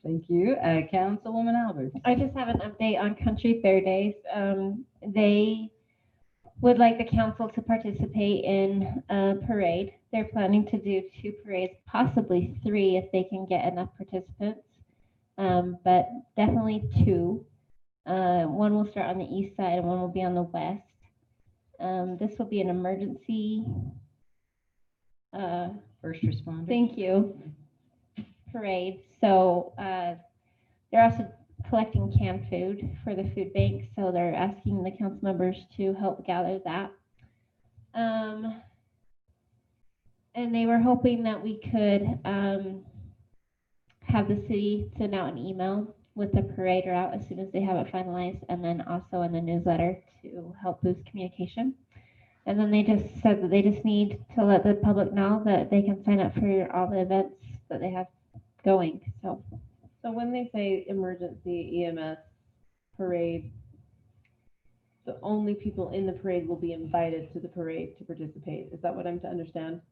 Thank you. Councilwoman Albert. I just have an update on Country Fair Days. They would like the council to participate in a parade. They're planning to do 2 parades, possibly 3 if they can get enough participants, but definitely 2. One will start on the east side and one will be on the west. This will be an emergency. First responder. Thank you. Parade. So they're also collecting canned food for the food bank. So they're asking the council members to help gather that. And they were hoping that we could have the city send out an email with the parade route as soon as they have it finalized, and then also in the newsletter to help boost communication. And then they just said that they just need to let the public know that they can sign up for all the events that they have going. So when they say emergency EMS parade, the only people in the parade will be invited to the parade to participate. Is that what I'm to understand?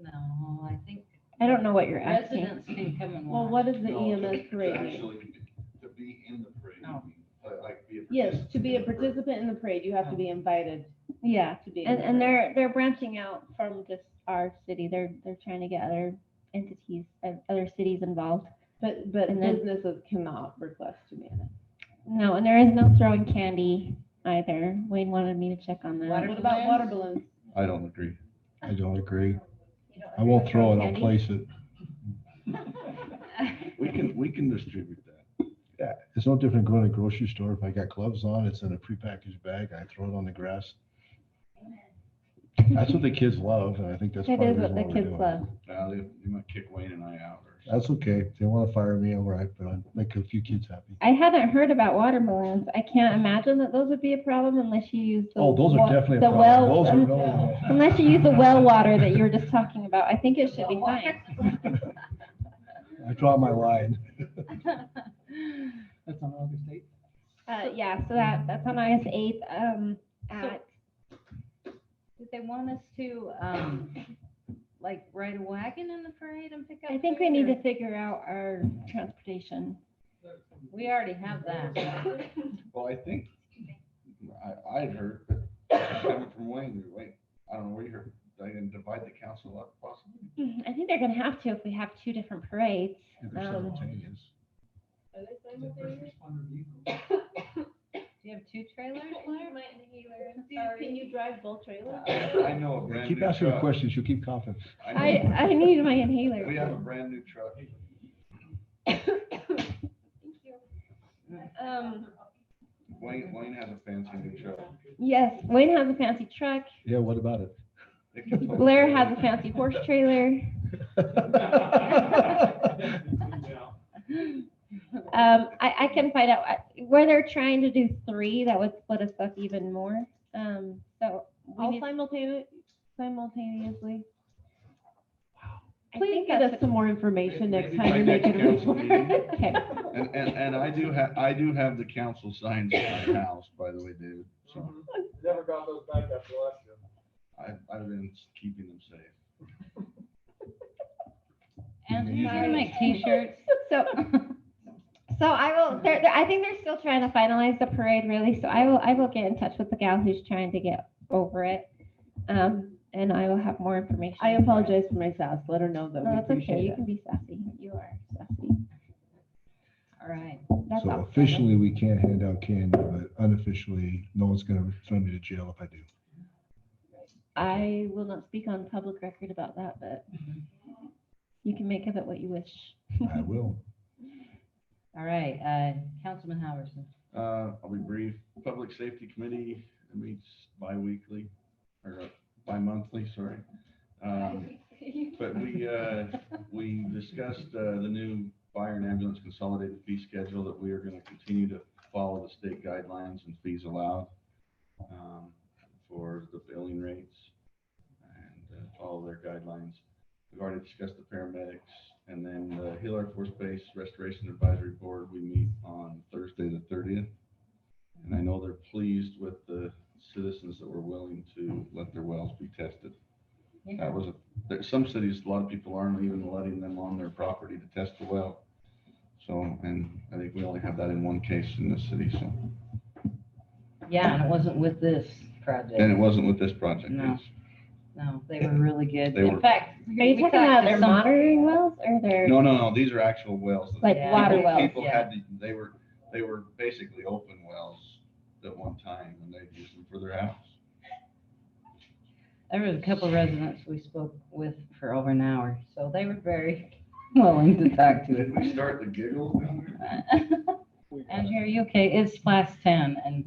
No, I think I don't know what you're asking. Residents can come and Well, watch. what does the No, EMS parade mean? Actually, to be in the parade, Oh. like be a Yes, participant to be a in the parade. participant in the parade, you have to be invited Yeah, to be. in the and parade. they're branching out from just our city. They're trying to get other entities, other cities involved. But and then- businesses cannot request to be in it. No, and there is no throwing candy either. Wayne wanted me to check on that. Water What about water balloons? I don't agree. I don't agree. I won't throw it, I'll place it. We can distribute that. Yeah, it's no different going to a grocery store. If I got gloves on, it's in a prepackaged bag, I throw it on the grass. That's what the kids love, and I think that's It part of is the what reason the why we're kids doing love. it. They might kick Wayne and I out. That's okay. If they want to fire me, all right, but I'll make a few kids happy. I haven't heard about water balloons. I can't imagine that those would be a problem unless you use the Oh, those are definitely a the problem. well, Those are no. unless you use the well water that you were just talking about. I think it should be fine. I draw my line. That's on August 8th. Yeah, so that's on August 8th. At Did they want us to, like, ride a wagon in the parade and pick up? I think we food, need or- to figure out our transportation. We already have that. Well, I think, I'd heard, but coming from Wayne, I don't know where you heard, they can divide the council up possibly. I think they're gonna have to if we have two different parades. If they're simultaneous. Are they simultaneous? Do you have two trailers, Blair? Can you drive both trailers? I know a brand new Keep asking her truck. questions, she'll keep coughing. I need my inhaler. We have a brand new truck. Wayne has a fancy new truck. Yes, Wayne has a fancy truck. Yeah, what about it? It can tow- Blair has a fancy horse trailer. I can find out where they're trying to do 3. That would split us up even more. So we All need, simultaneously. I Please think get that's us some more information next Maybe time by you make next it council report. meeting. okay. And I do have the council signs at my house, by the way, David. So Never got those back after last year. I've been keeping them safe. And you're gonna make t-shirts? So I will. I think they're still trying to finalize the parade, really. So I will get in touch with the gal who's trying to get over it, and I will have more information. I apologize for my sass. Let her know that No, we that's okay. appreciate You it. can be sassy. You are sassy. All right. That's So all. officially, we can't hand out candy, but unofficially, no one's gonna throw me to jail if I do. I will not speak on public record about that, but you can make of it what you wish. I will. All right, Councilman Howerson. I'll be brief. Public Safety Committee meets bi-weekly, or bi-monthly, sorry. But we discussed the new fire and ambulance consolidated fee schedule that we are going to continue to follow the state guidelines and fees allowed for the billing rates and follow their guidelines. We've already discussed the paramedics, and then the Hill Air Force Base Restoration Advisory Board, we meet on Thursday the 30th. And I know they're pleased with the citizens that were willing to let their wells be tested. That was some cities, a lot of people aren't even letting them on their property to test the well. So, and I think we only have that in one case in this city, so. Yeah, and it wasn't with this project. And it wasn't with this project. No. yes. No, they were really good. They In were- fact. Are you we talking talked about to their some- monitoring wells or their? No, these are actual wells. Like Yeah. water wells. People Yeah. had, they were basically open wells at one time, and they used them for their house. There was a couple of residents we spoke with for over an hour, so they were very willing to talk to Did we us. start the giggle down there? Andrew, are you okay? It's class 10 and.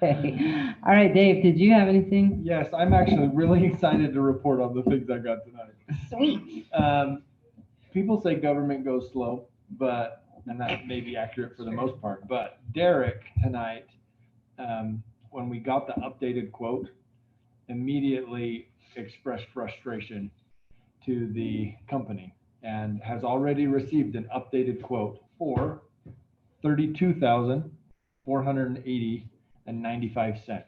Okay. All right, Dave, did you have anything? Yes, I'm actually really excited to report on the things I got tonight. Sweet. People say government goes slow, and that may be accurate for the most part, but Derek tonight, when we got the updated quote, immediately expressed frustration to the company and has already received an updated quote for $32,480.95.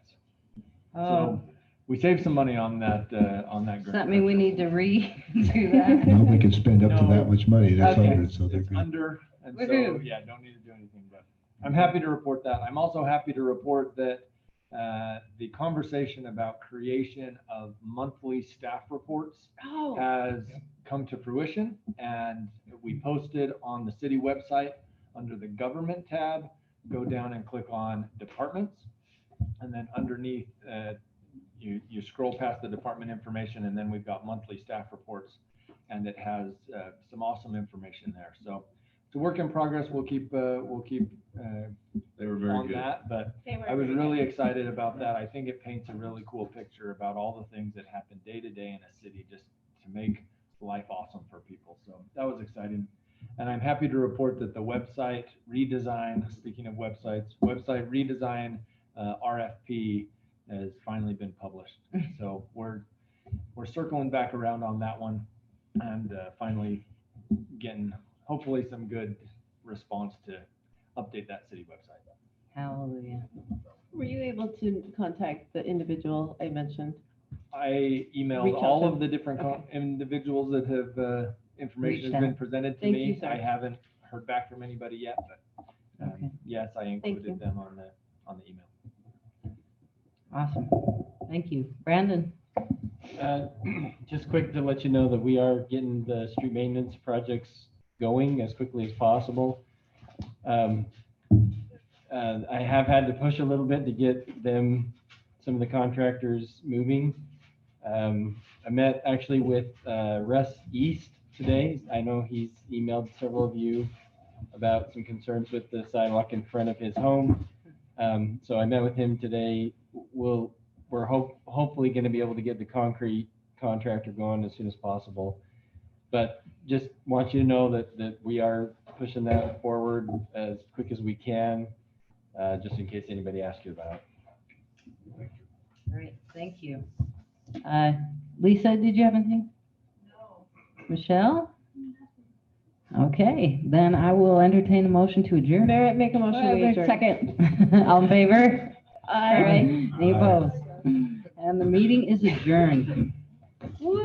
Oh, So we saved some money on that, Does grant. that mean we need to redo that? No, we can spend up to No. that much money, that's Okay. under, so they're It's good. under, and so, Woohoo. yeah, don't need to do anything, but I'm happy to report that. I'm also happy to report that the conversation about creation of monthly staff reports Oh, has come to fruition, and we posted on the city website under the government tab, go down and click on departments, and then underneath, you scroll past the department information, and then we've got monthly staff reports, and it has some awesome information there. So it's a work in progress. We'll keep They were very on good. that, but they were I was pretty really good. excited about that. I think it paints a really cool picture about all the things that happen day to day in a city just to make life awesome for people. So that was exciting. And I'm happy to report that the website redesign, speaking of websites, website redesign RFP has finally been published. So we're circling back around on that one and finally getting hopefully some good response to update that city website. Hallelujah. Were you able to contact the individual I mentioned? I emailed Reach out all to of them. the different individuals that have information Reached has been out. presented to Thank me. you, sir. I haven't heard back from anybody yet, but Okay. yes, I you. included them on the email. Awesome. Thank you. Brandon? Just quick to let you know that we are getting the street maintenance projects going as quickly as possible. I have had to push a little bit to get some of the contractors moving. I met actually with Russ East today. I know he's emailed several of you about some concerns with the sidewalk in front of his home. So I met with him today. We're hopefully going to be able to get the concrete contractor going as soon as possible. But just want you to know that we are pushing that forward as quick as we can, just in case anybody asks you about it. Great, thank you. Lisa, did you have anything? No. Michelle? Okay, then I will entertain a motion to adjourn. Merit, make a motion to adjourn. Second. All in favor? All Aye. right, any opposed? And the meeting is adjourned.